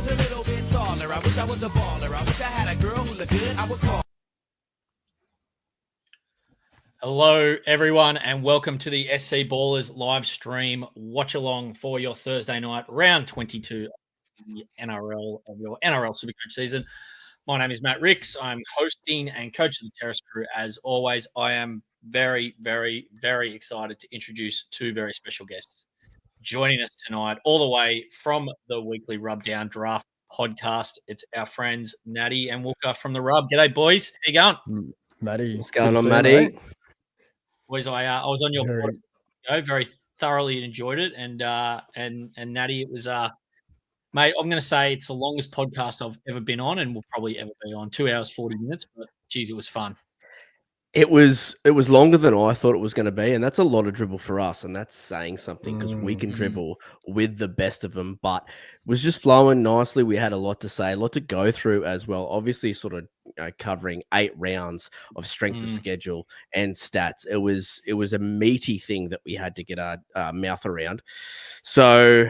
was a little bit taller. I wish I was a baller. I wish I had a girl who looked good. I would call. Hello, everyone, and welcome to the SC Ballers live stream watch along for your Thursday night round 22 of the NRL of your NRL SuperCoach season. My name is Matt Ricks. I'm hosting and coach of the Terrace crew. As always, I am very, very, very excited to introduce two very special guests joining us tonight, all the way from the weekly Rubdown Draft podcast. It's our friends Natty and Wooker from the Rub. G'day, boys. How you going? Matty. What's going on, Matty? Boys, I was on your podcast, very thoroughly enjoyed it, and Natty, it was mate, I'm going to say it's the longest podcast I've ever been on, and will probably ever be on. 2 hours 40 minutes, but geez, it was fun. It was longer than I thought it was going to be, and that's a lot of dribble for us, and that's saying something because we can dribble with the best of them. But it was just flowing nicely. We had a lot to say, a lot to go through as well. Obviously, sort of covering 8 rounds of strength of schedule and stats. It was a meaty thing that we had to get our mouth around. So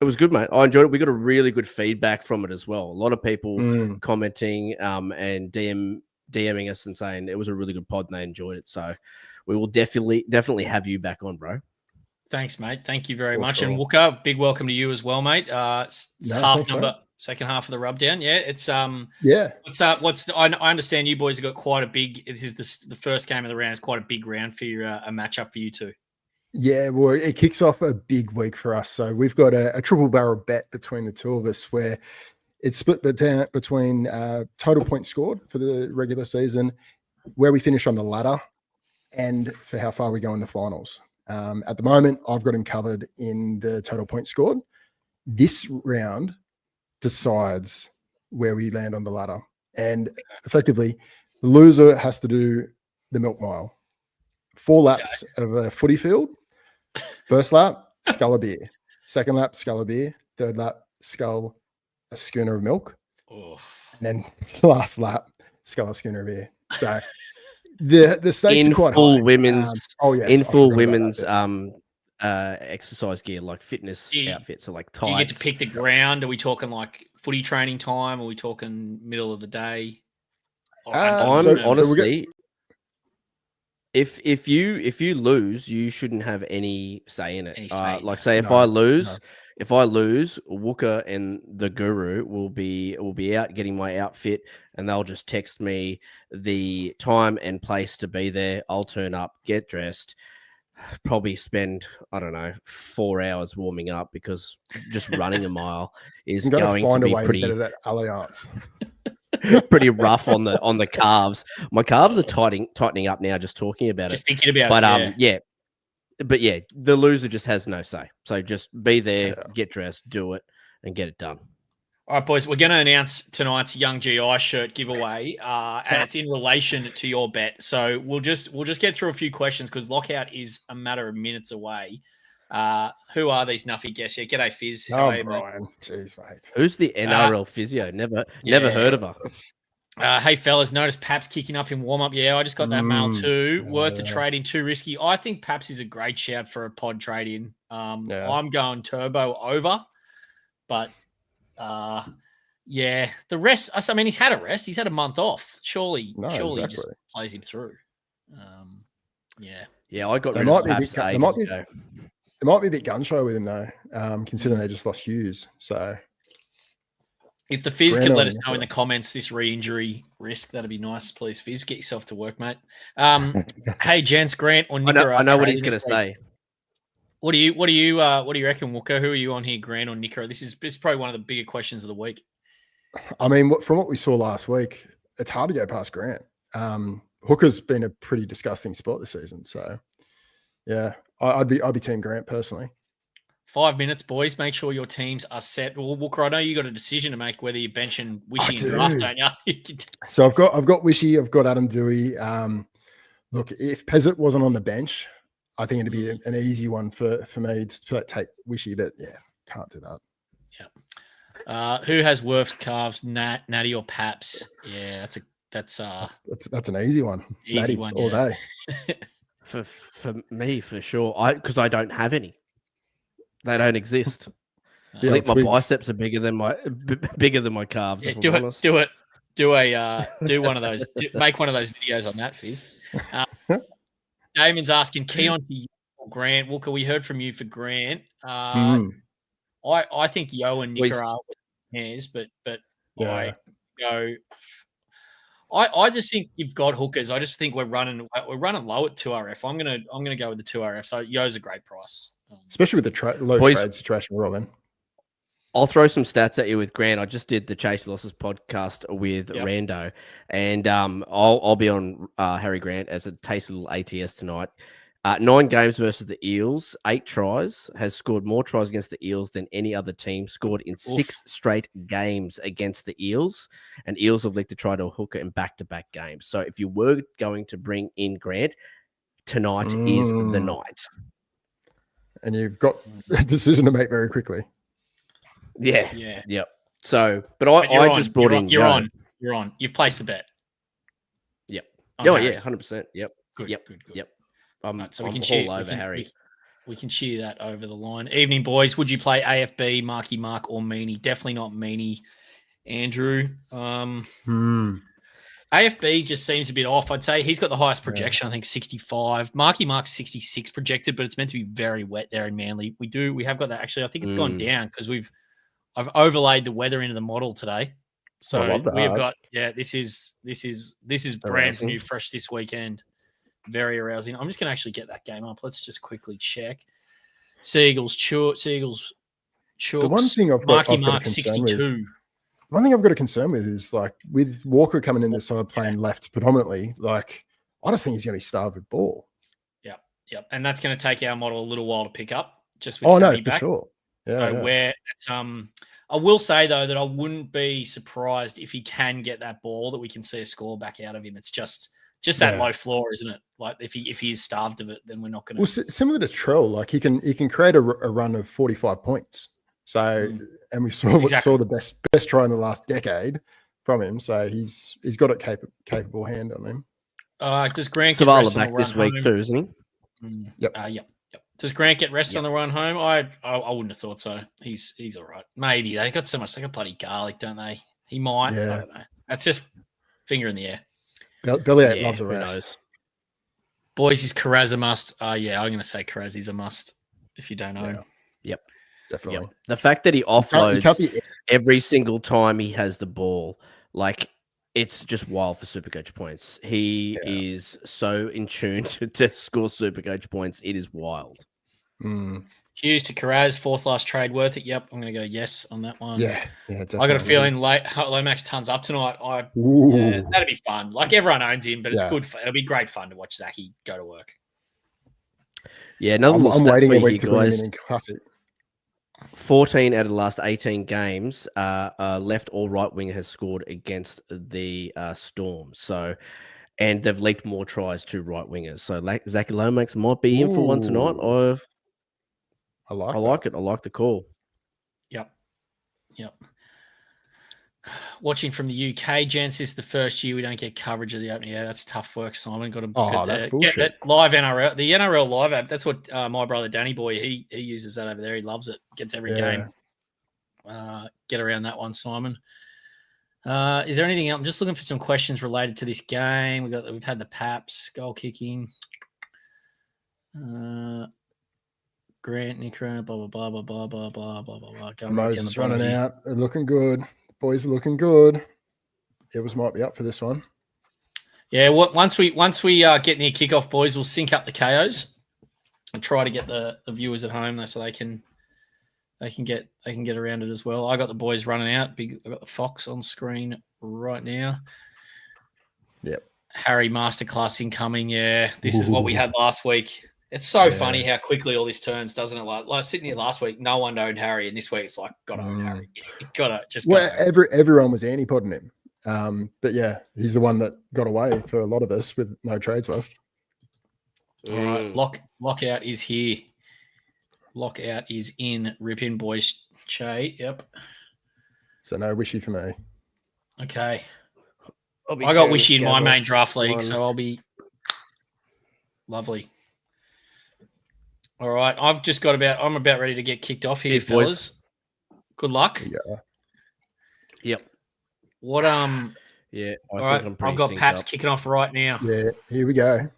it was good, mate. I enjoyed it. We got a really good feedback from it as well. A lot of people commenting and DMing us and saying it was a really good pod and they enjoyed it. So we will definitely have you back on, bro. Thanks, mate. Thank you very much. Sure. And Wooker, big welcome to you as well, mate. Second half of the Rubdown. Yeah, it's I understand you boys have got quite a big. This is the first game of the round. It's quite a big round for your a matchup for you two. Yeah, well, it kicks off a big week for us. So we've got a triple barrel bet between the two of us where it's split between total points scored for the regular season, where we finish on the ladder, and for how far we go in the finals. At the moment, I've got him covered in the total points scored. This round decides where we land on the ladder. And effectively, the loser has to do the milk mile. 4 laps of a footy field. First lap, scull of beer. Second lap, scull of beer. Third lap, scull a schooner of milk. And then last lap, scull a schooner of beer. So the stakes are quite full high. Women's full women's exercise gear, like fitness outfits, so like tights. Do you get to pick the ground? Are we talking like footy training time? Are we talking middle of the day? Honestly, if you lose, you shouldn't have any say in it. If I lose, Wooker and the Guru will be out getting my outfit, and they'll just text me the time and place to be there. I'll turn up, get dressed, probably spend 4 hours warming up because just running a mile is going to be pretty. To get it at Allianz. Pretty rough on the calves. My calves are tightening up now just talking about just thinking about it. But the loser just has no say. So just be there, get dressed, do it, and get it done. All right, boys, we're going to announce tonight's Young GI shirt giveaway, and it's in relation to your bet. So we'll just get through a few questions because lockout is a matter of minutes away. Who are these nuffy guests? Yeah, g'day, Fizz. Brian. Jeez, mate. Who's the NRL physio? Never heard of her. Hey, fellas, notice Paps kicking up in warm-up. Yeah, I just got that mail too. Worth the trade-in, too risky. I think Paps is a great shout for a pod trade-in. I'm going turbo over. But, the rest, I mean, he's had a rest. He's had a month off. Surely he just plays him through. Yeah, I got rid of Paps ages ago. It might be a bit gun-shy with him, though, considering they just lost Hughes. So, if the Fizz could let us know in the comments this re-injury risk, that'd be nice, please. Fizz, get yourself to work, mate. Hey, gents, Grant or Nicker? I know what he's going to say. What do you reckon, Wooker? Who are you on here, Grant or Nicker? This is probably one of the bigger questions of the week. I mean, from what we saw last week, it's hard to go past Grant. Hooker's been a pretty disgusting spot this season, so yeah. I'd be team Grant personally. 5 minutes, boys. Make sure your teams are set. Well, Wooker, I know you got a decision to make whether you're benching Wishy and Draft, don't you? So I've got Wishy, I've got Adam Dewey. Look, if Pezzett wasn't on the bench, I think it'd be an easy one for me to take Wishy, but yeah, can't do that. Yeah. Who has worse calves, Natty or Paps? Yeah, that's an easy one. Easy Natty one all day. For me, for sure. Because I don't have any. They don't exist. I think my biceps are bigger than my calves. Yeah, if I'm honest. do one of those. Make one of those videos on that, Fizz. Damon's asking Keon to Grant. Walker, we heard from you for Grant. I think Yo and Nicker are hairs, but yeah. I just think you've got hookers. I just think we're running low at 2RF. I'm gonna go with the 2RF. So Yo's a great price, especially with the low trade situation we're all in. I'll throw some stats at you with Grant. I just did the Chase Losses podcast with Rando, and I'll be on Harry Grant as a tasty little ATS tonight. 9 games versus the Eels, 8 tries, has scored more tries against the Eels than any other team, scored in 6 straight games against the Eels, and Eels have licked to try to hook it in back-to-back games. So if you were going to bring in Grant, tonight is the night. And you've got a decision to make very quickly. Yeah. Yep. So, but I just brought in. You're on. You've placed the bet. Yep. Oh, yeah, 100%. Yep. Good. Yep. So we can cheer over Harry. We can cheer that over the line. Evening, boys. Would you play AFB, Marky Mark, or Meanie? Definitely not Meanie, Andrew. AFB just seems a bit off. I'd say he's got the highest projection. I think 65. Marky Mark's 66 projected, but it's meant to be very wet there in Manly. We have got that. Actually, I think it's gone down because I've overlaid the weather into the model today. So we've got this is brand new, fresh this weekend. Very arousing. I'm just going to actually get that game up. Let's just quickly check. Seagulls, Chooks. The one thing I've got a concern 62. With, one thing I've got a concern with is like with Walker coming in the side playing left predominantly, like I just think he's going to be starved with ball. Yep. And that's going to take our model a little while to pick up. Just with Sammy back. For sure. Where it's I will say though that I wouldn't be surprised if he can get that ball that we can see a score back out of him. It's just that low floor, isn't it? Like if he is starved of it, then we're not going to. Well, similar to Trell, like he can create a run of 45 points. So, and we saw the best try in the last decade from him. So he's got a capable hand on him. Does Grant get Savala back this week too, isn't he? Yep. Does Grant get rest on the run home? I wouldn't have thought so. He's all right. Maybe they got so much. They got bloody garlic, don't they? He might. I don't know. That's just finger in the air. Belly loves a rest. Boys, is Carraz a must? I'm going to say Carraz is a must if you don't know him. Yep. Definitely. Yep. The fact that he offloads every single time he has the ball, like it's just wild for SuperCoach points. He is so in tune to score SuperCoach points. It is wild. Hughes to Carraz, 4th last trade worth it. Yep, I'm going to go yes on that one. Yeah, definitely. I got a feeling Lomax tons up tonight. That'd be fun. Like everyone owns him, but it's good. It'll be great fun to watch Zachy go to work. Yeah, I'm waiting a week to bring him in classic. 14 out of the last 18 games, left or right winger has scored against the Storm. So, and they've leaked more tries to right wingers. So, Zachy Lomax might be in for one tonight. I like it. I like the call. Yep. Watching from the UK, gents, this is the first year we don't get coverage of the opening. Yeah, that's tough work, Simon. Got to that's bullshit. Get that live NRL, the NRL live app. That's what my brother Danny Boy he uses that over there. He loves it. Gets every game. Get around that one, Simon. Is there anything else? I'm just looking for some questions related to this game. We've had the Paps goal kicking. Grant, Nicker, blah, blah, blah, blah, blah, blah, blah, blah, blah. Moses running out. They're looking good. Boys are looking good. Evers might be up for this one. Yeah, once we get near kickoff, boys, we'll sync up the KOs and try to get the viewers at home so they can get around it as well. I got the boys running out. I got the Fox on screen right now. Yep. Harry masterclass incoming. Yeah, this is what we had last week. It's so funny how quickly all this turns, doesn't it? Like sitting here last week, no one owned Harry, and this week it's like, gotta own Harry. Everyone was anti-podding him. But yeah, he's the one that got away for a lot of us with no trades left. All right, lockout is here. Lockout is in. Rip in, boys. Che, yep. So no wishy for me. Okay. I got wishy in my main draft league, so I'll be lovely. All right, I'm about ready to get kicked off here, fellas. Good luck. Yeah. Yep. What Yeah, I all think right, I'm pretty I've got synced Paps up. kicking off right now. Yeah. Here we go.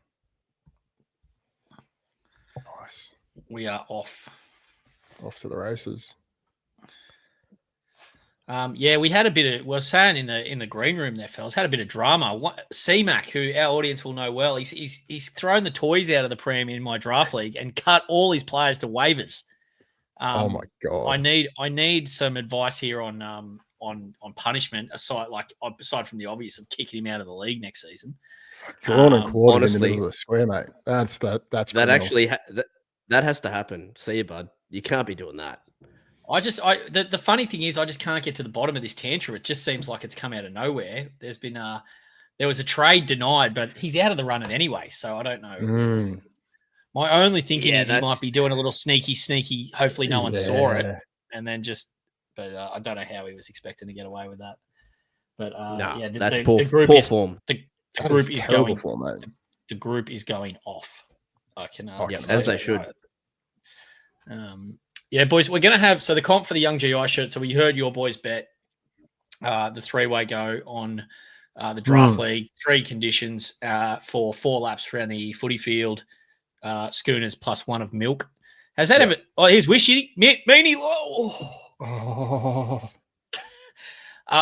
Nice. We are off. Off to the races. Yeah, we had a bit of. We're saying in the green room there, fellas, had a bit of drama. C-Mac, who our audience will know well, he's thrown the toys out of the pram in my draft league and cut all his players to waivers. Oh my god! I need some advice here on punishment aside from the obvious of kicking him out of the league next season. Drawn and quartered honestly, in the middle of the square, mate. That's that criminal. actually that has to happen. See you, bud. You can't be doing that. The funny thing is I just can't get to the bottom of this tantrum. It just seems like it's come out of nowhere. There was a trade denied, but he's out of the running anyway, so I don't know. My only thinking is he might be doing a little sneaky. Hopefully, no one saw it, and then but I don't know how he was expecting to get away with that. But that's poor form. The group is going form, mate. The group is going off. I can. As they should. Yeah, boys, we're going to have the comp for the Young GI shirt. So we heard your boys bet the 3-way go on the draft league. 3 conditions for 4 laps around the footy field. Schooners plus 1 of milk. Has that ever? Oh, here's Wishy. Meanie.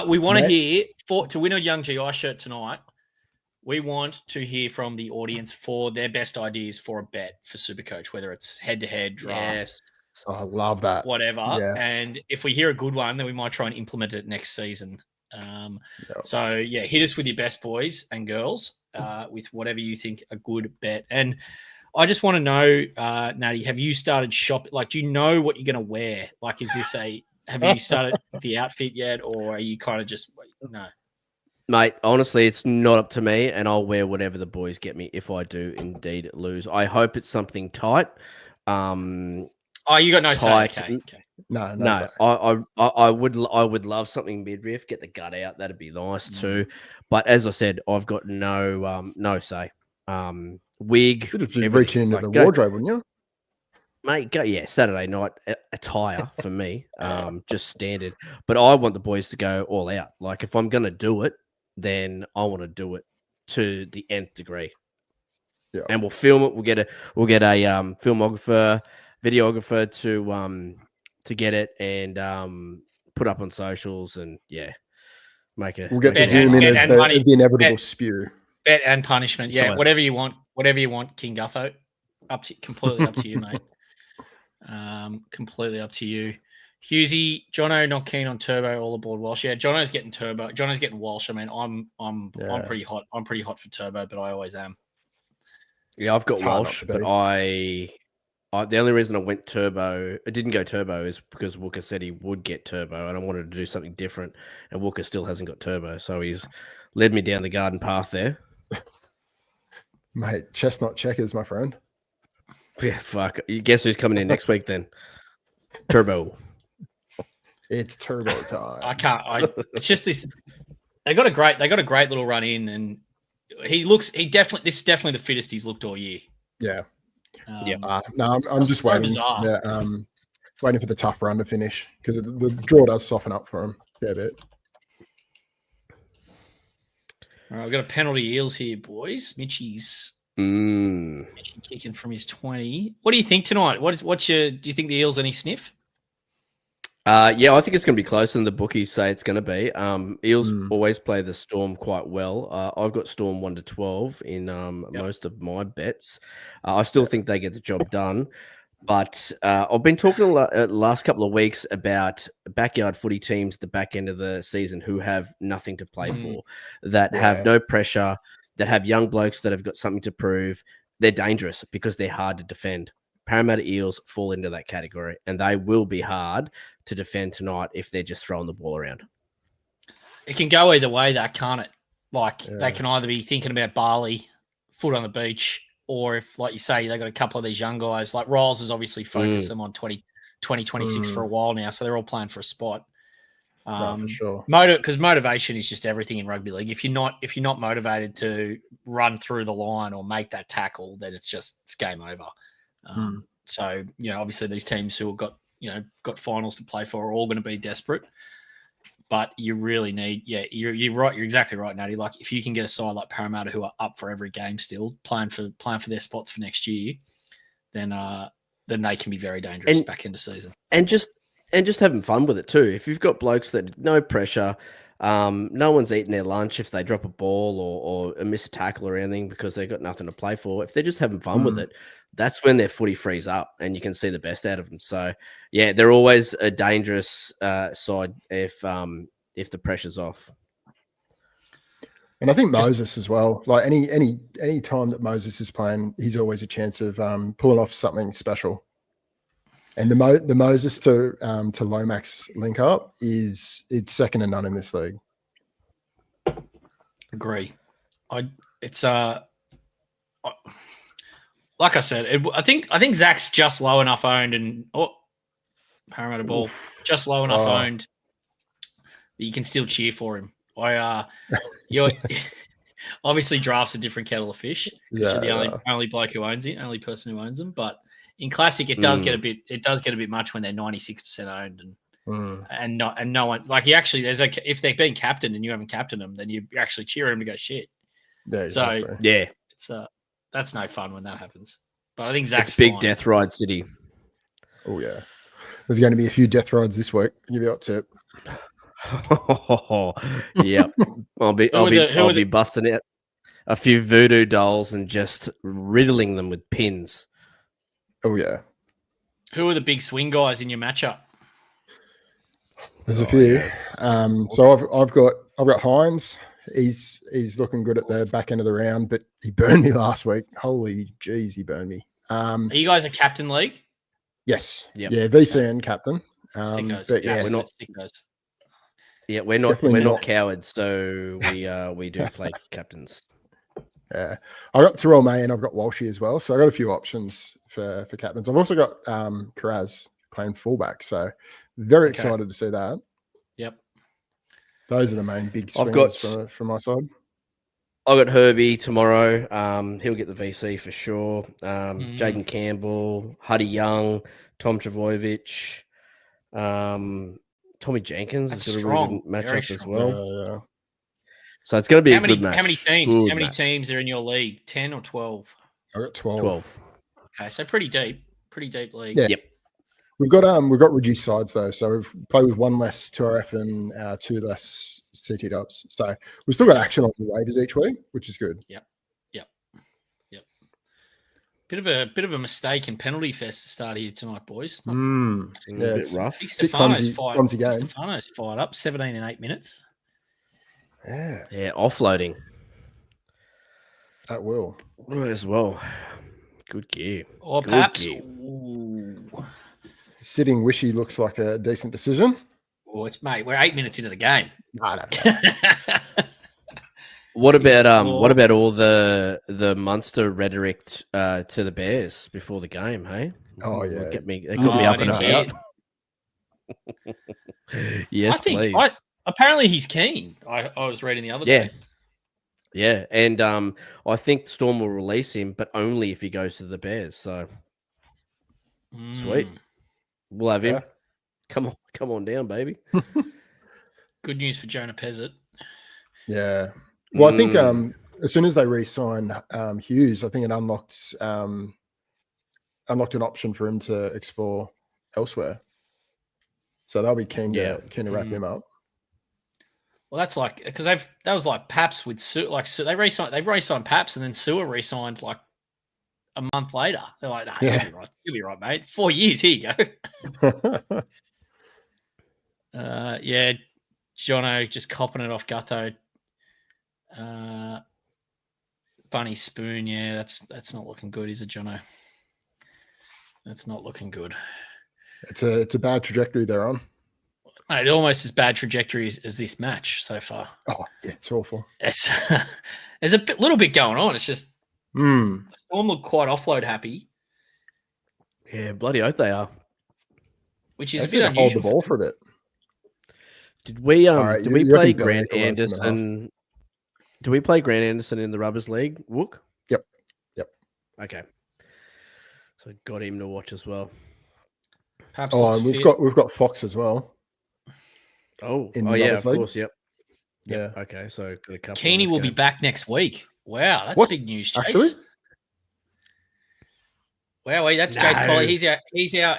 We want to hear to win a Young GI shirt tonight. We want to hear from the audience for their best ideas for a bet for SuperCoach, whether it's head-to-head draft. Yes. Oh, I love that. Whatever. Yes. And if we hear a good one, then we might try and implement it next season. So, hit us with your best boys and girls with whatever you think a good bet. And I just want to know, Natty, have you started shopping? Like, do you know what you're going to wear? Like, have you started the outfit yet? Or are you kind of just, no? Mate, honestly, it's not up to me, and I'll wear whatever the boys get me if I do indeed lose. I hope it's something tight. Oh, you got no say. Okay. No. I would love something midriff. Get the gut out. That'd be nice too. But as I said, I've got no say. Wig. Should be reaching into the wardrobe, wouldn't you? Mate, go Saturday night attire for me, just standard. But I want the boys to go all out. Like if I'm gonna do it, then I want to do it to the nth degree. Yeah. And we'll film it. We'll get a filmographer, videographer to get it and put up on socials and we'll get the zoom in of the inevitable spew. Bet and punishment. Yeah, whatever you want, King Gutho. Completely up to you, mate. Completely up to you. Hughesy, Jono not keen on turbo, all aboard Walsh. Yeah, Jono's getting turbo. Jono's getting Walsh. I mean, I'm pretty hot. I'm pretty hot for turbo, but I always am. Yeah, I've got Walsh, but I the only reason I didn't go turbo is because Wooker said he would get turbo, and I wanted to do something different, and Wooker still hasn't got turbo, so he's led me down the garden path there. Mate, chestnut checkers, my friend. Yeah, fuck. You guess who's coming in next week then? Turbo. It's turbo time. I can't. It's just this. They got a great little run in, and this is definitely the fittest he's looked all year. Yeah. No, I'm just waiting. Waiting for the tough run to finish because the draw does soften up for him a fair bit. All right, we've got a penalty Eels here, boys. Mitchie's kicking from his 20. What do you think tonight? Do you think the Eels any sniff? I think it's going to be closer than the bookies say it's going to be. Eels always play the Storm quite well. I've got Storm 1-12 in most of my bets. I still think they get the job done. But I've been talking a lot the last couple of weeks about backyard footy teams at the back end of the season who have nothing to play for, that have no pressure, that have young blokes that have got something to prove. They're dangerous because they're hard to defend. Parramatta Eels fall into that category, and they will be hard to defend tonight if they're just throwing the ball around. It can go either way, though, can't it? They can either be thinking about Bali, foot on the beach, or if, like you say, they got a couple of these young guys. Like Ryles has obviously focused them on 2026 for a while now, so they're all playing for a spot. For sure. Because motivation is just everything in rugby league. If you're not motivated to run through the line or make that tackle, then it's game over. So obviously these teams who have got got finals to play for are all going to be desperate. But you really need, you're right. You're exactly right, Natty. Like if you can get a side like Parramatta who are up for every game still, playing for their spots for next year, then they can be very dangerous back into season. And just having fun with it too. If you've got blokes that no pressure, no one's eating their lunch if they drop a ball or miss a tackle or anything because they've got nothing to play for. If they're just having fun with it, that's when their footy frees up and you can see the best out of them. So yeah, they're always a dangerous side if the pressure's off. And I think Moses as well. Like any time that Moses is playing, he's always a chance of pulling off something special. And the Moses to Lomax link up it's second to none in this league. Agree. It's like I said, I think Zach's just low enough owned and Parramatta ball just low enough owned that you can still cheer for him. You're obviously draft's a different kettle of fish. You're the only bloke who owns it, only person who owns them. But in classic, it does get a bit much when they're 96% owned and no one like you actually if they're being captained and you haven't captained them, then you actually cheer them to go shit. Yeah, exactly. So yeah, it's that's no fun when that happens. But I think Zach's it's big fine. death ride city. Oh yeah, there's going to be a few death rides this week. I'll give you a tip. Yeah, I'll be busting out a few voodoo dolls and just riddling them with pins. Oh yeah. Who are the big swing guys in your matchup? There's a few. Yeah. So I've got Hines. He's looking good at the back end of the round, but he burned me last week. Holy jeez, he burned me. Are you guys a captain league? Yes. Yep. Yeah, VC and captain. Stickos. But yeah, we're not stickos. Yeah, we're not cowards, so we do play captains. Yeah, I got Terrell May and I've got Walshy as well, so I got a few options for captains. I've also got Karaz playing fullback, so very excited to see that. Yep, those are the main big swings from my side. I got Herbie tomorrow. He'll get the VC for sure. Jaden Campbell, Huddy Young, Tom Travojevic, Tommy Jenkins has got a really good matchup as well. Yeah. So it's going to be a good match. How many teams? How many teams are in your league? 10 or 12? I got 12. Okay, so pretty deep league. Yeah. Yep. We've got reduced sides though, so we've played with one less 2RF and 2 less CT dubs. So we've still got action on the waivers each week, which is good. Yep. Bit of a mistake in penalty fest to start here tonight, boys. Yeah, it's rough. Big Stefano's fired up, 17 and 8 minutes. Yeah, offloading. That will. As well. Good gear. Or perhaps sitting Wishy looks like a decent decision. Oh, we're 8 minutes into the game. No. What about all the Munster rhetoric to the Bears before the game? Hey, oh yeah, it could be up and about. Yes, please. Apparently he's keen. I was reading the other day. Yeah, and I think Storm will release him, but only if he goes to the Bears. So sweet, we'll have him. Come on down, baby. Good news for Jonah Pezzett. Yeah. Well, I think as soon as they re-sign Hughes, I think it unlocked an option for him to explore elsewhere. So they'll be keen to wrap him up. Well, that's like because that was like Paps with Sue. Like so they re-signed Paps, and then Sewer re-signed like a month later. They're like, nah, you'll be right, mate. 4 years, here you go. Jono just copping it off Gutho. Bunny Spoon, that's not looking good, is it, Jono? That's not looking good. It's a bad trajectory they're on. Mate, almost as bad trajectory as this match so far. Oh, yeah, it's awful. There's a little bit going on. It's just Storm look quite offload happy. Yeah, bloody oath they are. Which is a bit unusual. Hold the ball for a bit. Did we play Grant Anderson? Do we play Grant Anderson in the Rubbers League? Wook? Yep. Okay. So got him to watch as well. Perhaps Oh, looks and fit. we've got Fox as well. Oh, In the yeah, Brothers of League. course. Yep. Yeah. Okay, so got a couple. Keeney will be back next week. Wow, that's What? big news, Chase. Actually? Wow, wait, that's No. Jace Colley. He's our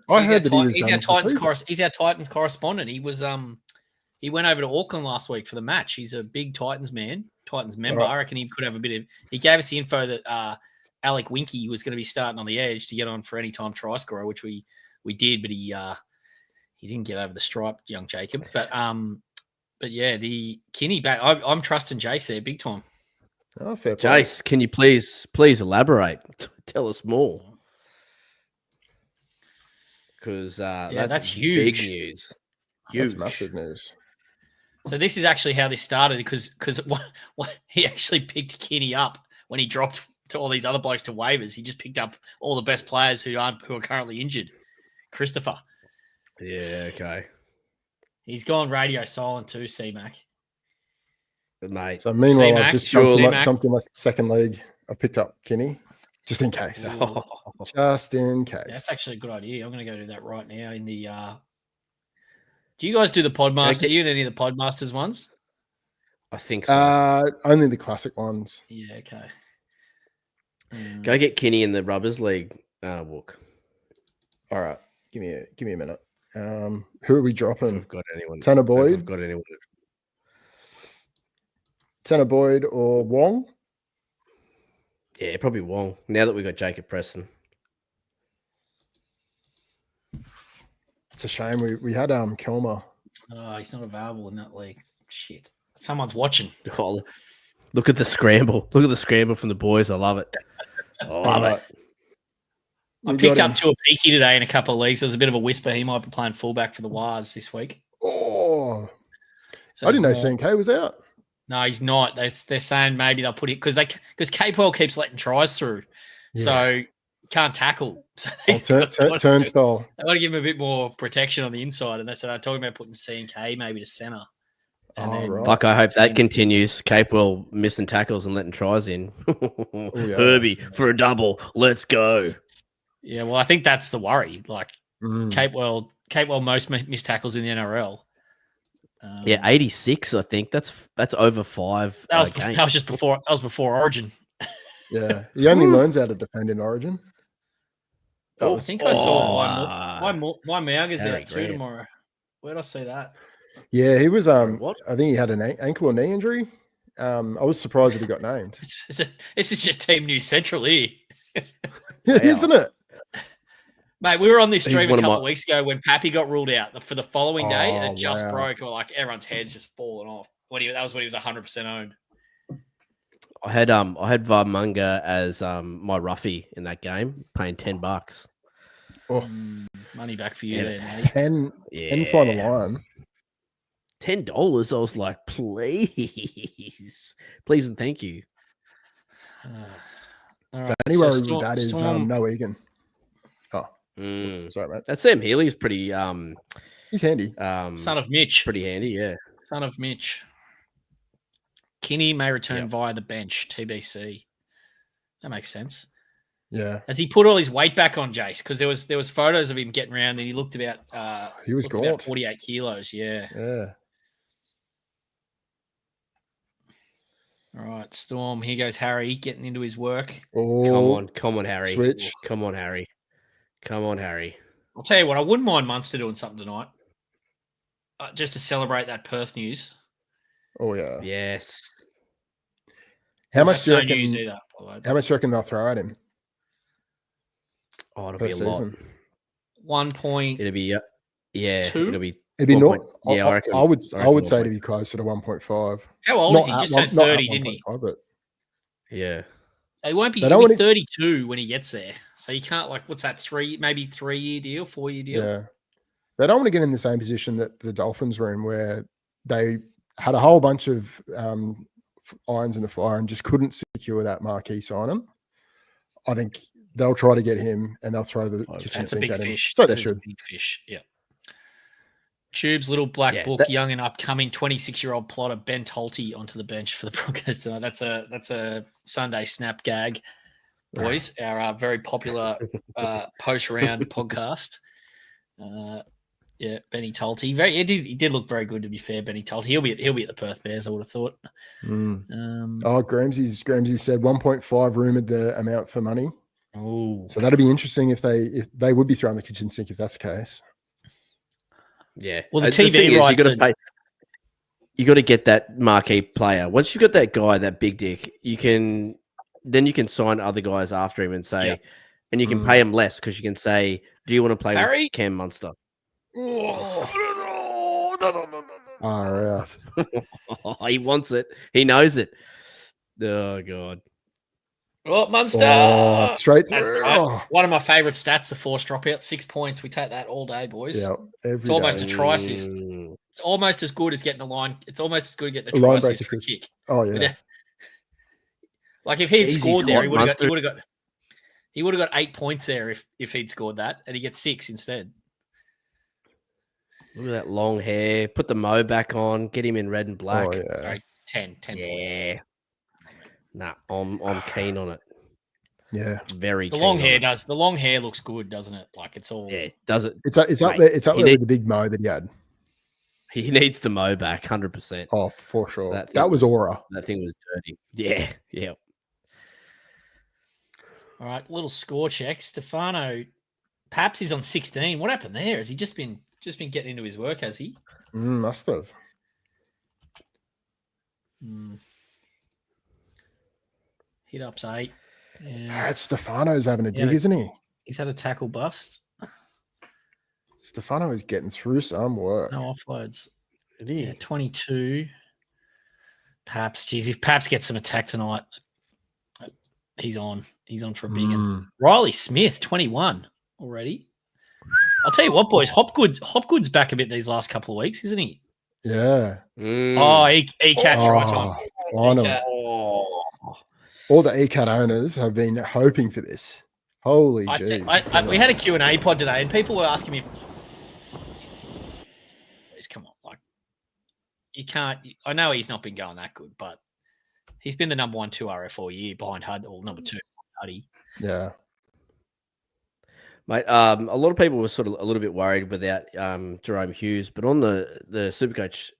I heard that he was he's done our for the Titans season. he's our Titans correspondent. He was he went over to Auckland last week for the match. He's a big Titans man, Titans member. Right. I reckon he could have a bit of. He gave us the info that Alec Winky was going to be starting on the edge to get on for any time try scorer, which we did, but he didn't get over the stripe, young Jacob. But yeah, the Kinney back. I'm trusting Jace there big time. Oh, fair play. Jace, can you please elaborate? Tell us more. Because that's huge. Big news. That's Huge. massive news. So this is actually how this started because he actually picked Kinney up when he dropped to all these other blokes to waivers. He just picked up all the best players who are currently injured. Christopher. Yeah, okay. He's gone radio silent too, C-Mac. Mate. So meanwhile, C-Mac, I've just C-Mac. jumped in my second league. I picked up Kinney just in case. Just in case. That's actually a good idea. I'm going to go do that right now in the Do you guys do the Podmaster? Are you in any of the Podmasters ones? I think so. Only the classic ones. Yeah, okay. Go get Kinney in the Rubbers League, Wook. All right. Give me a minute. Who are we dropping? I've got anyone. Tanner Boyd? I've got anyone. Tanner Boyd or Wong? Yeah, probably Wong. Now that we've got Jacob Preston. It's a shame we had Kelmer. Oh, he's not available in that league. Shit. Someone's watching. Oh, look at the scramble. Look at the scramble from the boys. I love it. I love it. I picked up to a peaky today in a couple of leagues. There was a bit of a whisper he might be playing fullback for the Wars this week. Oh, So I didn't know there's more. CNK was out. No, he's not. They're saying maybe they'll put it because Capewell keeps letting tries through, so can't tackle. So Turnstile. They want to give him a bit more protection on the inside, and they said they're talking about putting CNK maybe to centre. Right. Fuck, I hope that continues. Capewell missing tackles and letting tries in. Herbie for a double. Let's go. Yeah, well, I think that's the worry. Like Capewell most missed tackles in the NRL. 86. I think that's over 5. That was just before. That was before Origin. Yeah, he only learns how to defend in Origin. I think I saw why Mauga's out too tomorrow. Where did I see that? Yeah, he was. What? I think he had an ankle or knee injury. I was surprised that he got named. This is just Team News Central here, Isn't it? mate. We were on this stream a couple of weeks ago when Pappy got ruled out for the following day, and it just broke. Or like everyone's heads just falling off. That was when he was 100% owned. I had Varmunga as my roughie in that game, paying $10. Oh, money back for you there, Natty. 10 fly the line. $10. I was like, please and thank you. All right, The only worry with that is no Egan. Oh, sorry, mate. That Sam Healy's pretty. He's handy. Son of Mitch. Pretty handy, yeah. Son of Mitch. Kinney may return via the bench. TBC. That makes sense. Yeah. Has he put all his weight back on, Jace? Because there was photos of him getting around, and he looked about. He was about 48 kilos. Yeah. Yeah. All right, Storm. Here goes Harry getting into his work. Oh, come on, Harry. Switch. Come on, Harry. I'll tell you what. I wouldn't mind Munster doing something tonight, just to celebrate that Perth news. Oh yeah. Yes. How much do you reckon? News either, how much do you reckon they'll throw at him? Oh, it'll per be a lot. season? 1 point. It'll be Two? It'll be. It'd be not. Yeah, I reckon. I would say to be closer to 1.5. How old is he? Just turned 30, didn't he? But Yeah. So he won't be. They He'll don't be wanna- 32 when he gets there. So you can't what's that? 3-year deal, 4-year deal. yeah, they don't want to get in the same position that the Dolphins were in, where they had a whole bunch of irons in the fire and just couldn't secure that marquee signing. I think they'll try to get him and they'll throw the kitchen That's a sink big at him. fish. So That they is a should. big fish. Yeah. Tube's little book, young and upcoming 26-year-old plotter Ben Tolte onto the bench for the Broncos tonight. That's a Sunday snap gag. boys, our very popular post-round podcast. Yeah, Benny Tolte. He did look very good, to be fair. Benny Tolte. He'll be at the Perth Bears, I would have thought. Gramsy said 1.5 rumored the amount for money. Oh, so that'd be interesting if they would be throwing the kitchen sink if that's the case. Yeah. Well, the TV rights. You got to get that marquee player. Once you've got that guy, that big dick, you can sign other guys after him and say, and you can pay him less because you can say, "Do you want to play with Cam Munster?" Oh, no. He wants it. He knows it. Oh God. Oh, Munster! Straight through. That's right. One of my favourite stats, the force dropout, 6 points. We take that all day, boys. Yeah, it's almost a try assist. It's almost as good as getting a line. It's almost as good as getting a try assist for a kick. Oh yeah. Like if he'd scored there, he would have got 8 points there if he'd scored that, and he gets 6 instead. Look at that long hair. Put the mo back on. Get him in red and black. Oh, yeah. Sorry, 10 yeah. points. Nah, I'm keen on it. Yeah, very. The long hair does. The long hair looks good, doesn't it? Like it's all. Yeah, does it? It's up there. It's up there with the big mo that he had. He needs the mo back, 100%. Oh, for sure. That was aura. That thing was dirty. Yeah, yeah. All right, little score check. Stefano, perhaps he's on 16. What happened there? Has he just been getting into his work? Has he? Must have. Hit up's 8. Yeah. Stefano's having a dig, isn't he? He's had a tackle bust. Stefano is getting through some work. No offloads. Yeah, 22. Perhaps, geez, if Paps gets some attack tonight, he's on. He's on for a big one. Riley Smith, 21 already. I'll tell you what, boys, Hopgood's back a bit these last couple of weeks, isn't he? Yeah. Oh, E-Cat try time. Finally. All the E-Cat owners have been hoping for this. Holy jeez. We had a Q&A pod today, and people were asking me, come on, like, you can't. I know he's not been going that good, but he's been the number 1 2RF all year behind Hud, or number 2 Huddy. Yeah. Mate, a lot of people were sort of a little bit worried without Jerome Hughes, but on the SuperCoach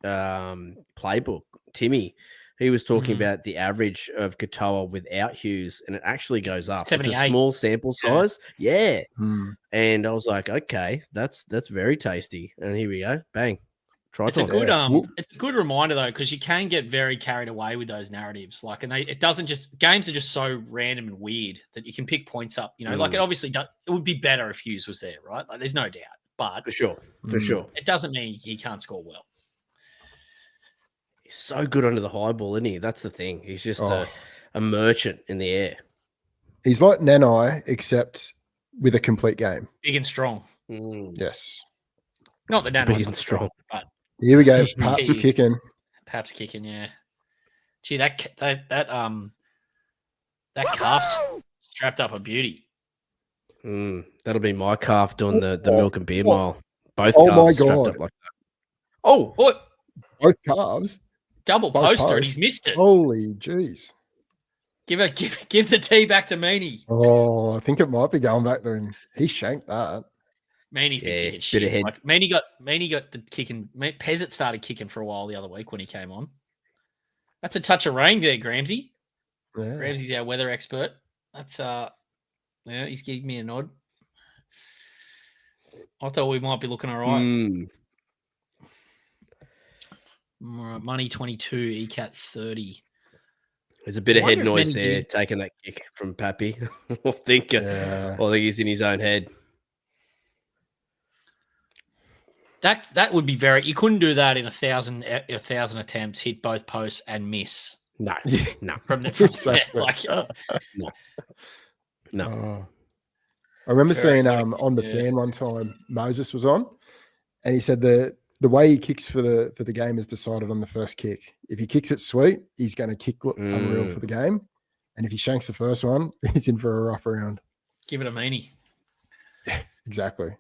playbook, Timmy, he was talking about the average of Katoa without Hughes, and it actually goes up. 78. It's a small sample size. Yeah. And I was like, okay, that's very tasty. And here we go. Bang. It's a good it's a good reminder though, because you can get very carried away with those narratives. Like, and it doesn't just, games are just so random and weird that you can pick points up. You know, like it obviously it would be better if Hughes was there, right? Like, there's no doubt. But for sure, it doesn't mean he can't score well. He's so good under the high ball, isn't he? That's the thing. He's just a merchant in the air. He's like Nanai, except with a complete game. Big and strong. Yes. Not that Big and strong, but here we go. Paps kicking. Paps kicking, yeah. Gee, that calf's strapped up a beauty. That'll be my calf doing the milk and beer mile. Both calves calves my strapped God. up like that. Oh, what? Both calves. Double poster, and he's missed it. Holy jeez. Give the tee back to Meaney. Oh, I think it might be going back to him. He shanked that. Meaney's been kicking shit. Like, Meaney got the kicking. Pezzett started kicking for a while the other week when he came on. That's a touch of rain there, Gramsy. Yeah. Gramsy's our weather expert. That's he's giving me a nod. I thought we might be looking all right. Money 22, ECAT 30. There's a bit of head noise there, taking that kick from Pappy. I think he's in his own head. That would be very. You couldn't do that in 1,000 attempts, hit both posts and miss. No. From exactly. No. I remember seeing on the fan one time, Moses was on, and he said the way he kicks for the game is decided on the first kick. If he kicks it sweet, he's going to kick unreal for the game, and if he shanks the first one, he's in for a rough round. Give it a Meaney. Exactly.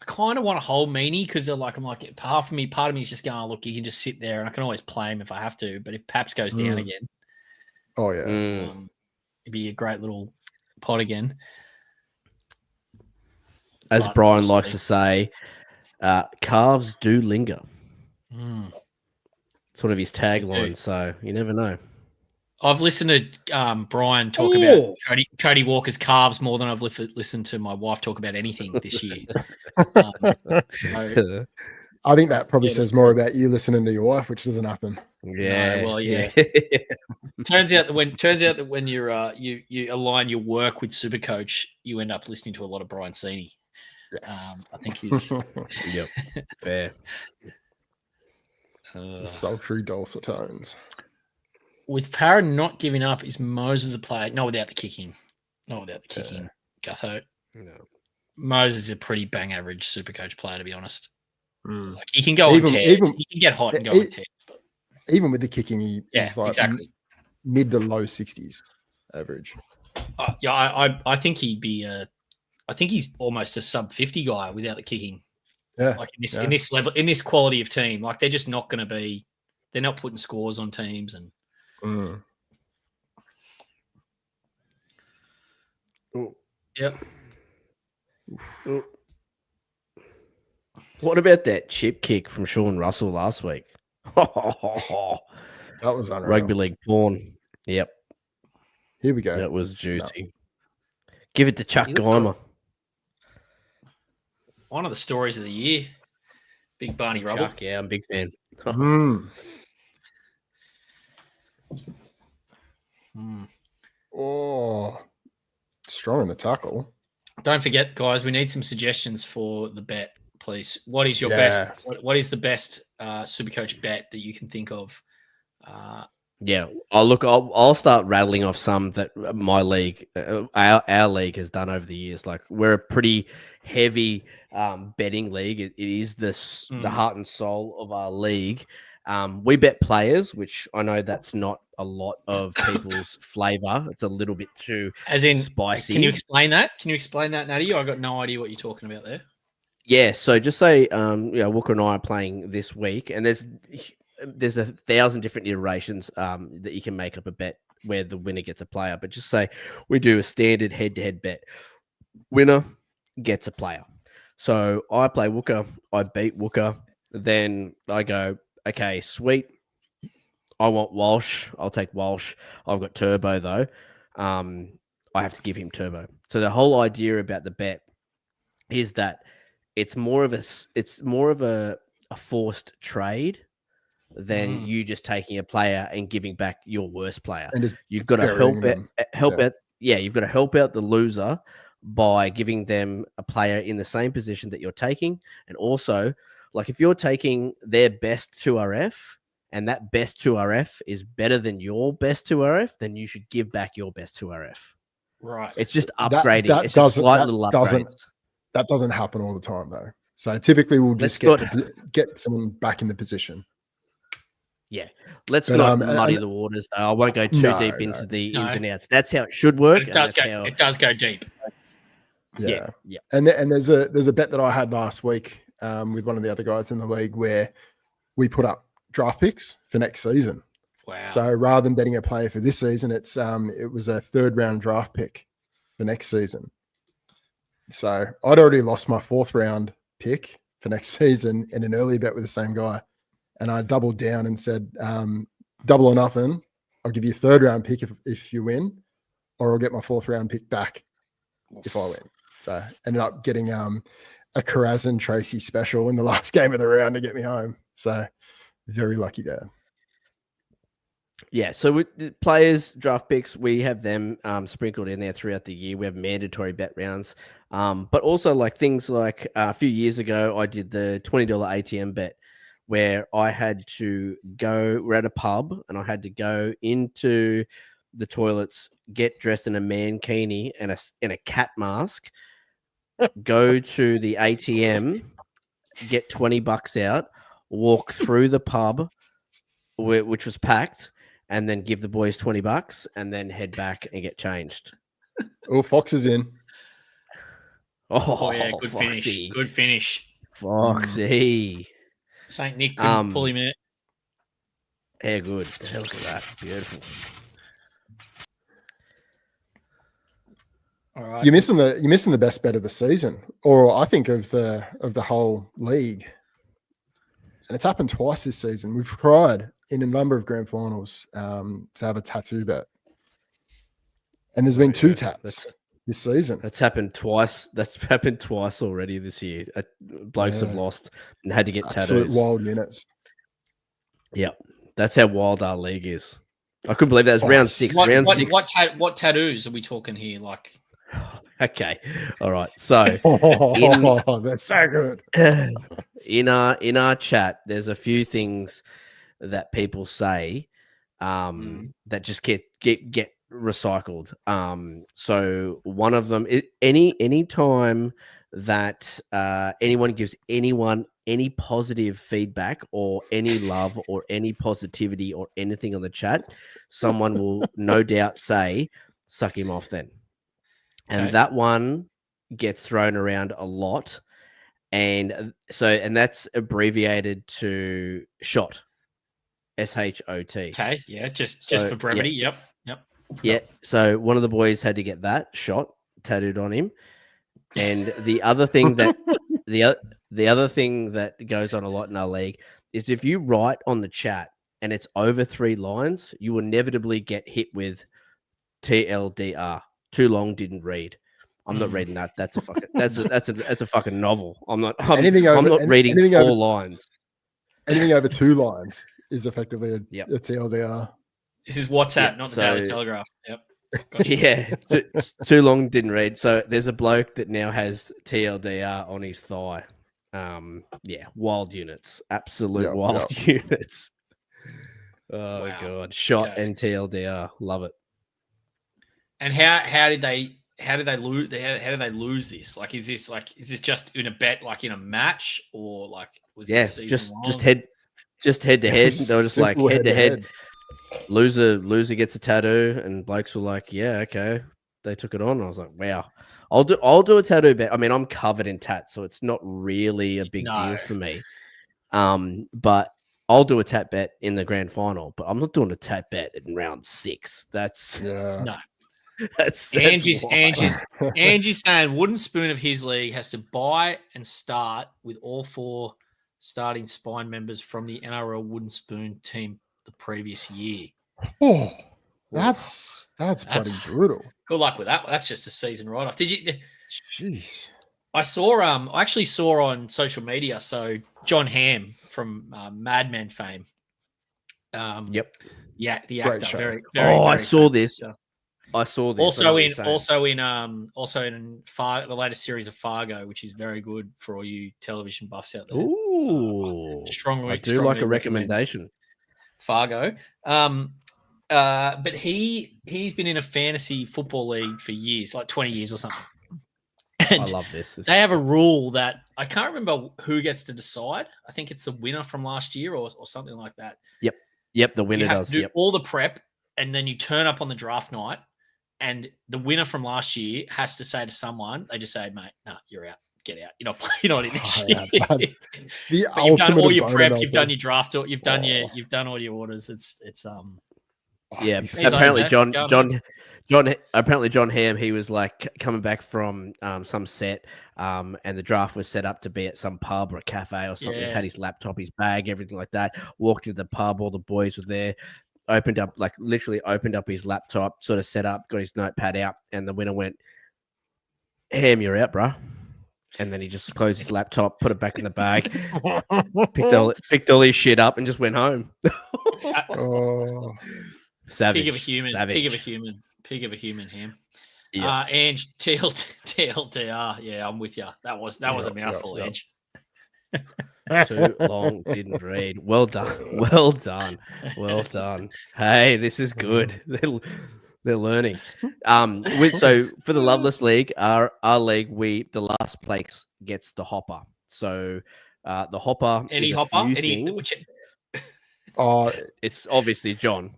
I kind of want to hold Meaney because I'm like, part of me is just going, look, you can just sit there and I can always play him if I have to. But if Paps goes down again. Oh, yeah. It'd be a great little pod again. As But Brian honestly, likes to say, calves do linger. It's one of his taglines, so you never know. I've listened to Brian talk about Cody Walker's calves more than I've listened to my wife talk about anything this year. So I think that probably says more about you listening to your wife, which doesn't happen. Yeah. No, well, yeah. turns out that when you're you align your work with SuperCoach, you end up listening to a lot of Brian Seeney. Yes. I think he's Yep. Fair. Sultry dulcet tones. With Parra not giving up, is Moses a player? Not without the kicking. Gutho. No. Moses is a pretty bang average SuperCoach player, to be honest. Mm. He can go on tears. He can get hot and go on tears. But... Even with the kicking, he's like exactly. Mid to low 60s average. I think he'd be I think he's almost a sub 50 guy without the kicking. Yeah. Like in this level, in this quality of team, like they're just not going to be. They're not putting scores on teams and. Yep. Ooh. What about that chip kick from Sean Russell last week? That was unreal. Rugby league porn. Yep. Here we go. That was juicy. No. Give it to Chuck Geimer. One of the stories of the year. Big Barney Rubble. Chuck, yeah, I'm a big fan. Oh, strong in the tackle. Don't forget, guys, we need some suggestions for the bet, please. What is your best? What is the best SuperCoach bet that you can think of? Yeah, I'll start rattling off some that my league, our league has done over the years. Like we're a pretty heavy betting league. It is the heart and soul of our league. We bet players, which I know that's not a lot of people's flavor. It's a little bit too spicy. Can you explain that? Natty? I got no idea what you're talking about there. Yeah, so just say, Walker and I are playing this week, and there's 1,000 different iterations that you can make up a bet where the winner gets a player. But just say we do a standard head-to-head bet. Winner gets a player. So I play Wooker, I beat Wooker, then I go, okay, sweet. I want Walsh. I'll take Walsh. I've got Turbo though. I have to give him Turbo. So the whole idea about the bet is that it's more of a forced trade than you just taking a player and giving back your worst player. And you've got to you've got to help out the loser by giving them a player in the same position that you're taking. And also, like if you're taking their best 2RF and that best 2RF is better than your best 2RF, then you should give back your best 2RF. Right. It's just upgrading. It's just slight little upgrades. That doesn't happen all the time though. So typically we'll just get someone back in the position. Yeah. Let's not muddy the waters though. I won't go too deep into the ins and outs. That's how it should work. It does go deep. Yeah. And there's a bet that I had last week with one of the other guys in the league where we put up draft picks for next season. Wow. So rather than betting a player for this season, it was a 3rd round draft pick for next season. So I'd already lost my 4th round pick for next season in an early bet with the same guy. And I doubled down and said, double or nothing. I'll give you a 3rd round pick if you win, or I'll get my 4th round pick back if I win. So ended up getting a Karazin Tracy special in the last game of the round to get me home. So very lucky there. Yeah, so with players, draft picks, we have them sprinkled in there throughout the year. We have mandatory bet rounds, but also like things like a few years ago, I did the $20 ATM bet where I had to go, we're at a pub and I had to go into the toilets, get dressed in a mankini and a cat mask, go to the ATM, get $20 out, walk through the pub, which was packed, and then give the boys $20 and then head back and get changed. Oh, Fox is in. Oh yeah, good Foxy. finish. Good finish. Foxy. St. Nick couldn't pull him out. Yeah, good. Look at that. Beautiful. All right. You're missing the best bet of the season, or I think of the whole league. And it's happened twice this season. We've tried in a number of grand finals to have a tattoo bet, and there's been two tats this season. That's happened twice. That's happened twice already this year. Blokes have lost and had to get Absolute tattoos. wild units. Yep, that's how wild our league is. I couldn't believe that was round 6. Round 6. What tattoos are we talking here? Like, okay, all right. So they're so good. in our chat, there's a few things that people say that just get recycled. So one of them is any time that anyone gives anyone any positive feedback or any love or any positivity or anything on the chat, someone will no doubt say, suck him off then. And that one gets thrown around a lot. And that's abbreviated to shot. SHOT. Okay, yeah, just for brevity. Yes. Yep. Yeah. So one of the boys had to get that shot tattooed on him. And the other thing that the other thing that goes on a lot in our league is if you write on the chat and it's over 3 lines, you inevitably get hit with TLDR. Too long, didn't read. I'm not reading that. That's a fucking novel. I'm not reading 4 lines. Anything over 2 lines is effectively a TLDR. This is WhatsApp, not the Daily Telegraph. Yep. Gotcha. Yeah, too long, didn't read. So there's a bloke that now has TLDR on his thigh. Wild units, absolute wild units. Oh my god, shot and TLDR, love it. And how did they lose? How did they lose this? Like, is this just in a bet, like in a match, or like was this season long? just head to head. They were just like head to head. Loser gets a tattoo, and blokes were like, yeah, okay. They took it on. I was like, wow. I'll do a tattoo bet. I mean, I'm covered in tats, so it's not really a big deal for me. But I'll do a tat bet in the grand final, but I'm not doing a tat bet in round 6. That's no. That's Angie's saying Wooden Spoon of his league has to buy and start with all 4 starting spine members from the NRL Wooden Spoon team the previous year. Oh, that's bloody brutal. Good luck with that. That's just a season write-off. Did you? Jeez. I actually saw on social media. So John Hamm from Mad Men fame. Yep. Yeah, the actor. Very, I saw this. I saw this. Also in the latest series of Fargo, which is very good for all you television buffs out there. Ooh, strongly like a recommendation. Fargo. But he's been in a fantasy football league for years, like 20 years or something. And I love this. They have a rule that I can't remember who gets to decide. I think it's the winner from last year or something like that. Yep, the winner does. You have to do all the prep, and then you turn up on the draft night, and the winner from last year has to say to someone, they just say, mate, no, you're out. Get out. You're not in this year. That's the ultimate. You've done all your prep. Bonus. You've done your draft. You've done all your orders. It's apparently John Hamm, he was like coming back from some set, and the draft was set up to be at some pub or a cafe or something. He had his laptop, his bag, everything like that. Walked into the pub, all the boys were there. Literally opened up his laptop, sort of set up, got his notepad out, and the winner went, Hamm, you're out, bro. And then he just closed his laptop, put it back in the bag, picked all his shit up, and just went home. Savage. Pig of a human. Savage. Pig of a human, Ham. Yeah. Ange, TLDR. Yeah, I'm with you. That was a mouthful, Ange. Too long, didn't read. Well done. Hey, this is good. They're learning. So for the Loveless League, our league, the last place gets the hopper. So the hopper. Any hopper? It's obviously John.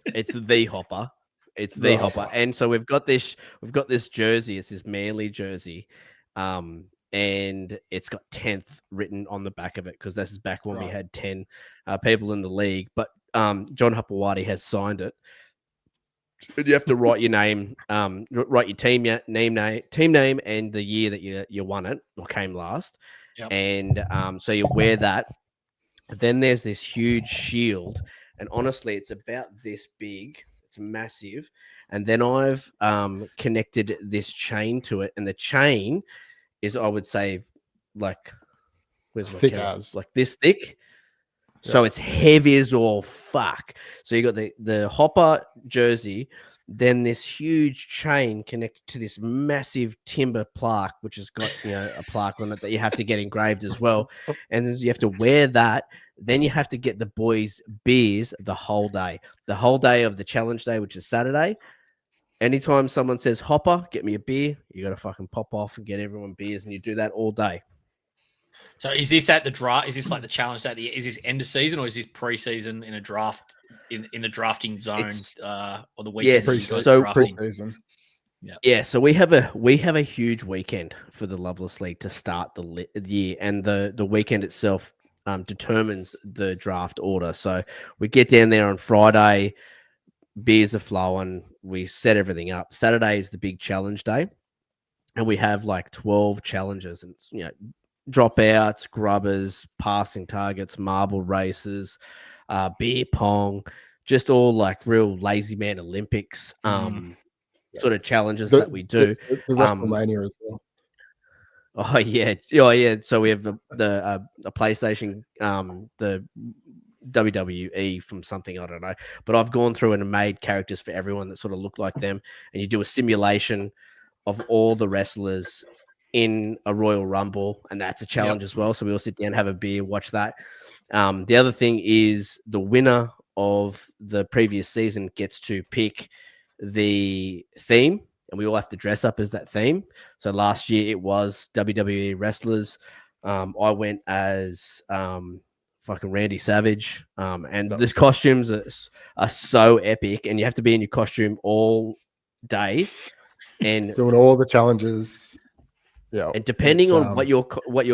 It's the hopper. It's the hopper. And so we've got this jersey. It's this Manly jersey. And it's got 10th written on the back of it because this is back when we had 10 people in the league. But John Hopperwadi has signed it. You have to write your name, write your team name, and the year that you won it or came last. Yep. And so you wear that. Then there's this huge shield, and honestly, it's about this big. It's massive. And then I've connected this chain to it, and the chain is, I would say, like, where's my thick camera? as. Like this thick. So it's heavy as all fuck. So you got the Hopper jersey, then this huge chain connected to this massive timber plaque, which has got a plaque on it that you have to get engraved as well. And then you have to wear that. Then you have to get the boys beers the whole day of the challenge day, which is Saturday. Anytime someone says Hopper, get me a beer, you got to fucking pop off and get everyone beers, and you do that all day. So is this at the draft? Is this like the challenge at is this end of season, or is this preseason in a draft in the drafting zone or the week? Yes, so preseason. Yeah, so we have a huge weekend for the Loveless League to start the year, and the weekend itself determines the draft order. So we get down there on Friday, beers are flowing, we set everything up. Saturday is the big challenge day, and we have like 12 challenges, and it's, dropouts, grubbers, passing targets, marble races, beer pong, just all like real lazy man Olympics sort of challenges that we do. The WrestleMania as well. Oh yeah. So we have the PlayStation, the WWE from something, I don't know. But I've gone through and made characters for everyone that sort of look like them, and you do a simulation of all the wrestlers in a Royal Rumble, and that's a challenge as well. So we all sit down, have a beer, watch that. The other thing is the winner of the previous season gets to pick the theme, and we all have to dress up as that theme. So last year it was WWE wrestlers. I went as fucking Randy Savage, and the costumes are so epic, and you have to be in your costume all day and doing all the challenges. Yeah, and depending on what your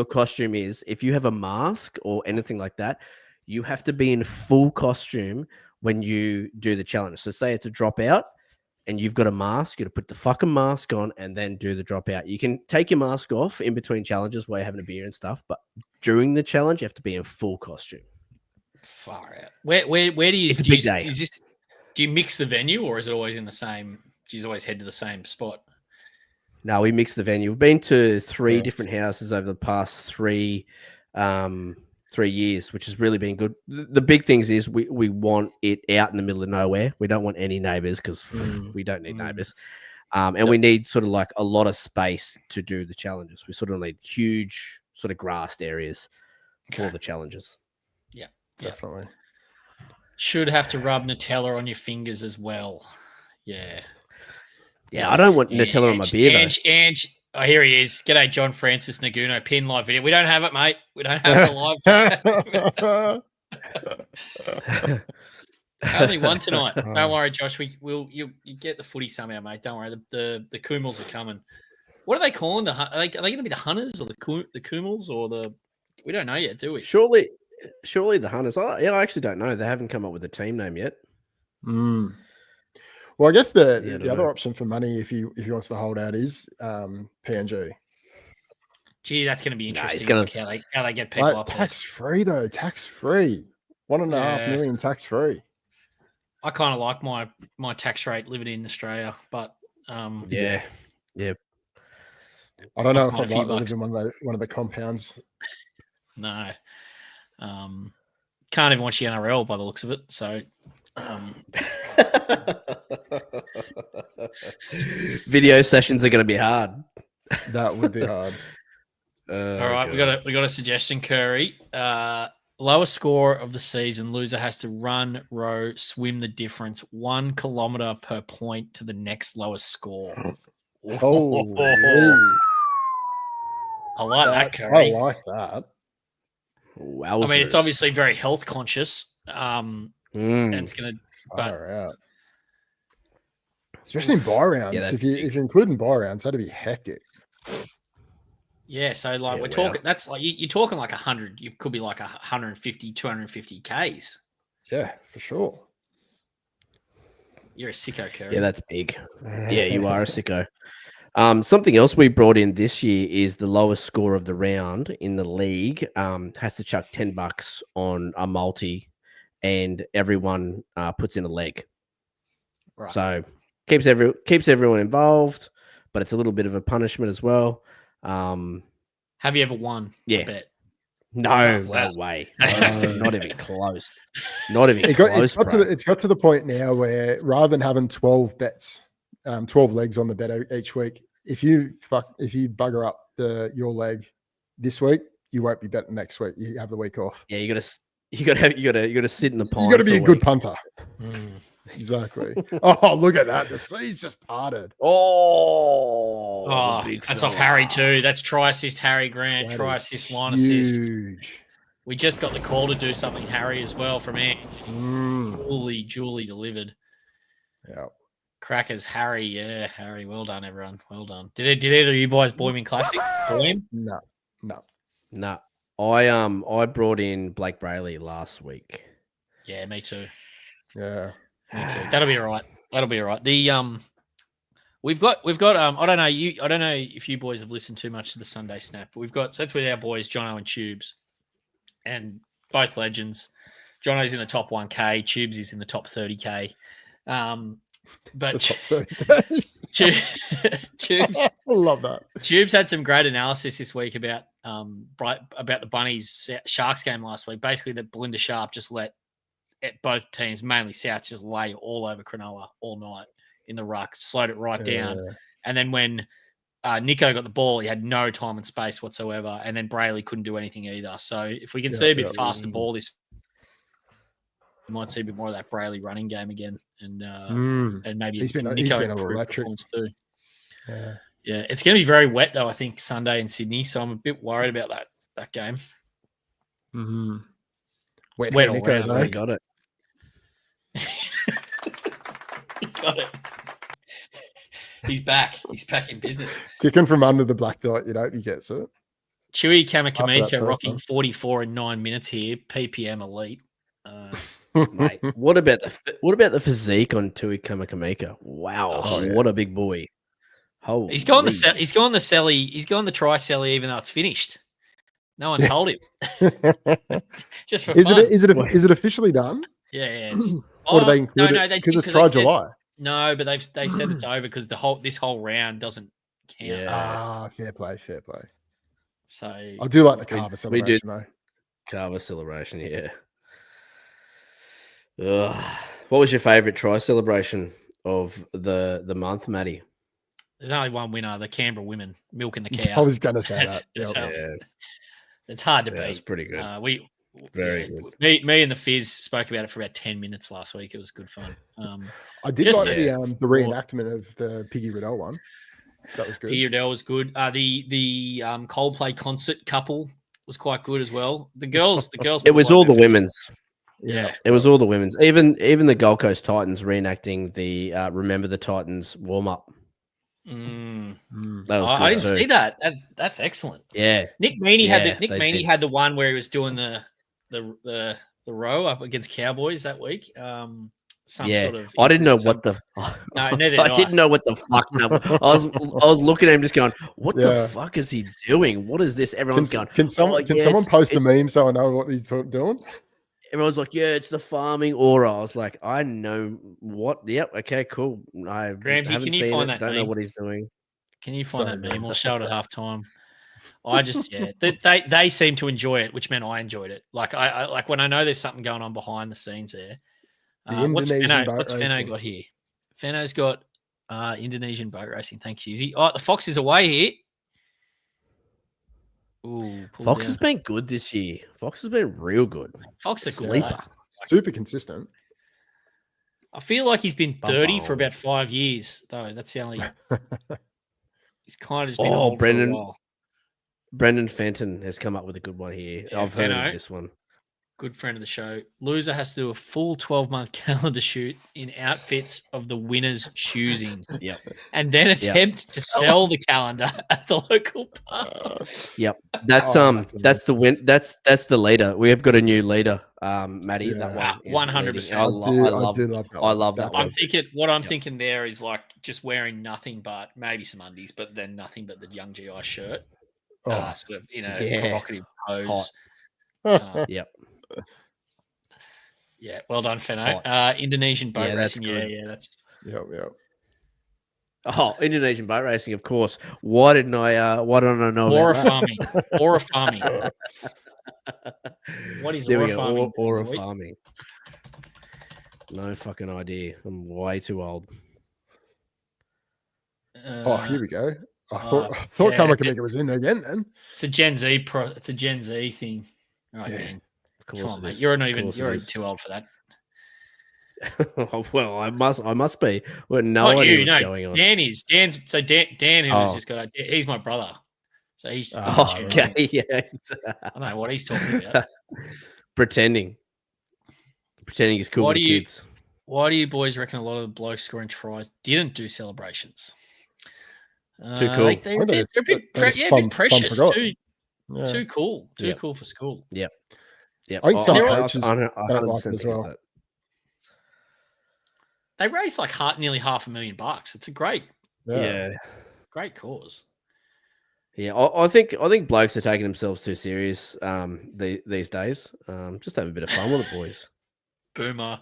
costume is, if you have a mask or anything like that, you have to be in full costume when you do the challenge. So say it's a dropout and you've got a mask, you got to put the fucking mask on and then do the dropout. You can take your mask off in between challenges while you're having a beer and stuff, but during the challenge, you have to be in full costume. Far out. Where do you? It's a big day. Do you mix the venue, or is it always in the same? Do you always head to the same spot? No, we mix the venue. We've been to 3 different houses over the past 3 years, which has really been good. The big things is we want it out in the middle of nowhere. We don't want any neighbors because we don't need neighbors. And we need sort of like a lot of space to do the challenges. We sort of need huge sort of grassed areas for the challenges. Yeah, definitely. Should have to rub Nutella on your fingers as well. Yeah. Yeah, I don't want Nutella on my beer, though. Oh, here he is. G'day, John Francis Naguno. Pin live video. We don't have it, mate. We don't have the live. Only one tonight. Don't worry, Josh. You get the footy somehow, mate. Don't worry. The Kumals are coming. What are they calling are they going to be the Hunters or the Kumals or the? We don't know yet, do we? Surely the Hunters. I actually don't know. They haven't come up with a team name yet. Well, I guess the other option for money, if he wants to hold out, is PNG. Gee, that's going to be interesting. How they get people up tax free though, tax free, 1.5 million tax free. I kind of like my tax rate living in Australia, but yeah. I don't know if I'd like to live in one of the compounds. No, can't even watch the NRL by the looks of it. So. Video sessions are going to be hard. That would be hard. All right, we got a suggestion, Curry. Lowest score of the season, loser has to run, row, swim the difference 1 kilometer per point to the next lowest score. Oh, I like that, Curry. I like that. Wowzers. I mean, it's obviously very health conscious. And it's going to. Out. Especially in buy rounds. If you're including buy rounds, that'd be hectic. Yeah, so we're talking. That's like you're talking like 100. You could be like 150, 250 Ks. Yeah, for sure. You're a sicko, Curry. Yeah, that's big. Yeah, you are a sicko. Something else we brought in this year is the lowest score of the round in the league has to chuck $10 on a multi, and everyone puts in a leg. Right. So keeps everyone involved, but it's a little bit of a punishment as well. Have you ever won? Yeah. A bet? No, wow. no way. No, not even close. Not even It's close. got to the point now where rather than having 12 bets, 12 legs on the bet each week, if you bugger up your leg this week, you won't be betting next week. You have the week off. Yeah, you gotta sit in the pond. You got to be a good week. punter. Exactly. Oh, look at that! The sea's just parted. Oh, that's off Harry too. That's try assist Harry Grant, try assist, line assist. Huge. We just got the call to do something, Harry, as well from Ant. Julie delivered. Yeah. Crackers, Harry. Yeah, Harry. Well done, everyone. Well done. Did either of you boys Boyman Classic? Boyman? No. I brought in Blake Brayley last week. Yeah, me too. Yeah. Me too. That'll be all right. The we've got I don't know if you boys have listened too much to the Sunday Snap, but so it's with our boys Jono and Tubes, and both legends. Jono's in the top 1K, Tubes is in the top 30K. But Tubes, I love that. Tubes had some great analysis this week about the Bunnies Sharks game last week. Basically, that Belinda Sharp just let both teams, mainly South, just lay all over Cronulla all night in the ruck, slowed it right down. And then when Nico got the ball, he had no time and space whatsoever. And then Brayley couldn't do anything either. So if we can see a bit faster ball this, we might see a bit more of that Brayley running game again. And maybe he's been Nico electric too. Yeah, it's going to be very wet though, I think, Sunday in Sydney. So I'm a bit worried about that game. Mm-hmm. Wet all Nico, round. though. Got it. He got it. He's back. He's back in business. Kicking from under the black dot, he gets it. Chewy Kamakamika rocking 44 in 9 minutes here. PPM elite. Mate, what about the physique on Tui Kamakamika? Wow, what a big boy! Holy. He's gone the celly. He's gone the try celly, even though it's finished. No one told him. Just for fun. Is it officially done? Yeah. Or do they include it? Because it's try July. No, but they said it's over because this whole round doesn't count. Yeah. Fair play. So I do like the Carver celebration though. Carver celebration, yeah. What was your favourite try celebration of the month, Matty? There's only one winner, the Canberra women milking the cow. I was going to say that. It's hard to beat. It's pretty good. Very good. Me and the Fizz spoke about it for about 10 minutes last week. It was good fun. I did like the reenactment of the Piggy Riddell one. That was good. Piggy Riddell was good. The Coldplay concert couple was quite good as well. The girls. It was all the women's. Yeah, it was all the women's. Even the Gold Coast Titans reenacting the Remember the Titans warm up. That was good I didn't see that. That's excellent. Yeah, Nick Meaney had the one where he was doing the row up against Cowboys that week. Sort of. I didn't know what the. No, neither did I. Didn't know what the fuck. I was looking at him, just going, "What the fuck is he doing? What is this?" Everyone's going. Can someone post a meme so I know what he's doing? Everyone's like, "Yeah, it's the farming aura." I was like, "I know what." Yep. Okay. Cool. Gramsci, can you find that? Don't know what he's doing. Can you find that meme? We'll show it at halftime. I just they seem to enjoy it, which meant I enjoyed it. Like I like when I know there's something going on behind the scenes there. What's Fenno got here? Fenno's got Indonesian boat racing. Thanks, Husey. Oh, the Fox is away here. Ooh, Fox has been good this year. Fox has been real good. Fox is sleeper. Super consistent. I feel like he's been 30 for about 5 years, though. That's the only. He's kind of just been old Brendan. for a while. Brendan Fenton has come up with a good one here. I've heard of this one. good friend of the show. Loser has to do a full 12-month calendar shoot in outfits of the winner's choosing. Yep. And then attempt to sell the calendar at the local pub. Yep. That's that's the win. That's the leader. We have got a new leader, Maddie. That one, 100%. I love that. I'm thinking. What I'm thinking there is like just wearing nothing but maybe some undies, but then nothing but the Young GI shirt, sort of in a provocative pose. Yep. Yeah. Well done, Fenno. Indonesian boat racing. That's. Yep. Oh, Indonesian boat racing, of course. Why didn't I know Aura about farming? Aura farming. What is aura farming? Aura farming. No fucking idea. I'm way too old. Here we go. I thought Kamikamiga was in again. Then it's a Gen Z It's a Gen Z thing. All right, Dan. Come on, mate. You're too old for that. Well, I must be. Well, no idea what's going on. Dan is. Dan who has just got. He's my brother. So he's. Okay, yeah. I don't know what he's talking about. Pretending he's cool with kids. Why do you boys reckon a lot of the blokes scoring tries didn't do celebrations? Too cool. They're a bit precious. Too cool. Too cool for school. Yep. I think some coaches don't like it as well. That. They raised like nearly $500,000. It's a great cause. Yeah, I think blokes are taking themselves too serious these days. Just have a bit of fun with it, boys. Boomer.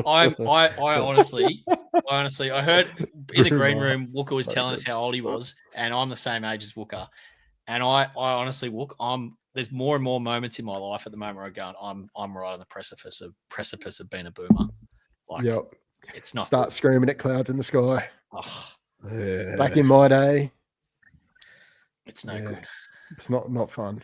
I honestly, I heard in the green room, Wooker was telling us how old he was, and I'm the same age as Wooker. And I honestly, Wook, there's more and more moments in my life at the moment where I'm going, I'm right on the precipice of being a boomer. Like, it's not. Start screaming at clouds in the sky. Oh, back in my day, it's no good. It's not fun.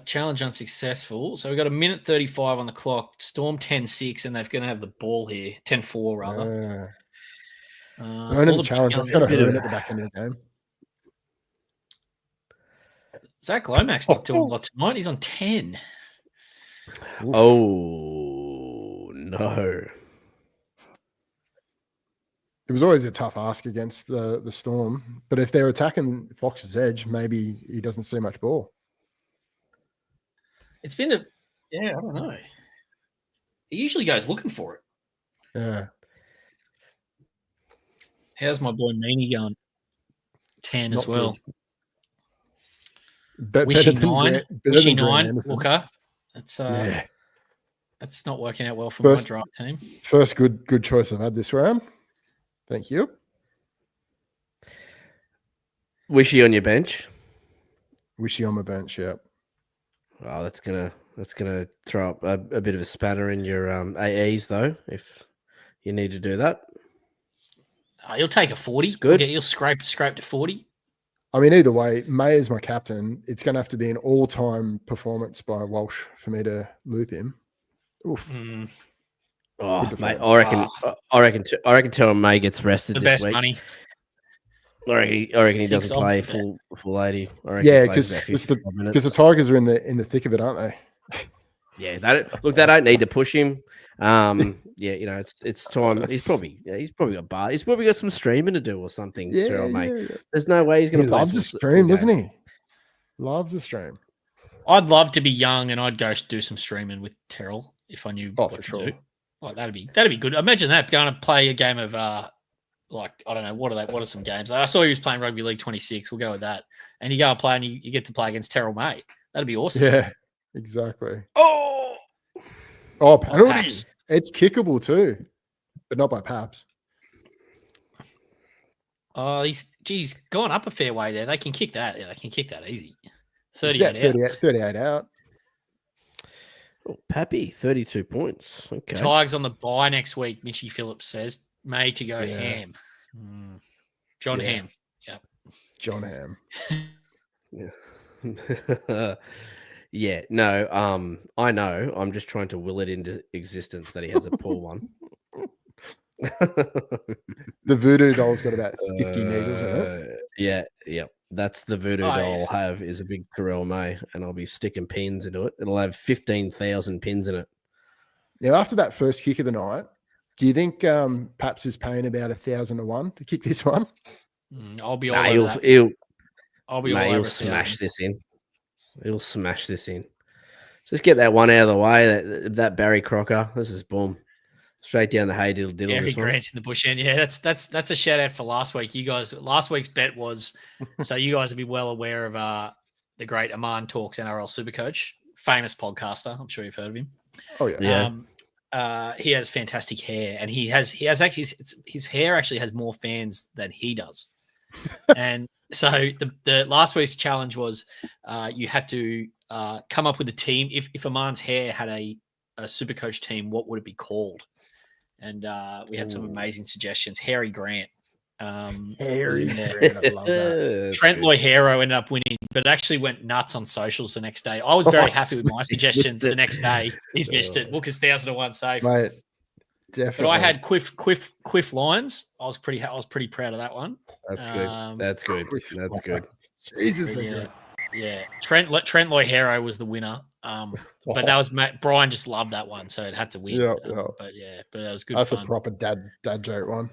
Challenge unsuccessful. So we've got a minute 35 on the clock. Storm 10-6, and they're going to have the ball here. 10-4 rather. Running the challenge. That's going to hurt at the back end of the game. Zach Lomax not doing a lot tonight. He's on 10. Oof. Oh, no. It was always a tough ask against the Storm. But if they're attacking Fox's edge, maybe he doesn't see much ball. It's been I don't know. He usually goes looking for it. Yeah. How's my boy Meany going? 10 as well. Good. Wishy 9, Walker. That's not working out well for my draft team. First good choice I've had this round. Thank you. Wishy on your bench. Wishy on my bench, yeah. Well, that's gonna throw up a bit of a spanner in your AEs though, if you need to do that. You'll take a 40. It's good. You'll scrape to 40. I mean, either way, May is my captain. It's going to have to be an all-time performance by Walsh for me to loop him. Oof. Oh, mate, I reckon till May gets rested the this best week. Money. I reckon he doesn't play full 80. Yeah, because the Tigers are in the thick of it, aren't they? Yeah, they don't need to push him. Yeah, it's time. He's probably got He's probably got some streaming to do or something. Yeah. There's no way he's going to play. Loves a stream, doesn't he? Loves a stream. I'd love to be young and I'd go do some streaming with Terrell if I knew what for to sure. do. Like that'd be good. Imagine that going to play a game of like I don't know what are some games. I saw he was playing Rugby League 26. We'll go with that. And you go and play and you get to play against Terrell May. That'd be awesome. Yeah, exactly. Oh, penalty. Paps. It's kickable too, but not by Paps. Oh, he's gone up a fair way there. They can kick that. Yeah, they can kick that easy. 38 out. Oh, Pappy, 32 points. Okay. Tigers on the bye next week, Mitchy Phillips says. May to go ham. John Ham. Yeah. John Ham. Yeah. No, I know. I'm just trying to will it into existence that he has a poor one. The voodoo doll's got about 50 needles in it. Yeah. That's the voodoo doll I'll have is a big Terrell May, and I'll be sticking pins into it. It'll have 15,000 pins in it. Now, after that first kick of the night, do you think Paps is paying about 1,000 to 1 to kick this one? I'll be all over that. He'll smash this in. He'll smash this in. Just get that one out of the way. That Barry Crocker. This is boom. Straight down the hay diddle diddle. Gary Grant's in the bush end. Yeah, that's a shout out for last week. You guys, last week's bet was so you guys will be well aware of the great Aman Talks NRL Supercoach, famous podcaster. I'm sure you've heard of him. Oh yeah. He has fantastic hair, and he has actually his hair actually has more fans than he does. And so the last week's challenge was you had to come up with a team. If Aman's hair had a Supercoach team, what would it be called? And we had some amazing suggestions. Harry Grant. Harry Grant, I love that. Trent Loihero ended up winning, but actually went nuts on socials the next day. I was very happy with my suggestions the next day. He's missed it. Booker's 1,001 safe. Mate, definitely. But I had Quiff Lyons. I was pretty proud of that one. That's good. That's good. That's good. Jesus, yeah. Trent Loihero was the winner. But that was Brian just loved that one, so it had to win. Yeah. But it was good. That's fun. a proper dad joke one.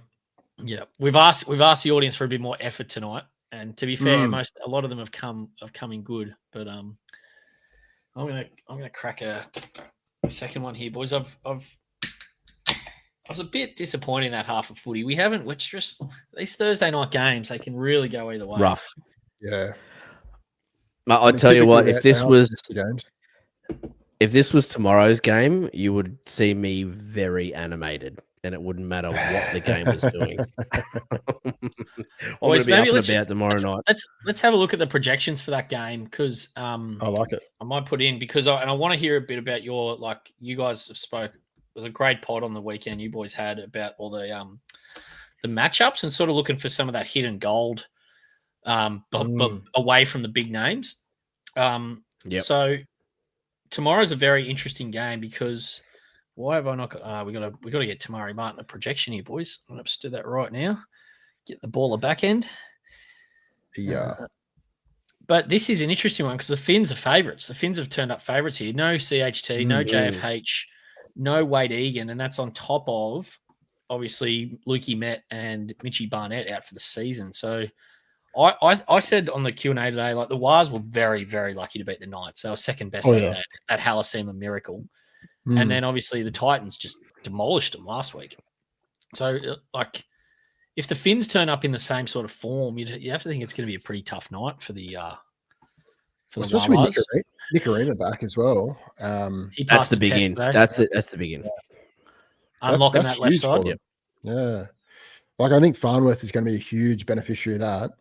Yeah, we've asked the audience for a bit more effort tonight, and to be fair, a lot of them have come in good. But I'm gonna crack a second one here, boys. I was a bit disappointed in that half of footy. Which just these Thursday night games, they can really go either way. Rough. Yeah. I'll tell you what, if this was tomorrow's game, you would see me very animated, and it wouldn't matter what the game was doing. Boys, maybe let's tomorrow night. Let's have a look at the projections for that game, because I like it. I might put in because I want to hear a bit about you guys have spoke. It was a great pod on the weekend you boys had about all the matchups and sort of looking for some of that hidden gold, but away from the big names. So tomorrow's a very interesting game because why have I not got? We got to get Tamari Martin a projection here, boys. I'm going to do that right now. Get the baller back end. Yeah. But this is an interesting one because the Finns are favourites. The Finns have turned up favourites here. No CHT, no JFH, no Wade Egan, and that's on top of obviously Lukey Met and Mitchie Barnett out for the season. So I said on the Q&A today, like the Wars were very, very lucky to beat the Knights. They were second best at Hallisema Miracle. And then obviously the Titans just demolished them last week. So like if the Finns turn up in the same sort of form, you have to think it's going to be a pretty tough night for the especially with Nick Arena back as well. That's the big in. That's the big in. Unlocking that left side. Yep. Yeah. Like I think Farnworth is going to be a huge beneficiary of that.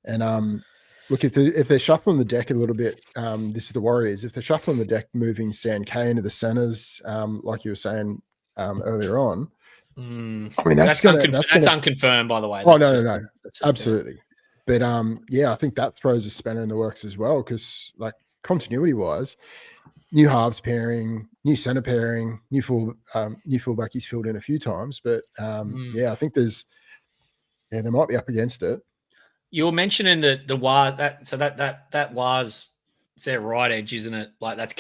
And look, if they're shuffling the deck a little bit, this is the Warriors. If they're shuffling the deck, moving San K into the centers, like you were saying earlier on, I mean that's unconfirmed, by the way. No, absolutely. But I think that throws a spanner in the works as well because like continuity wise, new halves pairing, new center pairing, new fullback he's filled in a few times, but I think they might be up against it. You were mentioning the WAR that was it's their right edge, isn't it? Like that's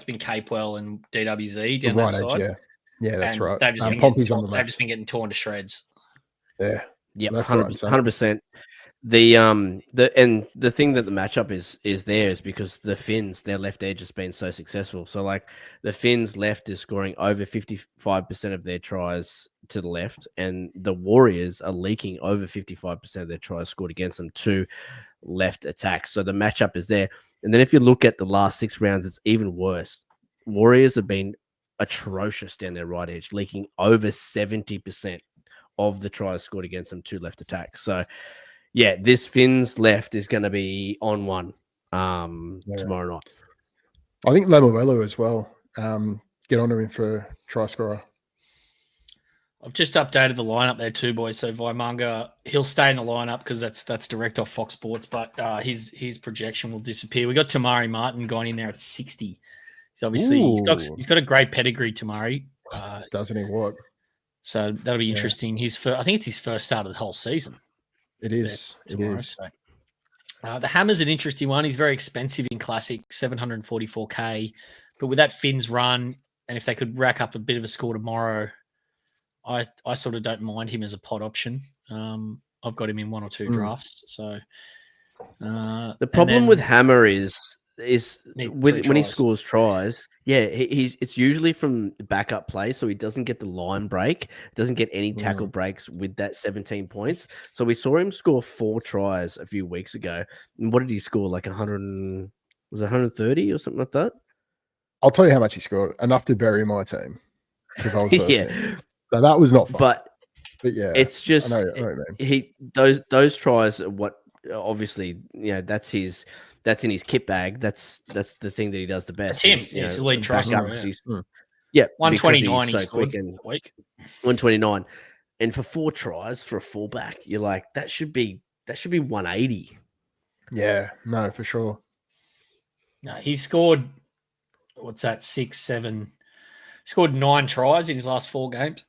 been Capewell and DWZ down that side. Edge, yeah, that's and right. They've just been getting torn to shreds. Yeah, 100%. The thing that the matchup is there is because the Finns, their left edge has been so successful. So like the Finns left is scoring over 55% of their tries to the left, and the Warriors are leaking over 55% of their tries scored against them to left attacks. So the matchup is there. And then if you look at the last 6 rounds, it's even worse. Warriors have been atrocious down their right edge, leaking over 70% of the tries scored against them to left attacks. So yeah, this Finns left is going to be on one tomorrow night. I think Lemuelu as well. Get onto him for try scorer. I've just updated the lineup there too, boys. So Vaimanga, he'll stay in the lineup because that's direct off Fox Sports, but his projection will disappear. We got Tamari Martin going in there at 60. So obviously he's got a great pedigree, Tamari. Doesn't he? What? So that'll be interesting. I think it's his first start of the whole season. It is. Tomorrow, so. The Hammer's an interesting one. He's very expensive in Classic, 744K. But with that Finn's run, and if they could rack up a bit of a score tomorrow, I sort of don't mind him as a pod option. I've got him in 1 or 2 drafts. So the problem with Hammer is when he scores tries, it's usually from backup play, so he doesn't get the line break, doesn't get any tackle breaks with that 17 points. So we saw him score 4 tries a few weeks ago, and what did he score? Like 100, was it 130 or something like that? I'll tell you how much he scored. Enough to bury my team because I was first team. So that was not fun. But yeah, it's just I know what you mean. those tries are what obviously that's in his kit bag. That's the thing that he does the best. That's him. He's the lead try scorer. 129 he's so quick and week. 129, and for 4 tries for a fullback, you're like that should be 180. Yeah, no, for sure. No, he scored. What's that? 6, 7. Scored 9 tries in his last 4 games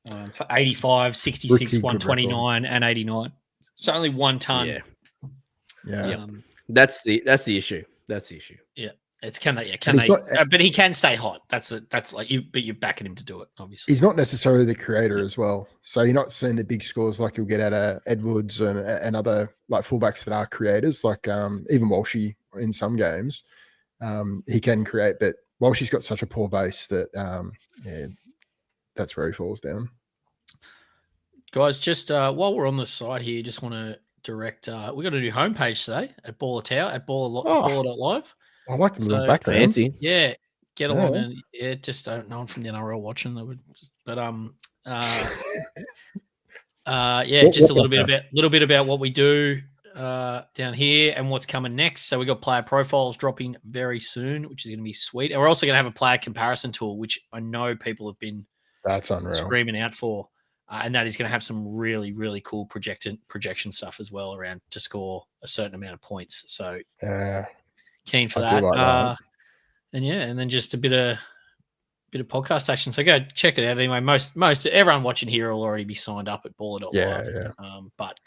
for 85, 66, 129, and 89. So only 1 ton. Yeah. That's the issue. That's the issue. Yeah. It's can they? But he can stay hot. That's like you. But you're backing him to do it. Obviously, he's not necessarily the creator as well. So you're not seeing the big scores like you'll get out of Edwards and other like fullbacks that are creators, like even Walshy in some games. He can create, but Walshy's got such a poor base that that's where he falls down. Guys, just while we're on the side here, just want to direct. We got a new homepage today at Baller Tower at baller.live. I like the little background. Fancy. Yeah, get along and just don't know from the NRL watching. But just a little bit about what we do down here and what's coming next. So we got player profiles dropping very soon, which is going to be sweet. And we're also going to have a player comparison tool, which I know people have been screaming out for. And that is going to have some really, really cool projection stuff as well around to score a certain amount of points. So keen for that. Like that. And then just a bit of podcast action. So go check it out. Anyway, most everyone watching here will already be signed up at baller.live. Yeah. But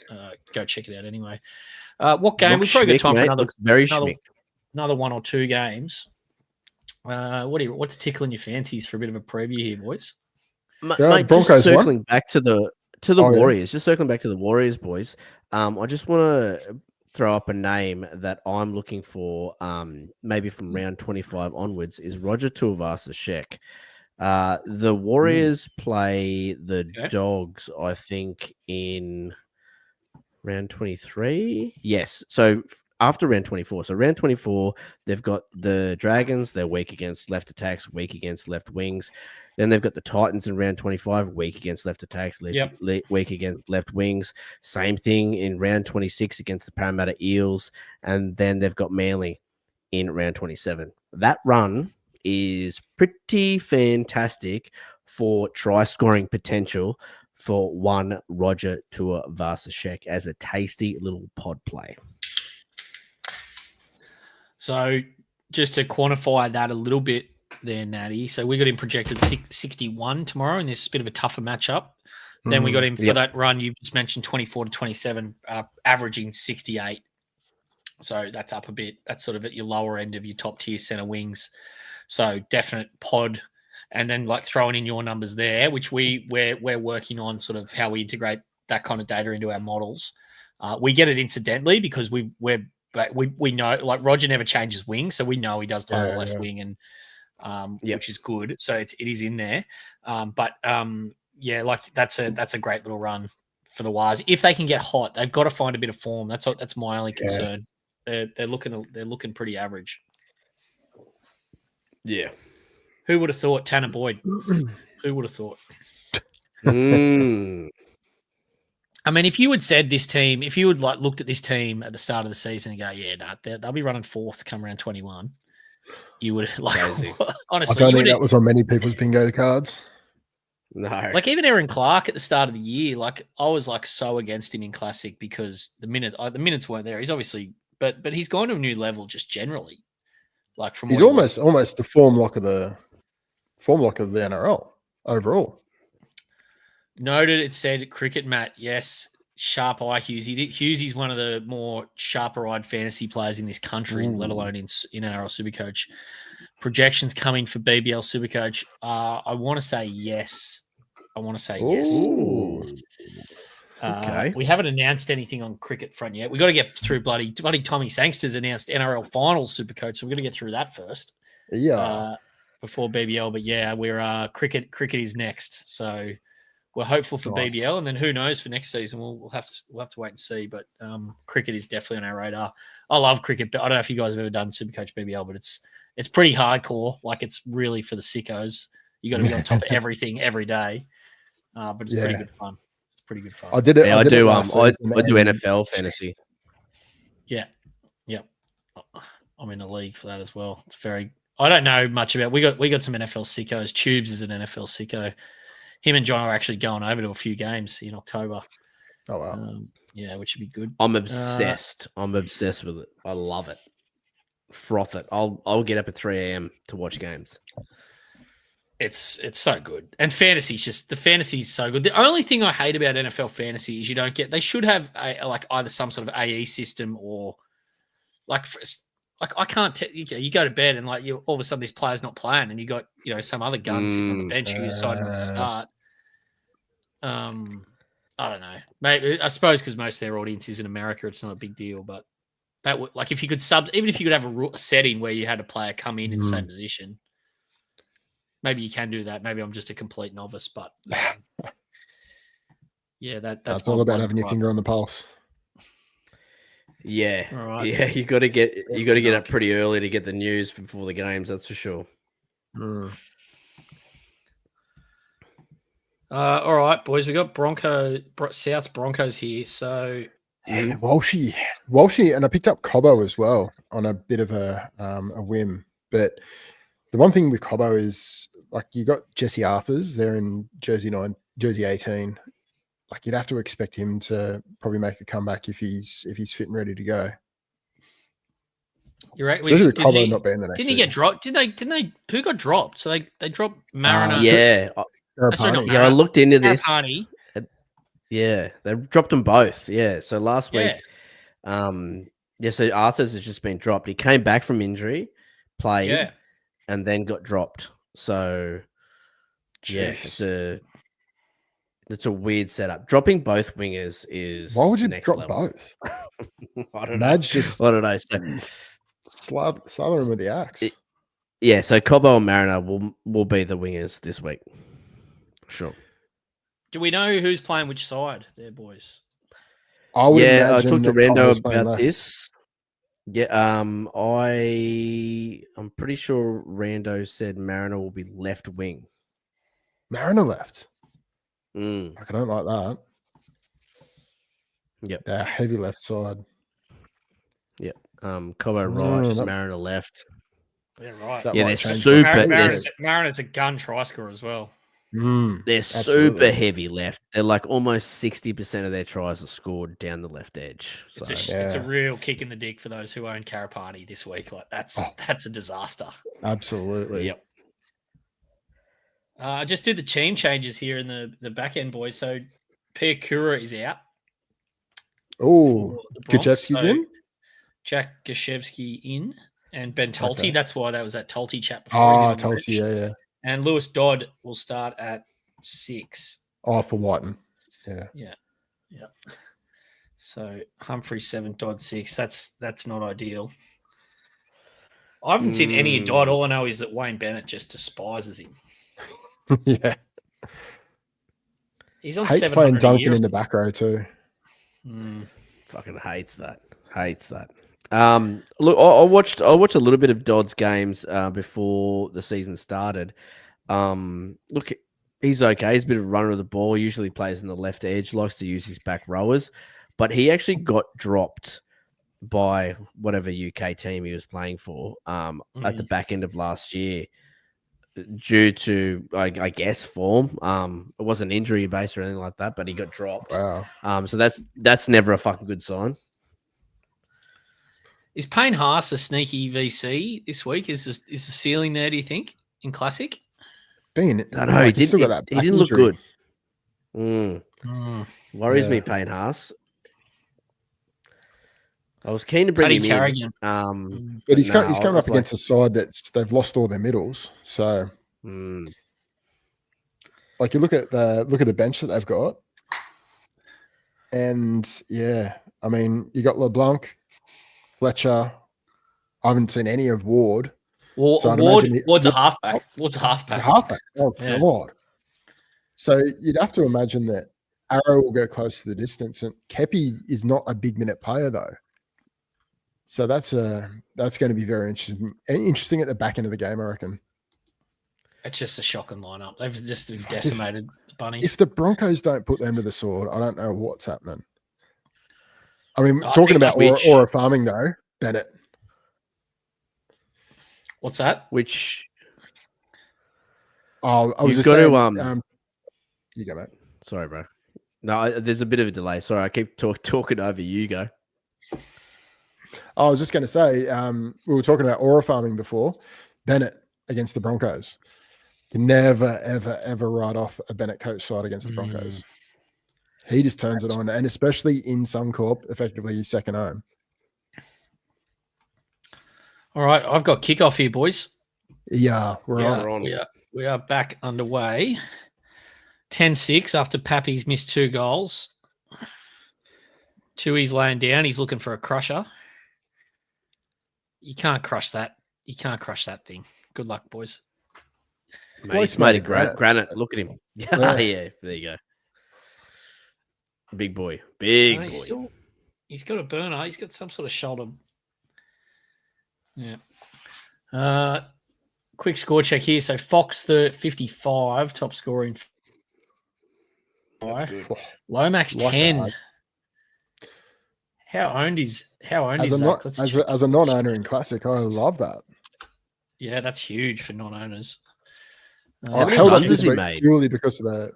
go check it out anyway. What game? We've probably got time for another 1 or 2 games. What's tickling your fancies for a bit of a preview here, boys? Mate, just circling back to the Warriors. Just circling back to the Warriors, boys. I just want to throw up a name that I'm looking for, maybe from round 25 onwards, is Roger Tuivasa-Sheck. The Warriors play the Dogs, I think, in round 23. Yes. So after round 24. So round 24, they've got the Dragons. They're weak against left attacks, weak against left wings. Then they've got the Titans in round 25, weak against left attacks, weak against left wings. Same thing in round 26 against the Parramatta Eels. And then they've got Manly in round 27. That run is pretty fantastic for try-scoring potential for one Roger Tuivasa-Sheck as a tasty little pod play. So just to quantify that a little bit there, Natty. So we got him projected 61 tomorrow in this bit of a tougher matchup. Then we got him for that run you just mentioned, 24 to 27, averaging 68. So that's up a bit. That's sort of at your lower end of your top tier center wings. So definite pod. And then like throwing in your numbers there, which we're working on sort of how we integrate that kind of data into our models. We get it incidentally because we know like Roger never changes wings, so we know he does play on the left wing, and which is good. So it is in there. Like that's a great little run for the Wars. If they can get hot, they've got to find a bit of form. That's my only concern. They're looking pretty average. Yeah. Who would have thought Tanner Boyd? Who would have thought? I mean, if you had said this team, if you had like looked at this team at the start of the season and go, they'll be running fourth come around 21, you would like honestly. I don't think that was on many people's bingo cards. No, like even Aaron Clark at the start of the year, like I was like so against him in Classic because the minutes weren't there. He's obviously, but he's gone to a new level just generally. Like from he's almost the form lock of the NRL overall. Noted, it said cricket, Matt. Yes, sharp eye Hughesy. Hughesy's one of the more sharper-eyed fantasy players in this country, let alone in NRL Supercoach. Projections coming for BBL Supercoach. I want to say yes. Ooh. Okay. We haven't announced anything on cricket front yet. We got to get through bloody Tommy Sangster's announced NRL Finals Supercoach, so we're going to get through that first. Yeah. Before BBL, but yeah, we're cricket is next, so we're hopeful for Nice. BBL, and then who knows for next season? We'll have to wait and see. But cricket is definitely on our radar. I love cricket, but I don't know if you guys have ever done Supercoach BBL, but it's pretty hardcore. Like it's really for the sickos. You got to be on top of everything every day, but it's pretty good fun. It's pretty good fun. I did it. Yeah, I did it do. last I season, do and- NFL fantasy. Yeah. I'm in a league for that as well. It's very. I don't know much about. We got some NFL sickos. Tubes is an NFL sicko. Him and John are actually going over to a few games in October. Oh wow. Yeah, which should be good. I'm obsessed. I'm obsessed with it. I love it. Froth it. I'll get up at 3 a.m. to watch games. It's so good. And fantasy's so good. The only thing I hate about NFL fantasy is you don't get. They should have either some sort of AE system or like I can't. You go to bed and all of a sudden this player's not playing, and you got some other gun sitting on the bench who you decide not to start. I don't know. Maybe I suppose because most of their audience is in America, it's not a big deal. But that would if you could even if you could have a setting where you had a player come in the same position. Maybe you can do that. Maybe I'm just a complete novice, but yeah, that's all about having your finger on the pulse. Yeah, right. Yeah. You got to get up pretty early to get the news before the games. That's for sure. All right, boys. We got South's Broncos here. So Walshy, and I picked up Cobbo as well on a bit of a whim. But the one thing with Cobbo is you got Jesse Arthurs there in jersey 9, jersey 18. You'd have to expect him to probably make a comeback if he's fit and ready to go. You're right. Especially with Cobbo not being the next. Didn't he get dropped? Didn't they? Who got dropped? So they dropped Mariner. Yeah. I looked into this. Yeah, they dropped them both. Yeah. So last week, so Arthurs has just been dropped. He came back from injury, played, and then got dropped. So it's a weird setup. Dropping both wingers is why would you next drop level. both? I don't know. I don't know. So, slather him with the axe. So Cobbo and Mariner will be the wingers this week. Sure. Do we know who's playing which side there, boys? I talked to Rando about this. Yeah, I'm pretty sure Rando said Mariner will be left wing. Mariner left. I don't like that. Yep. They're heavy left side. Yep. Cobbo right, just Mariner left. Yeah, right. They're super. Mariner's a gun try scorer as well. They're super heavy left. They're almost 60% of their tries are scored down the left edge. So. It's a real kick in the dick for those who own Karapani this week. That's a disaster. Absolutely. Yep. Just do the team changes here in the back end, boys. So Piakura is out. Oh, Gajewski's in. Jack Gashevsky in, and Ben Tolte. Okay. That's why that was that Tolte chat before. Tolte, yeah. And Lewis Dodd will start at 6. Oh, for Whiten. Yeah. So Humphrey 7, Dodd 6. That's not ideal. I haven't seen any of Dodd. All I know is that Wayne Bennett just despises him. Yeah. He's on hates playing Duncan in the back row too. Fucking hates that. Look, I watched a little bit of Dodd's games before the season started. Look, he's okay. He's a bit of a runner of the ball. Usually plays in the left edge. Likes to use his back rowers, but he actually got dropped by whatever UK team he was playing for at the back end of last year due to I guess form. It wasn't injury based or anything like that, but he got dropped. Wow. So that's never a fucking good sign. Is Payne Haas a sneaky VC this week? Is the ceiling there, do you think, in Classic? I don't know. He didn't look good. Worries me, Yeah. Payne Haas. I was keen to bring Paddy him Carrigan. in, But he's no, he's I coming was up against a side they've lost all their middles. So mm, like you look at the bench that they've got, and yeah, I mean you got LeBlanc, Fletcher. I haven't seen any of Ward. So I'd imagine Ward's a halfback. Ward's a the halfback. halfback. Oh Yeah. God. So you'd have to imagine that Arrow will go close to the distance, and Kepi is not a big minute player though. So that's going to be very interesting at the back end of the game, I reckon. It's just a shocking lineup. They've just decimated the Bunnies. If the Broncos don't put them to the sword, I don't know what's happening. I mean, I talking think about Aura farming though, Bennett. What's that? which Oh, I was you've just got saying. to. You go, mate. Sorry, bro. No, there's a bit of a delay. Sorry, I keep talking over you. Go. I was just going to say, we were talking about aura farming before. Bennett against the Broncos. You never, ever, ever write off a Bennett coach side against the Broncos. He just turns it on, and especially in Suncorp, effectively his second home. All right, I've got kickoff here, boys. Yeah, we're on. We are back underway. 10-6 after Pappy's missed 2 goals. Tui's laying down. He's looking for a crusher. You can't crush that. You can't crush that thing. Good luck, boys. Mate, he's made a granite. Look at him. Yeah, yeah, there you go. Big boy. Big boy. He's got a burner. He's got some sort of shoulder. Yeah. Quick score check here. So Fox 55, top scorer in. That's good. Lomax Like 10. that. How owned is as that? as a non-owner in Classic, I love that. Yeah, that's huge for non-owners. How many held up runs this has he week made? purely because of that.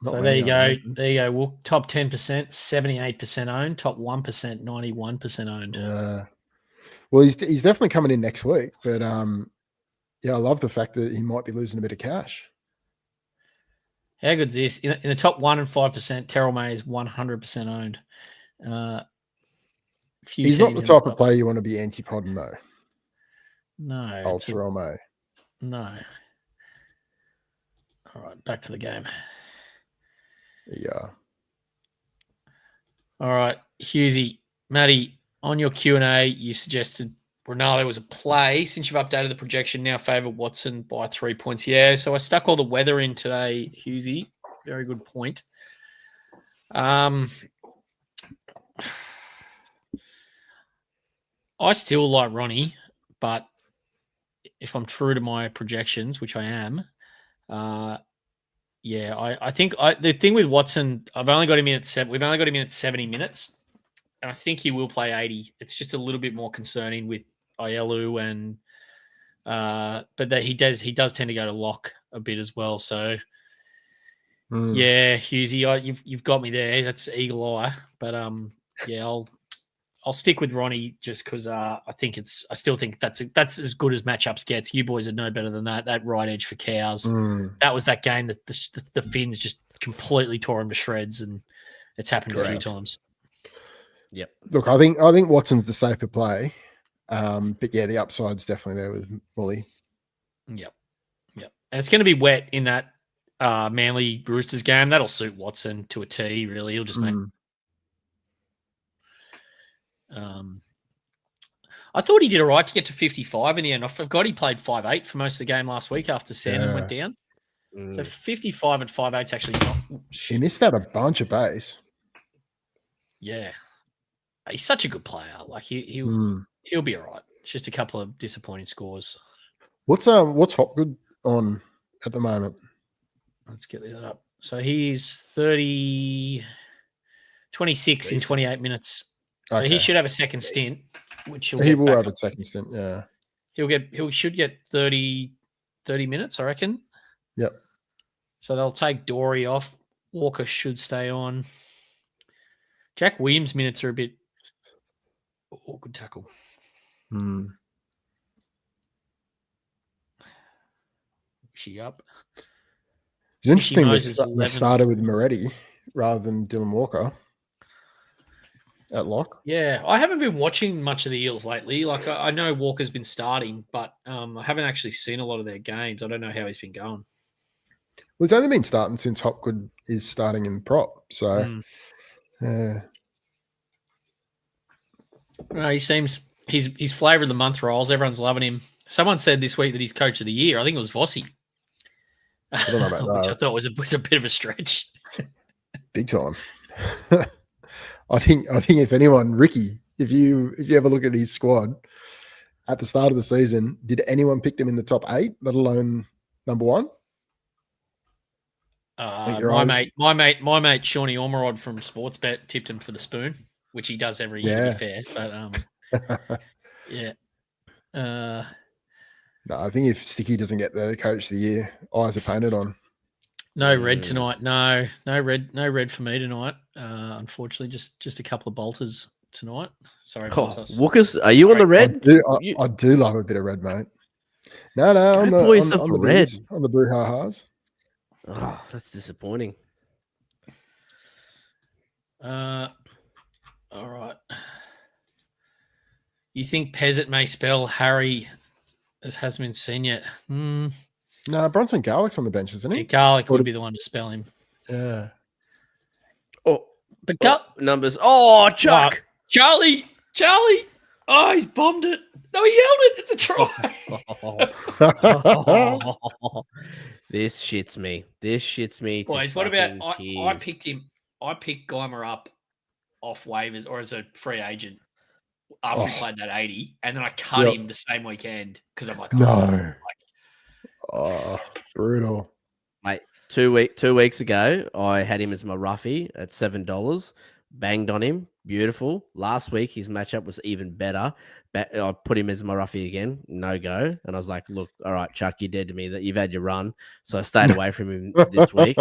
So there you go. There you go. Well, top 10%, 78% owned. Top 1%, 91% owned. Yeah. Well, he's definitely coming in next week, but yeah, I love the fact that he might be losing a bit of cash. How good's this? In the top 1 and 5%, Terrell May is 100% owned. He's not the type of player you want to be anti-podding, though. No. Old Terrell May. No. All right, back to the game. Yeah. All right, Hughesy, Matty, on your Q&A, you suggested Ronaldo was a play. Since you've updated the projection, now favour Watson by 3 points. Yeah, so I stuck all the weather in today, Hughesy. Very good point. I still like Ronnie, but if I'm true to my projections, which I am, yeah, I think the thing with Watson, We've only got him in at 70 minutes, and I think he will play 80. It's just a little bit more concerning with Aielu and but that he does tend to go to lock a bit as well. So yeah, Hughesy, you've got me there. That's eagle eye, but yeah, I'll stick with Ronnie just because I still think that's as good as matchups gets. You boys are no better than that. That right edge for cows. That was that game that the Finns just completely tore him to shreds, and it's happened a few times. Yep. Look, I think Watson's the safer play, but yeah, the upside's definitely there with Wooly. Yep, and it's going to be wet in that Manly Roosters game. That'll suit Watson to a T. Really, he'll just make. I thought he did all right to get to 55 in the end. I forgot he played 5'8" for most of the game last week after Sandon went down. So 55 at 5'8" is actually not. He missed out a bunch of base. Yeah, he's such a good player. Like he'll be all right. It's just a couple of disappointing scores. What's Hopgood on at the moment? Let's get that up. So he's 26 in 28 minutes. So he should have a second stint, which he will have a second stint. Yeah, he should get 30 minutes, I reckon. Yep. So they'll take Dory off. Walker should stay on. Jack Williams' minutes are a bit awkward tackle. Is she up? It's interesting Moses, they 11. started with Moretti rather than Dylan Walker at lock. Yeah, I haven't been watching much of the Eels lately. Like I know Walker's been starting, but I haven't actually seen a lot of their games. I don't know how he's been going. Well, it's only been starting since Hopgood is starting in prop. So, He seems he's flavour of the month roles. Everyone's loving him. Someone said this week that he's coach of the year. I think it was Vossi. I don't know about that. Which I thought was a bit of a stretch. Big time. I think if anyone, Ricky, if you ever look at his squad at the start of the season, did anyone pick them in the top 8, let alone number 1? My mate Shawnee Ormerod from Sportsbet tipped him for the spoon, which he does every year, to be fair. But yeah. No, I think if Sticky doesn't get the coach of the year, eyes are painted on. No red tonight. No red for me tonight. Unfortunately, just a couple of bolters tonight. Sorry, Walkers, are you on the red? I do love a bit of red, mate. No, on the red. On the brouhahas. Oh, that's disappointing. All right. You think Pezzett may spell Harry as hasn't been seen yet? No, Bronson Garlick's on the bench, isn't he? Garlick would be the one to spell him. Yeah. But numbers. Oh, Chuck. Charlie. Oh, he's bombed it. No, he yelled it. It's a try. This shits me. Boys, what about I picked him. I picked Geimer up off waivers or as a free agent after he played that 80, and then I cut him the same weekend because I'm like, brutal. Mate, 2 weeks ago, I had him as my roughie at $7. Banged on him. Beautiful. Last week, his matchup was even better. I put him as my roughie again. No go. And I was like, look, all right, Chuck, you're dead to me. That you've had your run. So I stayed away from him this week.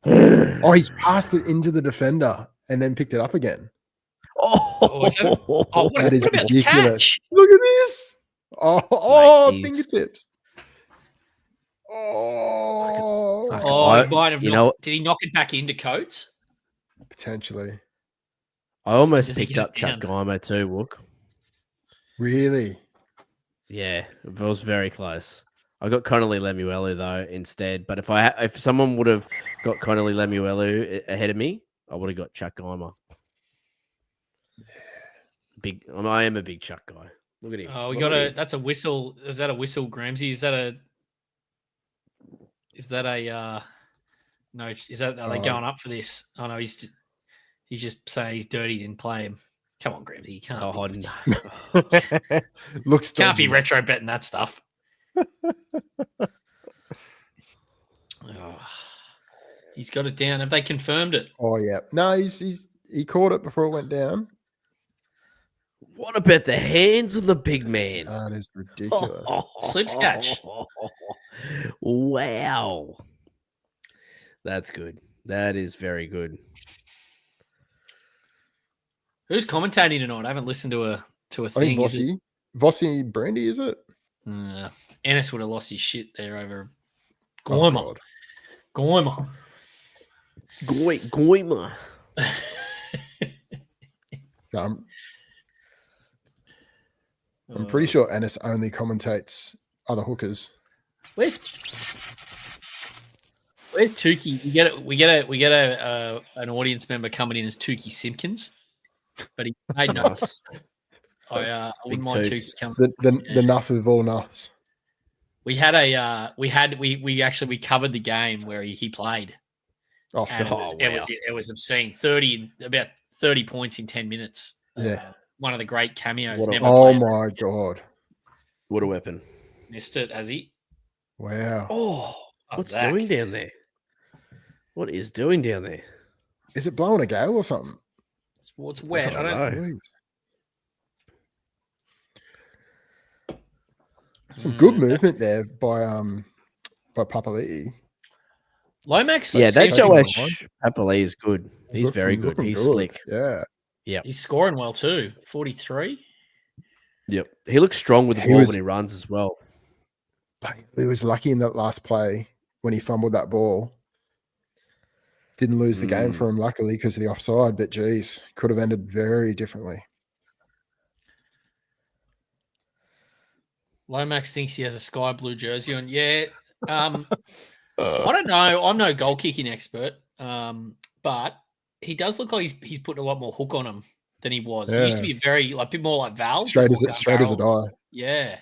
He's passed it into the defender and then picked it up again. That is ridiculous. Look at this. Mate, fingertips. Did he knock it back into Coates? Potentially. I almost picked up Chuck Geimer too, Wook. Really? Yeah, it was very close. I got Connolly Lemuelu though instead. But if someone would have got Connolly Lemuelu ahead of me, I would have got Chuck Geimer. I am a big Chuck guy. Look at him. Oh, that's a whistle. Is that a whistle, Gramsy? Are they going up for this? Oh no, he's just saying he's dirty, didn't play him. Come on, Gramsy, you can't. Looks can't be retro betting that stuff. He's got it down. Have they confirmed it? Oh yeah. No, he caught it before it went down. What about the hands of the big man? That is ridiculous. Slip catch. Wow. That's good. That is very good. Who's commentating tonight? I haven't listened to a thing. I think Vossi Brandy, is it? Ennis would have lost his shit there over Goimer. Goimer. No, I'm pretty sure Ennis only commentates other hookers. Where's Tukey? We get an audience member coming in as Tukey Simpkins, but he made nuts. I wouldn't mind Tukey coming. The nuff of all nuffs. We covered the game where he played. It was obscene. About 30 points in 10 minutes. Yeah. One of the great cameos. My God. What a weapon. Missed it, has he? Wow. What's doing down there? What is doing down there? Is it blowing a gale or something? It's wet. I don't know. Some good movement there by Papali'i. Lomax. Yeah, that Joash Papali'i is good. He's very good. He's slick. Yeah. Yeah. He's scoring well too. 43. Yep. He looks strong with the ball when he runs as well. He was lucky in that last play when he fumbled that ball. Didn't lose the game for him, luckily, because of the offside. But geez, could have ended very differently. Lomax thinks he has a sky blue jersey on. Yeah. I don't know. I'm no goal kicking expert, but he does look like he's putting a lot more hook on him than he was. He used to be very a bit more like Val. Straight as a die. Yeah.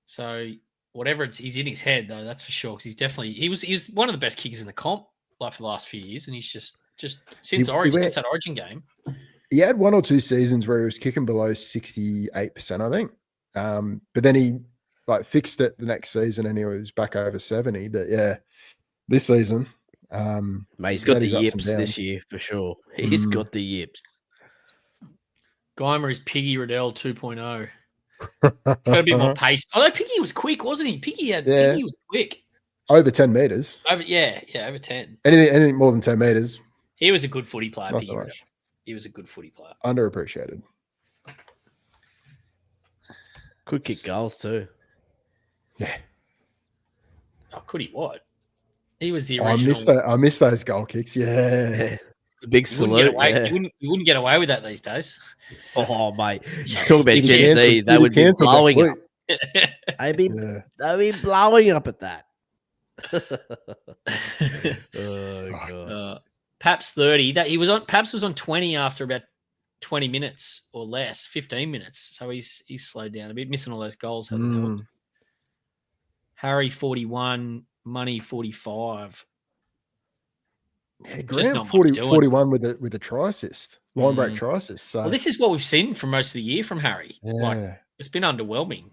So whatever he's in his head though, that's for sure. Because he was one of the best kickers in the comp like for the last few years, and he's just since that Origin game. He had 1 or 2 seasons where he was kicking below 68%, I think. But then he fixed it the next season and he was back over 70. But yeah, this season, mate, he's got the yips this year for sure. He's got the yips. Geimer is Piggy Riddell 2.0. It's got a bit more pace. Although Piggy was quick, wasn't he? Piggy was quick. Over 10 meters. Over 10. Anything more than 10 meters. He was a good footy player. Not so much. He was a good footy player. Underappreciated. Could kick goals too. Yeah. Oh, could he what? He was the original. I miss those goal kicks. Yeah. The big salute. You wouldn't get away with that these days. Oh, mate. Talk about Gen Z. They would be blowing up. They'd be blowing up at that. Oh, God. Paps 30. Paps was on 20 after about 20 minutes or less, 15 minutes. So he's slowed down a bit, missing all those goals hasn't helped. Harry 41, Money 45. Yeah, Grant 41 with a try assist, line break try assist. So this is what we've seen from most of the year from Harry. Yeah. It's been underwhelming.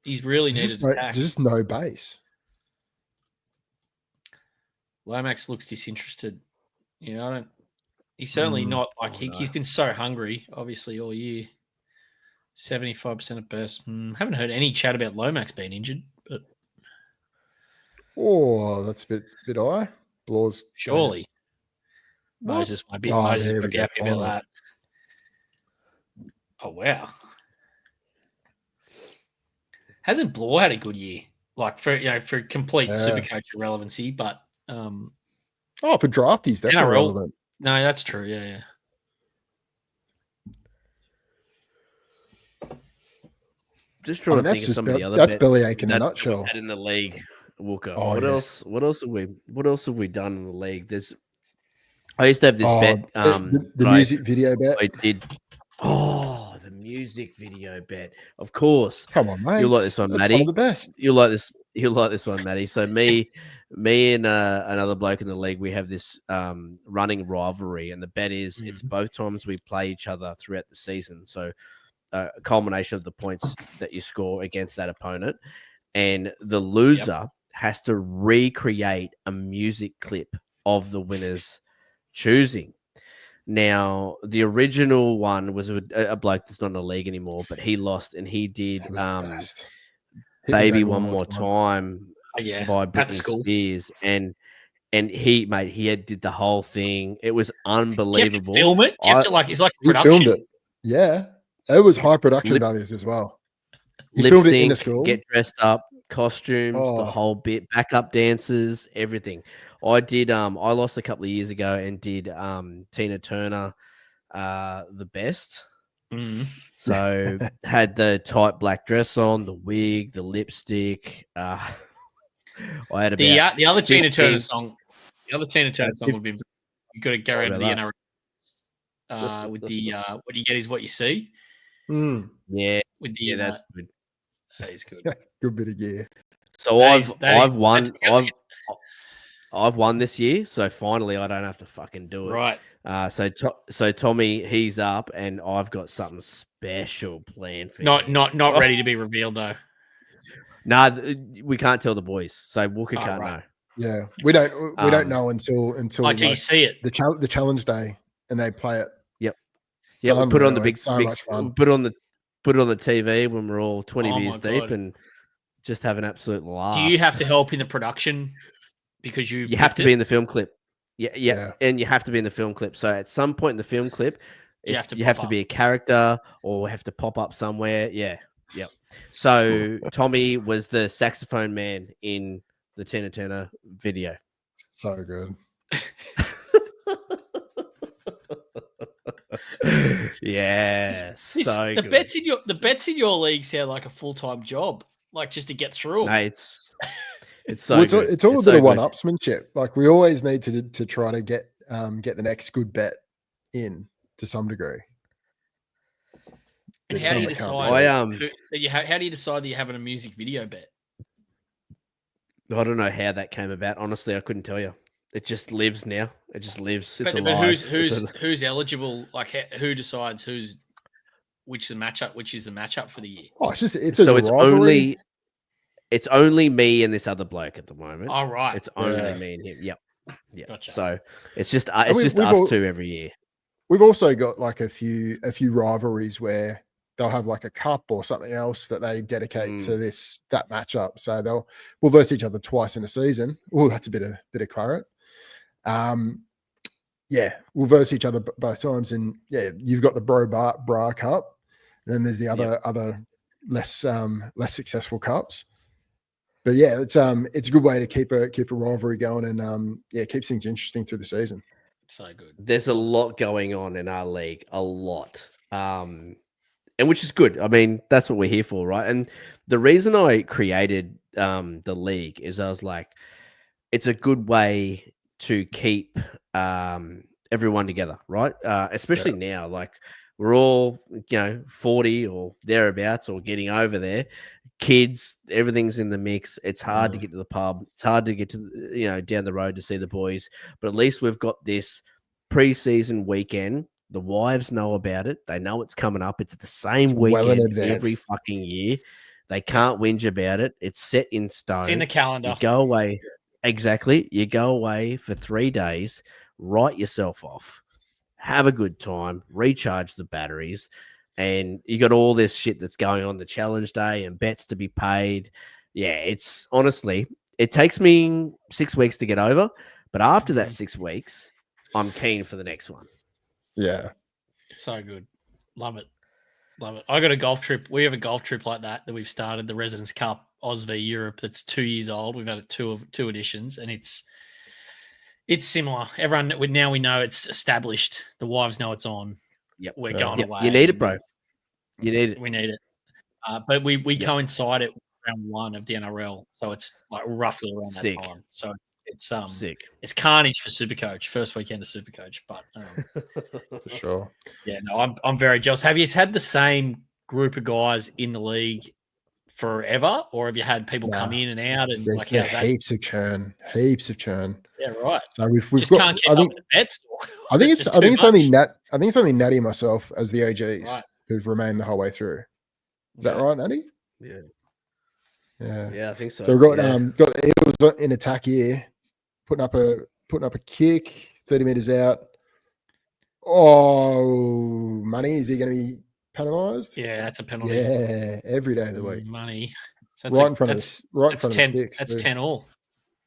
He's really needed attack. Just no base. Lomax looks disinterested. He's certainly not he's been so hungry, obviously, all year. 75% at best. Haven't heard any chat about Lomax being injured, but that's a bit high. Ballrs, surely. Moses might be happy about that. Oh wow. Hasn't Blore had a good year? Like for complete SuperCoach irrelevancy, but for draft he's definitely relevant. No, that's true. Yeah. Just trying to think of some of the other that's bets bellyache in a nutshell. In the league, Walker. What else have we done in the league? I used to have this bet. The music video bet. I did. Oh, the music video bet. Of course. Come on, mate. You'll like this one, Matty. One of the best. You'll like this one, Matty. So me and another bloke in the league, we have this running rivalry, and the bet is it's both times we play each other throughout the season. So a culmination of the points that you score against that opponent, and the loser has to recreate a music clip of the winner's choosing. Now, the original one was a bloke that's not in the league anymore, but he lost, and he did Baby One More Time by Britney Spears, and he did the whole thing. It was unbelievable. Do you have to film it? Do you have to it's like production? He filmed it. Yeah. It was high production values as well. He lip filmed sync, it in the school. Get dressed up, costumes, the whole bit, backup dancers, everything. I did. I lost a couple of years ago and did Tina Turner, the best. So had the tight black dress on, the wig, the lipstick. I had about the other Tina Turner song. The other Tina Turner song would be you got to go into the NRL with the what you get is what you see. Yeah, with the that's good. That is good. Good bit of gear. So I've won this year, so finally I don't have to fucking do it. Right. So Tommy, he's up, and I've got something special planned for you. Not ready to be revealed though. Nah, we can't tell the boys, so Walker can't know. Yeah, we don't know until you see it the challenge day, and they play it. Yeah, we'll put on the big put it on the TV when we're all 20 beers deep and just have an absolute laugh. Do you have to help in the production because you have to be in the film clip? Yeah, and you have to be in the film clip. So at some point in the film clip, you have to be a character or have to pop up somewhere. Yeah. So Tommy was the saxophone man in the tenner video. So good. Yeah, so the good. bets in your league sound like a full-time job, like just to get through them. No, it's so Well, good. it's all a It's bit so of good. one-upsmanship. Like we always need to try to get the next good bet in to some degree. And There's how do some you that can't decide? be How do you decide that you're having a music video bet? I don't know how that came about. Honestly, I couldn't tell you. It just lives now. It just lives. It's But alive. who's eligible? Like who decides which is the matchup for the year? Oh, it's just if there's So a rivalry. it's only me and this other bloke at the moment. Oh, right. It's only Yeah. me and him. Yep. Yeah. Gotcha. So it's just we've us two every year. We've also got like a few rivalries where they'll have like a cup or something else that they dedicate to that matchup. So we'll verse each other twice in a season. Oh, that's a bit of claret. Yeah, we'll verse each other both times, and yeah, you've got the bra cup, and then there's the other less successful cups. But yeah, it's a good way to keep a rivalry going, and keeps things interesting through the season. So good. There's a lot going on in our league, a lot, and which is good. I mean, that's what we're here for, right? And the reason I created the league is I was like, it's a good way to keep everyone together, right? Especially now, like we're all 40 or thereabouts or getting over there. Kids, everything's in the mix. It's hard to get to the pub. It's hard to get to down the road to see the boys. But at least we've got this preseason weekend. The wives know about it. They know it's coming up. It's the same weekend every fucking year. They can't whinge about it. It's set in stone. It's in the calendar. You go away. Exactly. You go away for 3 days, write yourself off, have a good time, recharge the batteries, and you got all this shit that's going on the challenge day and bets to be paid. Yeah, it's honestly, it takes me 6 weeks to get over, but after that 6 weeks, I'm keen for the next one. Yeah. So good. Love it. Love it. I got a golf trip. We have a golf trip like that we've started, the Residents Cup Oz v Europe. That's 2 years old. We've had it two editions, and it's similar. Everyone now we know it's established. The wives know it's on. Yep. We're going away. You need it, bro. You need it. We need it. But we coincide it with round 1 of the NRL, so it's like roughly around that time. So it's sick. It's carnage for SuperCoach. First weekend of SuperCoach, but for sure. Yeah, no, I'm very jealous. Have you had the same group of guys in the league forever, or have you had people come in and out? And there's heaps of churn. Yeah, right. So we've just got. Can't keep up with the bets. I think it's only Natty and myself as the OGs who've remained the whole way through. Is that right, Natty? Yeah, I think so. So we've got the Eels in attack here, putting up a kick 30 meters out. Oh, money! Is he going to be penalised? Yeah, that's a penalty. Yeah, every day of the week. Money. So right in front of the sticks. That's 10 all.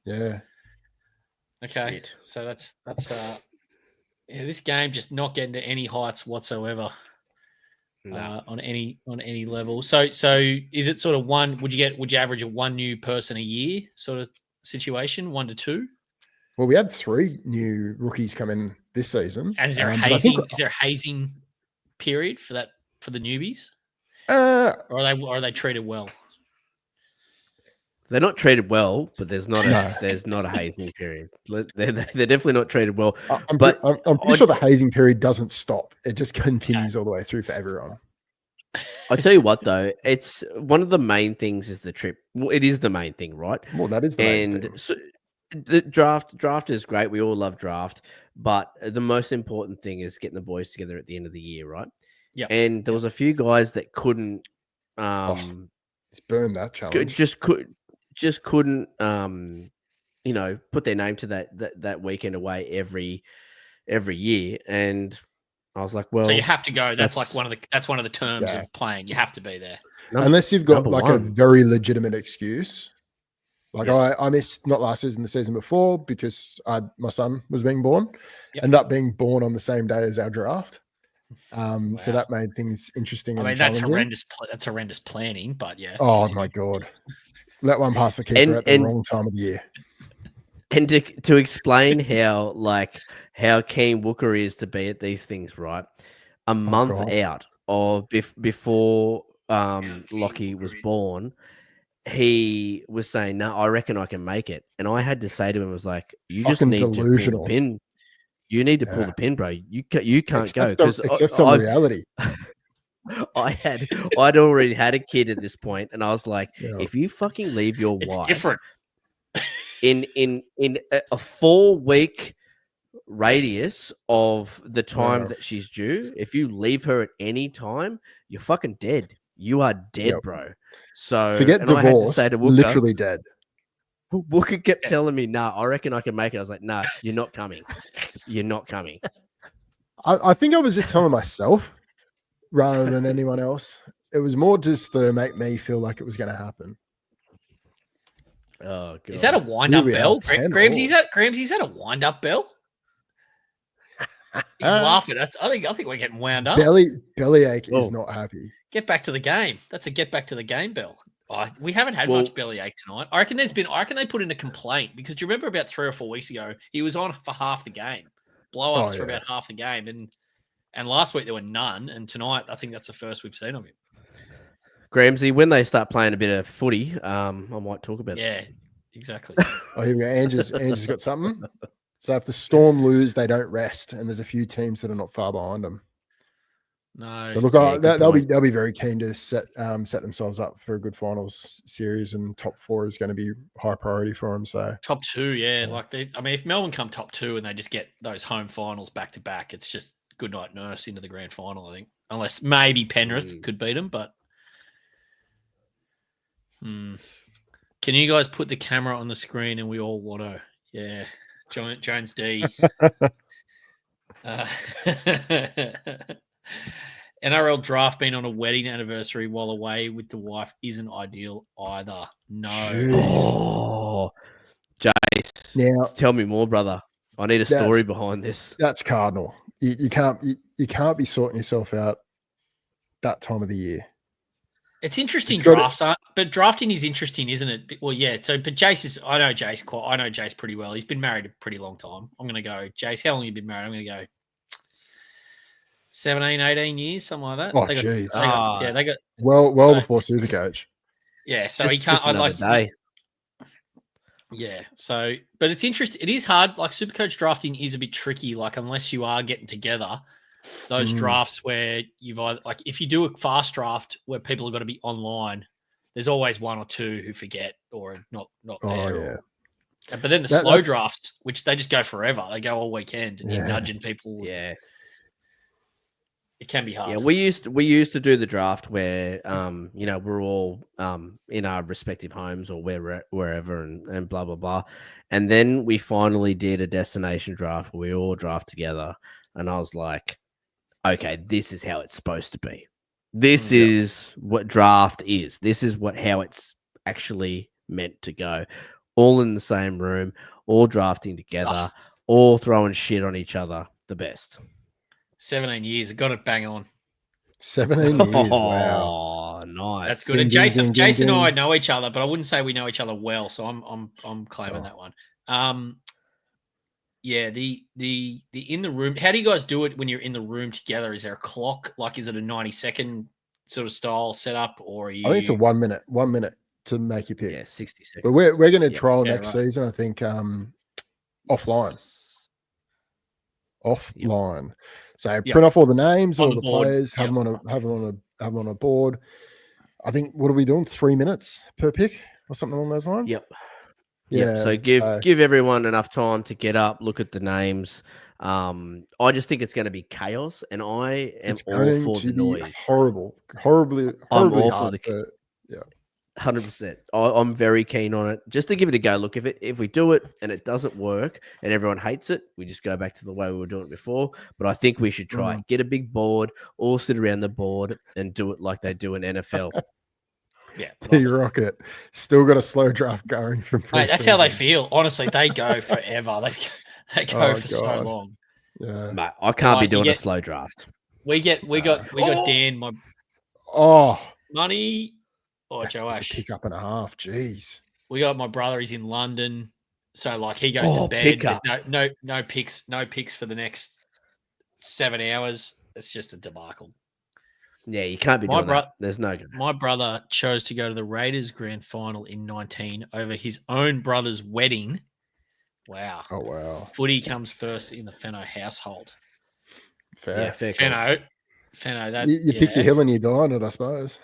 Yeah. Okay. Shit. So that's this game just not getting to any heights whatsoever. On any level. So is it sort of one? Would you average a one new person a year sort of situation, 1 to 2? Well, we had 3 new rookies come in this season. And is there a hazing? Is there a hazing period for the newbies? Or are they treated well? They're not treated well, but there's not a hazing period. They're definitely not treated well. I'm pretty sure the hazing period doesn't stop. It just continues all the way through for everyone. I tell you what, though, it's one of the main things is the trip. Well, it is the main thing, right? Well, that is the main thing. So the draft is great. We all love draft, but the most important thing is getting the boys together at the end of the year, right? Yeah. And there was a few guys that couldn't. It's burned that challenge. Just couldn't put their name to that weekend away every year. And I was like, well, so you have to go. That's one of the terms of playing. You have to be there. Unless you've got a very legitimate excuse. Like I missed not last season, the season before because my son was being born. Ended up being born on the same day as our draft. So that made things interesting. I mean, that's horrendous. That's horrendous planning, but yeah. Oh my God. Let one past the keeper at the wrong time of the year. And to explain how keen Wooker is to be at these things, right? A month out of before Lockie was born, he was saying, "No, I reckon I can make it." And I had to say to him, "I was like, you just need to pull the pin. You need to pull the pin, bro. You can't go because except some reality." I'd already had a kid at this point, and I was like, if you fucking leave your wife different. in a 4-week radius of the time that she's due, if you leave her at any time, you're fucking dead. You are dead, bro. So forget divorce. I had to say to Wooker, literally dead. Wooker kept telling me, "Nah, I reckon I can make it." I was like, "Nah, you're not coming. You're not coming." I think I was just telling myself rather than anyone else. It was more just to make me feel like it was going to happen. Oh, God. Is that a wind-up bell? Gramsy's at a wind-up bell? He's laughing. I think we're getting wound up. Bellyache is not happy. Get back to the game. That's a get back to the game bell. We haven't had much bellyache tonight. I reckon they put in a complaint because do you remember about 3 or 4 weeks ago he was on for half the game, blow-ups for about half the game, and last week there were none, and tonight I think that's the first we've seen of him. Gramsy, when they start playing a bit of footy, I might talk about it. Yeah, exactly. Here we go. Andrew's got something. So if the Storm lose, they don't rest, and there's a few teams that are not far behind them. No. So look, they'll be very keen to set themselves up for a good finals series, and top 4 is going to be high priority for them. So top 2, if Melbourne come top 2 and they just get those home finals back to back, it's just good night nurse into the grand final. I think, unless maybe Penrith could beat them, but. Can you guys put the camera on the screen and we all watto? Yeah. Jones D. NRL draft being on a wedding anniversary while away with the wife isn't ideal either. No. Oh, Jace. Now, tell me more, brother. I need a story behind this. That's cardinal. You can't be sorting yourself out that time of the year. It's interesting drafts, but drafting is interesting, isn't it? Well, yeah. So, but I know Jace pretty well. He's been married a pretty long time. I'm going to go, Jace, how long have you been married? I'm going to go 17, 18 years, something like that. Oh, jeez. They got well before SuperCoach. Yeah, so he can't. I'd like day. Yeah. So, but it's interesting. It is hard. Like SuperCoach drafting is a bit tricky. Like unless you are getting together. Those drafts where you've either, like if you do a fast draft where people have got to be online, there's always 1 or 2 who forget or not there. But then the slow drafts, which they just go forever, they go all weekend and you're nudging people. Yeah, it can be hard. Yeah, we used to do the draft where we're all in our respective homes or wherever and blah blah blah, and then we finally did a destination draft where we all draft together, and I was like, okay, this is how it's supposed to be. This is what draft is. This is how it's actually meant to go. All in the same room, all drafting together, all throwing shit on each other. The best. 17 years. Got it bang on. 17 years. Wow. Oh, nice. That's good. And Jason and I know each other, but I wouldn't say we know each other well. So I'm claiming that one. Yeah, the in the room. How do you guys do it when you're in the room together? Is there a clock? Like, is it a 90-second sort of style setup, or are you? I think it's a 1 minute. 1 minute to make your pick. Yeah, 60 seconds. But we're going to trial next season. I think offline. So print off all the names, all the players, have them on a board. I think what are we doing? 3 minutes per pick or something along those lines. Yep. Yeah. So give everyone enough time to get up, look at the names. I just think it's going to be chaos, and I am all for the noise. Horribly. I'm all for the 100%. I'm very keen on it. Just to give it a go. Look, if we do it and it doesn't work and everyone hates it, we just go back to the way we were doing it before. But I think we should try it. Get a big board, all sit around the board, and do it like they do in NFL. Yeah, T-Rocket still got a slow draft going from Mate, that's how they feel. Honestly, they go forever. They go for so long. Yeah, mate, I can't be doing a slow draft. We got Dan. Money. Oh, That was a Joash. pick up and a half. Jeez. We got my brother. He's in London, so like he goes to bed. Pickup. There's no picks for the next 7 hours. It's just a debacle. Yeah, you can't be doing that. There's no good. My brother chose to go to the Raiders grand final in 19 over his own brother's wedding. Wow. Oh, wow. Footy comes first in the Fenno household. Fair. Yeah, fair call. Fenno. That, You pick your hill and you die on it, I suppose.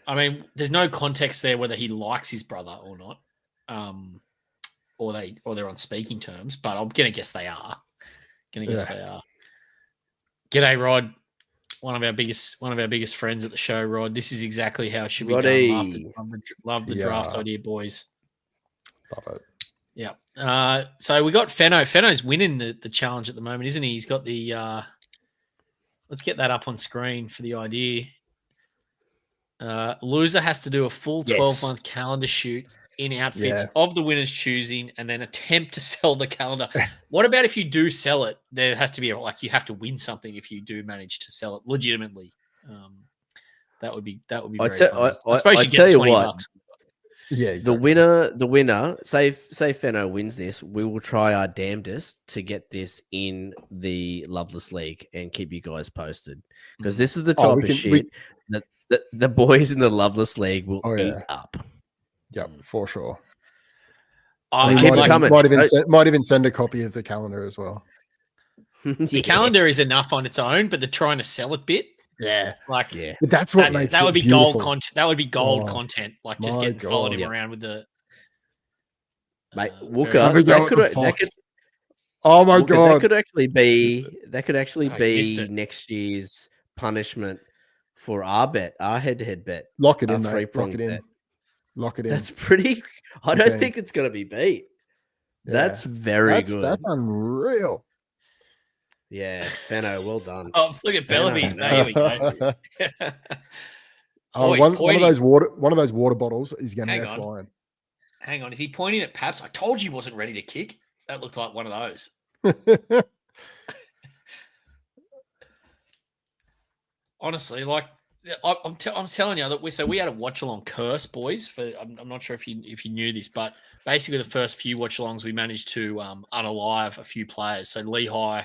I mean, there's no context there whether he likes his brother or not, or they're on speaking terms. But I'm gonna guess they are. They are. G'day, Rod. One of our biggest friends at the show, Rod. This is exactly how it should be done. Love the draft idea, boys. Love it. Yeah. So we got Fenno. Fenno's winning the challenge at the moment, isn't he? He's got the. Let's get that up on screen for the idea. Loser has to do a full 12-month calendar shoot in outfits of the winner's choosing and then attempt to sell the calendar. What about if you do sell it? There has to be you have to win something if you do manage to sell it legitimately. That would be very fun. I suppose you get $20. Yeah, exactly. The winner, say Fenno wins this, we will try our damnedest to get this in the Loveless League and keep you guys posted. Because this is the type of shit that the boys in the Loveless League will eat up. Yep, for sure. Keep it coming. Might even send a copy of the calendar as well. The calendar is enough on its own, but they're trying to sell it bit. Yeah. But that's what makes that would be beautiful. gold content. That would be gold content. Like just getting followed him around with the mate. That could oh my god. That could actually be next year's punishment for our head-to-head bet. Lock it in, mate. Lock it in. That's pretty. I don't think it's going to be beat. Yeah. That's very good. That's unreal. Yeah, Fenno, well done. Oh, look at Bellamy's. Here we go. One of those water bottles is going to go flying. Hang on, is he pointing at Paps? I told you he wasn't ready to kick. That looked like one of those. Honestly, like I'm telling you that we had a watch along curse, boys. I'm not sure if you knew this, but basically the first few watch alongs we managed to unalive a few players. So Lehigh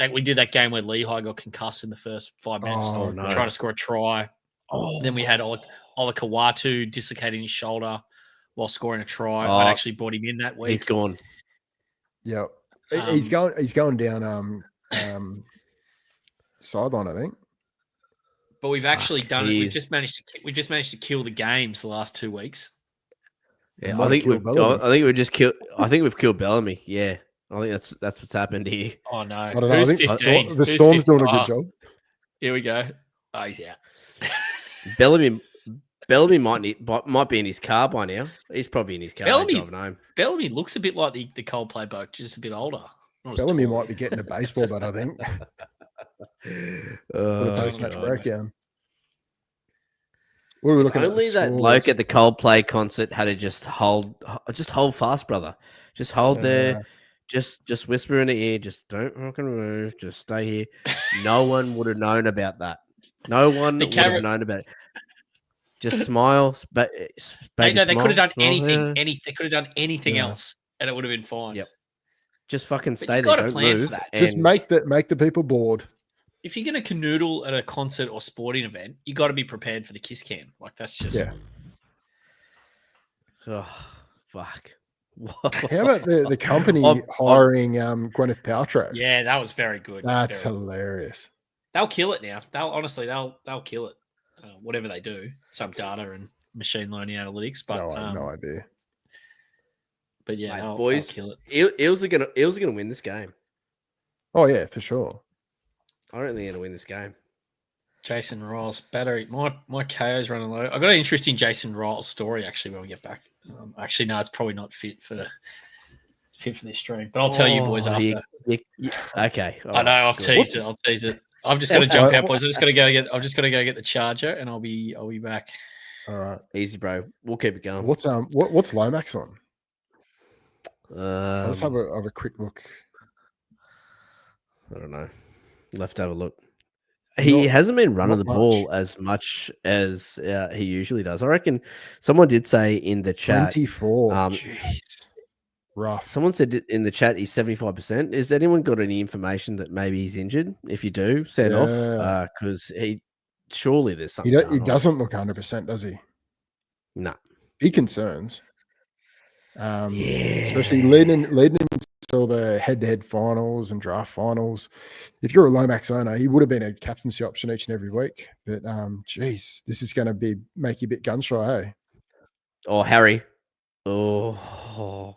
we did that game where Lehigh got concussed in the first 5 minutes trying to score a try. Then we had Ola Kawatu dislocating his shoulder while scoring a try. I actually brought him in that week. He's gone. Yeah, he's going down sideline, I think. But we've actually done it. We've just managed to kill the games the last 2 weeks. Yeah, I think we've killed Bellamy. Yeah, I think that's what's happened here. Oh no! I don't know. Who's I think 15? the Storm's doing a good job. Here we go. Oh, he's out. Bellamy might be in his car by now. He's probably in his car driving home. Bellamy looks a bit like the Coldplay bloke, just a bit older. Bellamy might be getting a baseball bat, I think. Post-match breakdown. What are we looking Only at? That bloke at the Coldplay concert had to just hold fast, brother. Just hold there. Just whisper in the ear. Just don't fucking move. Just stay here. No one would have known about that. No one would have known about it. Just smile. They could have done anything. They could have done anything else, and it would have been fine. Yep. Just fucking stay there. Don't move. For that. Just make the people bored. If you're going to canoodle at a concert or sporting event, you got to be prepared for the kiss cam. Like that's just. Oh, fuck. How about the company hiring Gwyneth Paltrow? Yeah, that was very good. That's hilarious. They'll kill it now. They'll kill it. Whatever they do, some data and machine learning analytics. But no idea. But yeah, mate, boys, they'll kill it. Eels are gonna win this game. Oh yeah, for sure. I don't think they're gonna win this game. Jason Ryles battery. My KO's running low. I got an interesting Jason Ryles story actually when we get back. Actually, no, it's probably not fit for this stream, but I'll tell you boys after. Okay. I know I've teased it. I'll tease it. I've just got to jump out, boys. I'm just gonna go get the charger, and I'll be back. All right, easy, bro. We'll keep it going. What's Lomax on? Let's have a quick look. I don't know. We'll have to have a look. He Not- hasn't been running not the ball much. as much as he usually does. I reckon someone did say in the chat. 24. Jeez. Rough. Someone said in the chat he's 75%. Has anyone got any information that maybe he's injured? If you do, send off Yeah. because surely there's He, something going he on. doesn't look 100%, does he? No. He concerns. Yeah. Especially leading until the head-to-head finals and draft finals. If you're a Lomax owner, he would have been a captaincy option each and every week. But geez, this is going to make you a bit gun shy, eh? Oh, Harry. Oh,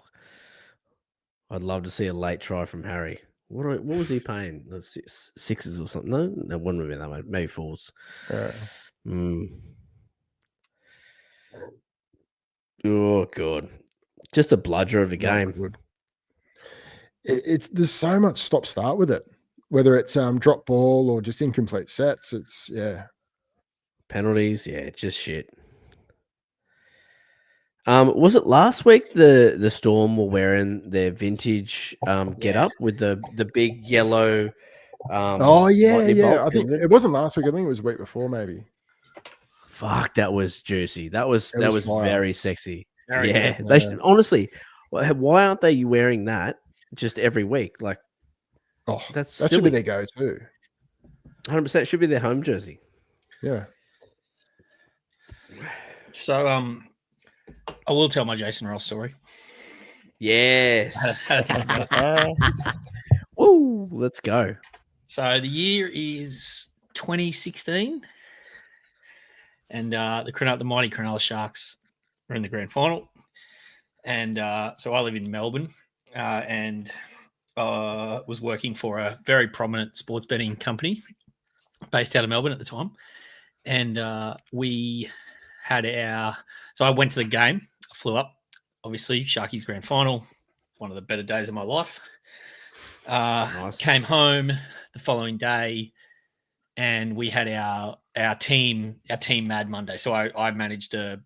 I'd love to see a late try from Harry. What was he paying? Sixes or something? No, that wouldn't have been that much. Maybe fours. Oh god, just a bludger of a game. Good. It's there's so much stop start with it, whether it's drop ball or just incomplete sets. It's Penalties, yeah, just shit. Was it last week the Storm were wearing their vintage get up with the big yellow botany bolt I think helmet? it wasn't last week. I think it was the week before, maybe. Fuck, that was juicy. That was fire. very sexy. Very yeah, good. they should, honestly. Why aren't they wearing that just every week? Like, that should be their go-to. 100% should be their home jersey. Yeah. So I will tell my Jason Ryles story. Yes. Woo, let's go. So the year is 2016, and the mighty Cronulla Sharks are in the grand final. And so I live in Melbourne, and was working for a very prominent sports betting company based out of Melbourne at the time. And we had so I went to the game. I flew up, obviously, Sharkies grand final, one of the better days of my life. Nice. Came home the following day, and we had our team Mad Monday. So I managed the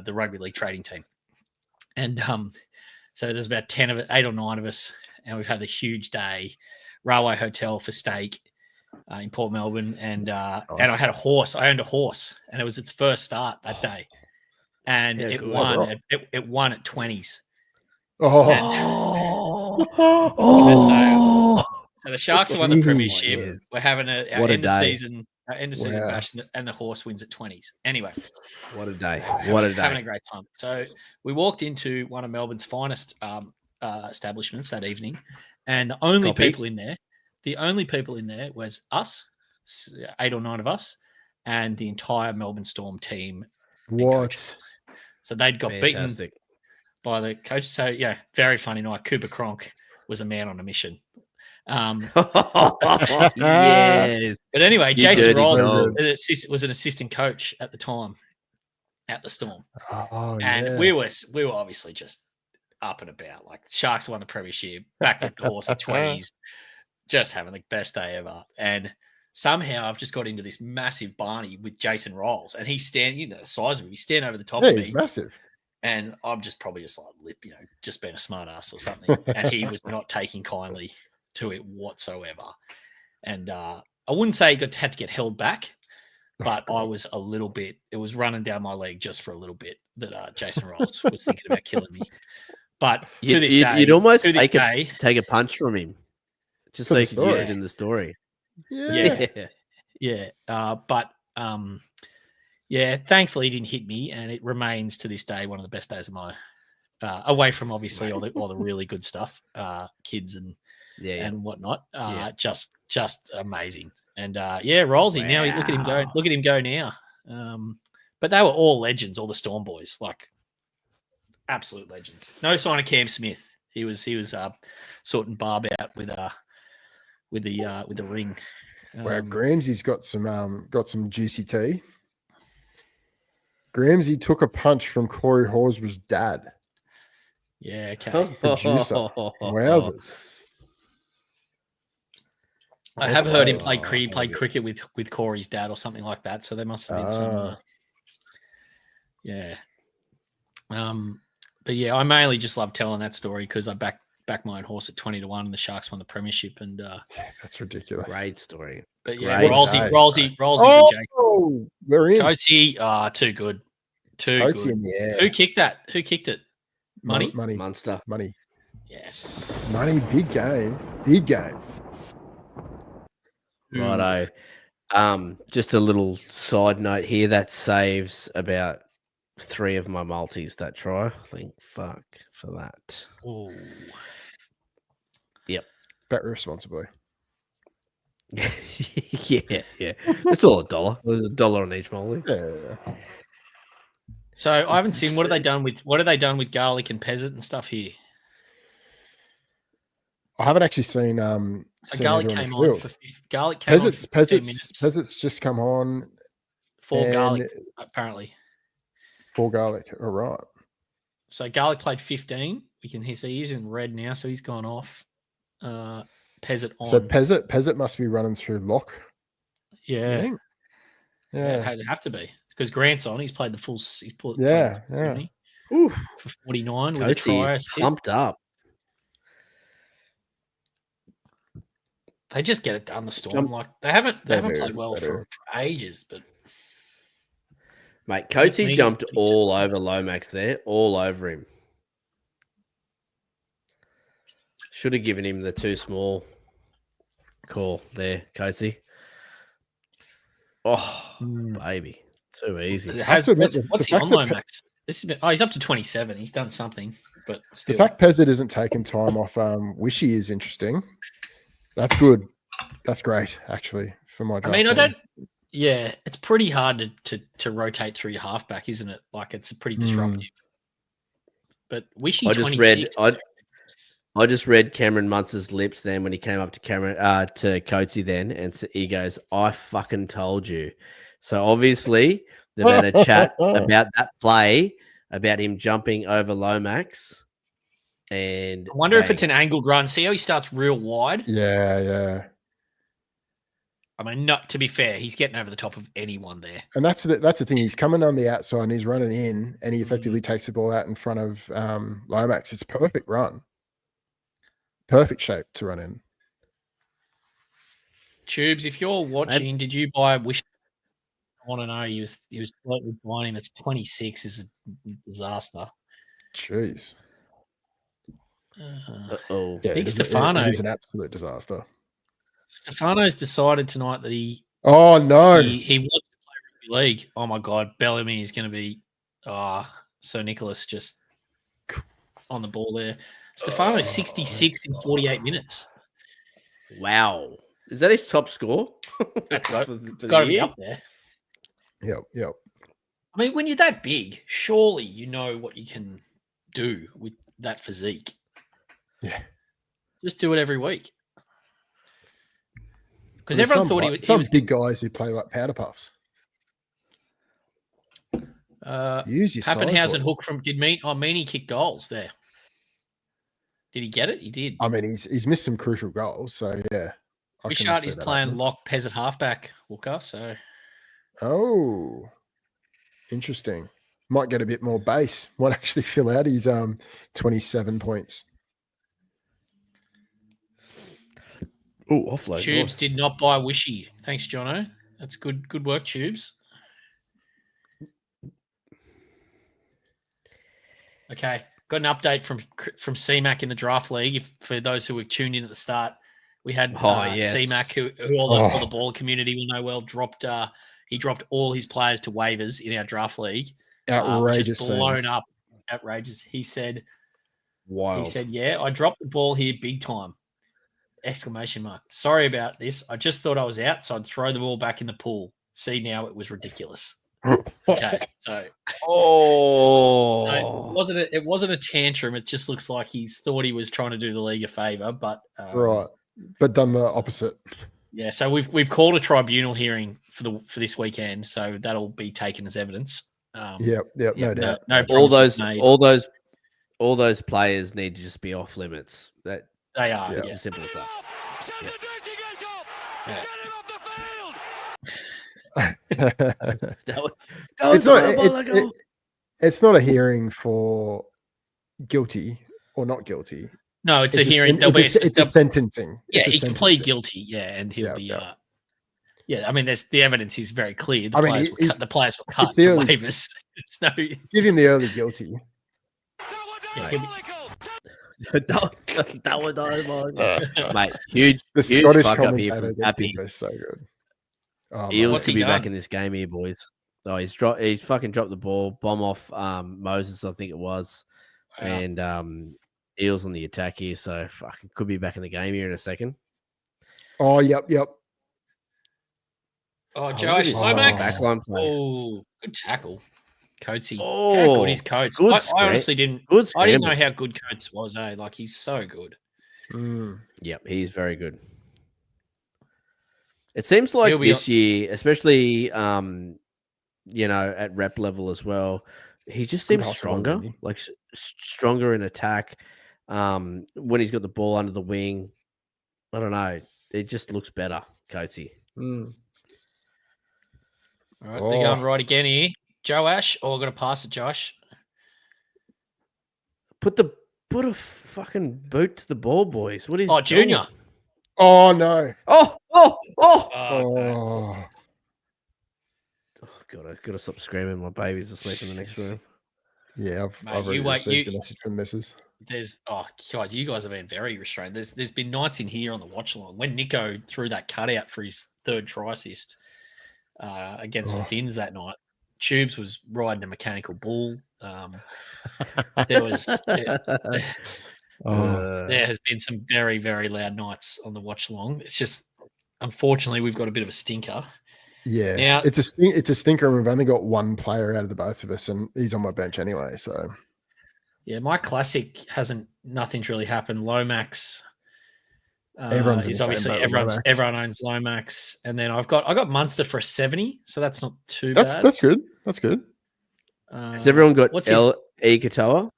rugby league trading team, and so there's about 8 or 9 of us, and we've had a huge day. Railway Hotel for steak in Port Melbourne, and Nice. and I had a horse. I owned a horse, and it was its first start that day, and it won. It won at 20s. So the Sharks have won the premiership. We're having our end of season bash, and the horse wins at 20s. Anyway, what a day! Having a great time. So we walked into one of Melbourne's finest establishments that evening, and the only people in there was us, 8 or 9 of us, and the entire Melbourne Storm team. What? So they'd got beaten by the coach. So yeah, very funny night. Cooper Cronk was a man on a mission. Yes. But anyway, Jason Ryles was an assistant coach at the time at the Storm. And we were obviously just up and about. Like, Sharks won the premiership, backed up the horse at 20s, just having the best day ever. And somehow I've just got into this massive Barney with Jason Ryles, and he's standing, the size of him, he's standing over the top of me. He's massive. And I'm probably just like just being a smart ass or something. And he was not taking kindly to it whatsoever. And I wouldn't say he had to get held back, but I was a little bit, it was running down my leg just for a little bit that Jason Ryles was thinking about killing me. But to this day, you'd almost take a punch from him just so you could use it in the story. Yeah. Thankfully he didn't hit me, and it remains to this day one of the best days of my away from obviously all the really good stuff, kids and whatnot. Just amazing. And Rolsey, now look at him go now. But they were all legends, all the Storm boys, like absolute legends. No sign of Cam Smith. He was sorting Barb out with the ring. Gramsey's got some juicy tea. Gramsey took a punch from Corey Horsburgh's dad. Yeah, okay. Producer. Wowzers. I have heard him play cricket with Corey's dad or something like that. So there must have been some. But yeah, I mainly just love telling that story because I backed my own horse at 20-1, and the Sharks won the premiership. And that's ridiculous. Great story. But yeah, Great Rolsey's Oh, a Jake. we're in. Coatsy, too good. Too Coatsy good. in the air. Who kicked that? Who kicked it? Money? Money. Munster. Money. Yes. Money. Big game. Big game. Righto. Just a little side note here. That saves about 3 of my multis, that try. I think, fuck for that. Ooh. Yep. Bet responsibly. yeah. It's all $1. There's $1 on each multi. Yeah. So I haven't seen what have they done with garlic and peasant and stuff here. I haven't actually seen So garlic either came the on field. for garlic came on for 15 minutes. Peasants just come on. 4 and garlic apparently. 4 garlic. All right. So garlic played 15. He's in red now, so he's gone off. Peasant on. So Peasant must be running through lock. you yeah. think? Yeah, it'd have to be because Grant's on. He's played the full. Yeah. Oof. For 49 with a Coatsy try. is pumped up. They just get it done. The Storm, they haven't They played well for ages, but Mate, Coatsy jumped all over Lomax there, all over him. Should have given him the too small call there, Coatsy. Oh, baby. Too easy. What's he on Lomax? He's up to 27. He's done something, but still. The fact Peasant isn't taking time off Wishy is interesting. That's good. That's great, actually, for my draft. I don't. Yeah, it's pretty hard to rotate through your halfback, isn't it? Like it's pretty disruptive. But Wishy, I just read Cameron Munster's lips then when he came up to Coatsy then, and he goes, "I fucking told you." So obviously they've had a chat about that play, about him jumping over Lomax. And I wonder if it's an angled run. See how he starts real wide? Yeah. I mean, not to be fair, he's getting over the top of anyone there. And that's the thing. He's coming on the outside and he's running in, and he effectively takes the ball out in front of Lomax. It's a perfect run. Perfect shape to run in. Tubes, if you're watching, did you buy Wish? I want to know. He was slightly buying him. It's 26 is a disaster. Jeez. Uh-oh. Yeah, Big Stefano. It is an absolute disaster. Stefano's decided tonight that he Oh no. He wants to play rugby league. Oh my god, Bellamy is going to be so Nicholas just on the ball there. Stefano's 66 in 48 minutes. Wow. Is that his top score? That's got for to be up there. Yep. I mean, when you're that big, surely you know what you can do with that physique. Yeah. Just do it every week. Because everyone thought he was big guys who play like powder puffs. Use your Pappenhausen hook from Meany kicked goals there. Did he get it? He did. I mean, he's missed some crucial goals, so yeah. Richard is playing lock peasant halfback hooker, so. Oh, interesting. Might get a bit more base. Might actually fill out his 27 points. Oh, offload. Tubes did not buy Wishy. Thanks, Jono. That's good. Good work, Tubes. Okay, got an update from CMAC in the draft league. For those who were tuned in at the start, we had CMAC, who all the baller community will know well, dropped. He dropped all his players to waivers in our draft league. Outrageous, just blown up. Outrageous. He said, "Wild." He said, "Yeah, I dropped the ball here big time." Exclamation mark. Sorry about this. I just thought I was out, so I'd throw the ball back in the pool. See, now it was ridiculous. Okay, so it wasn't a tantrum. It just looks like he thought he was trying to do the league a favor, but right, but done the opposite. Yeah, so we've called a tribunal hearing for this weekend, so that'll be taken as evidence. No doubt. No all those players need to just be off limits. That they are. It's as simple as that. It's not a hearing for guilty or not guilty. No, it's a hearing. It's a sentencing. Yeah, he can plead guilty. Yeah, and he'll be Yeah, I mean, the evidence is very clear. The I mean, players were cut. The players were cut it's the for early- waivers. It's no. Give him the early guilty. Yeah, he'll be- Mate, huge The huge Scottish fuck up here commentator from against Happy. Timber is so good. Oh, Eels What's could he be back done? in this game here, boys. Oh, he's fucking dropped the ball, bomb off Moses, I think it was, Wow. and Eels on the attack here, so fucking could be back in the game here in a second. Oh, yep. Oh, look at Josh this Lomax. backline play. Oh, good tackle, Coatsy. How Oh, good is Coates? good I honestly didn't. Good I didn't know scramble. how good Coates was. Like he's so good. Yep, he's very good. It seems like He'll be this year, especially at rep level as well, he just Good seems hustle, stronger, really. like stronger in attack. When he's got the ball under the wing, I don't know, it just looks better, Coatsy. All right, they're going right again here. Joe Ash, I'm going to pass it, Josh. Put a fucking boot to the ball, boys. What is Junior. Oh, no. Oh! Oh. God, I've got to stop screaming. My baby's asleep in the next room. Yeah, Mate, I've already received a message from the missus. God, you guys have been very restrained. There's been nights in here on the watch along when Nico threw that cutout for his third try assist against the Finns that night. Tubes was riding a mechanical bull. There has been some very, very loud nights on the watch along. It's just, unfortunately, we've got a bit of a stinker. Yeah, Now, it's a stinker, and we've only got one player out of the both of us, and he's on my bench anyway. So, yeah, my classic nothing's really happened. Lomax, everyone's in is the same obviously boat with Lomax. everyone owns Lomax, and then I got Munster for a 70, so that's not too bad. That's good. That's good. Has everyone got what's L.E. Katoa?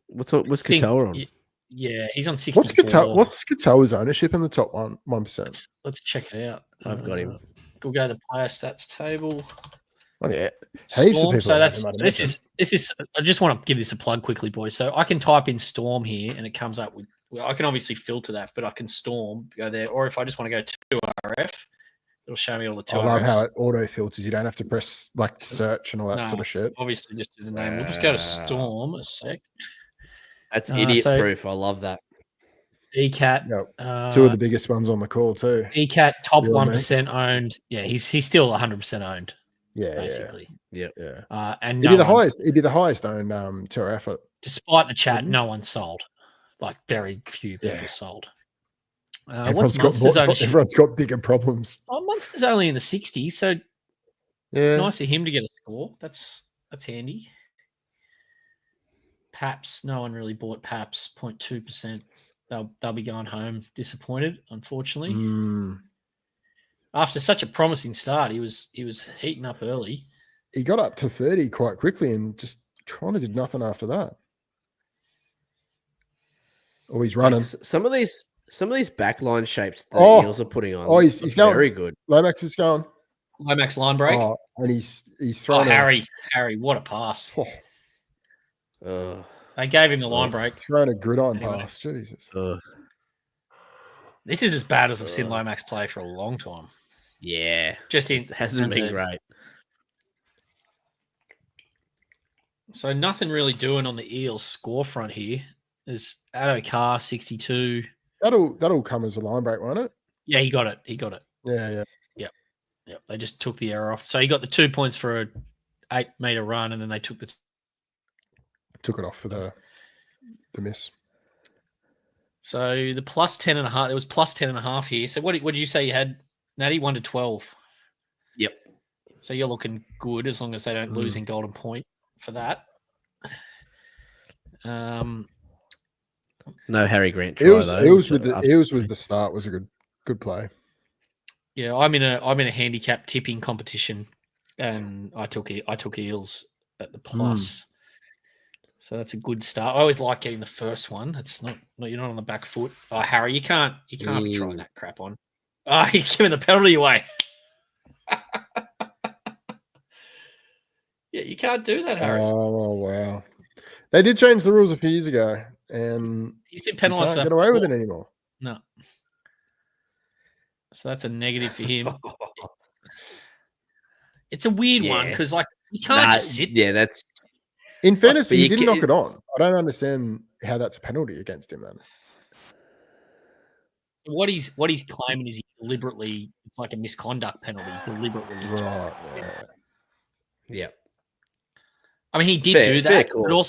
What's Katoa on? Yeah, he's on 64. What's Katoa's ownership in the top 1%? Let's check it out. I've got him. We'll go to the player stats table. Oh, yeah, heaps Storm, of people. so have that's him, I'd this imagine. is. I just want to give this a plug quickly, boys. So I can type in Storm here, and it comes up with. Well, I can obviously filter that, but I can Storm go there, or if I just want to go to RF, it'll show me all the two. I love how it auto filters. You don't have to press like search and all that sort of shit. Obviously, just do the name. We'll just go to Storm a sec. That's idiot proof. I love that. ECAT. Yep. Two of the biggest ones on the call too. ECAT top You know what I mean? 1% owned. Yeah, he's still 100% owned. Yeah, basically. Yeah. And He'd be the highest. He'd be the highest owned to our effort. Despite the chat, no one sold. Like very few people sold. Everyone's What's Munster's ownership? Everyone's got bigger problems. Oh, Munster's only in the 60s, so Yeah, nice of him to get a score. That's handy. Paps, no one really bought Paps. 0.2%. They'll be going home disappointed, unfortunately. After such a promising start, he was heating up early. He got up to 30 quite quickly and just kind of did nothing after that. Oh, he's running. Some of these backline shapes the Eels are putting on. Oh, he's going. Very good. Lomax is going. Lomax line break. Oh, and he's throwing. Harry, what a pass! They gave him the line break. Throwing a gridiron pass. Jesus. This is as bad as I've seen Lomax play for a long time. Yeah, it hasn't been great. So nothing really doing on the Eels score front here. There's Addo Carr 62. That'll come as a line break, won't it? Yeah, he got it. Yeah. Yep. They just took the error off. So he got the 2 points for a 8-meter run, and then they took it off for the miss. So the plus 10.5. There was plus 10.5 here. So what did you say you had, Natty? 1 to 12. Yep. So you're looking good as long as they don't lose in golden point for that. No Harry Grant try Eels though. with the start was a good play. Yeah, I'm in a handicap tipping competition, and I took Eels at the plus. So that's a good start. I always like getting the first one. It's not you're not on the back foot. Oh, Harry, you can't be trying that crap on. Oh, he's giving the penalty away. Yeah, you can't do that, Harry. Oh wow. They did change the rules a few years ago, and He's been penalised. Can't get away with it anymore. No. So that's a negative for him. It's a weird one Yeah. because, like, you can't just sit. Yeah, that's In fairness, but he you didn't ca- knock it on. I don't understand how that's a penalty against him then. What he's claiming is he deliberately. It's like a misconduct penalty. Deliberately. Right. Yeah. yeah. I mean, he did Fair- do fair that, call.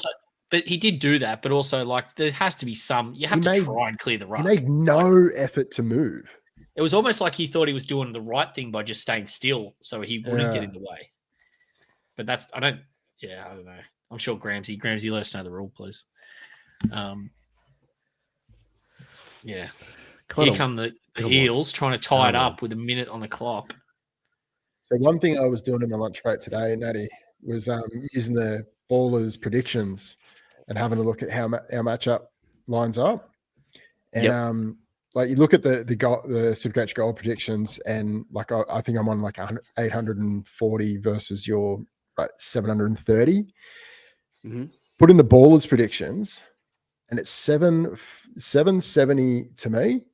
but he did do that. But also, like, there has to be some. You have He to made- try and clear the He ruck. made no effort to move. It was almost like he thought he was doing the right thing by just staying still, so he wouldn't get in the way. But I don't know. I'm sure Gramsy, let us know the rule, please. Yeah. Here come the Eels trying to tie it up with a minute on the clock. So one thing I was doing in my lunch break today, Natty, was using the ballers predictions and having a look at how our matchup lines up. And like you look at the SuperCoach goal predictions, and like I think I'm on like 840 versus your 730. Mm-hmm. Put in the ballers predictions, and it's 770 to me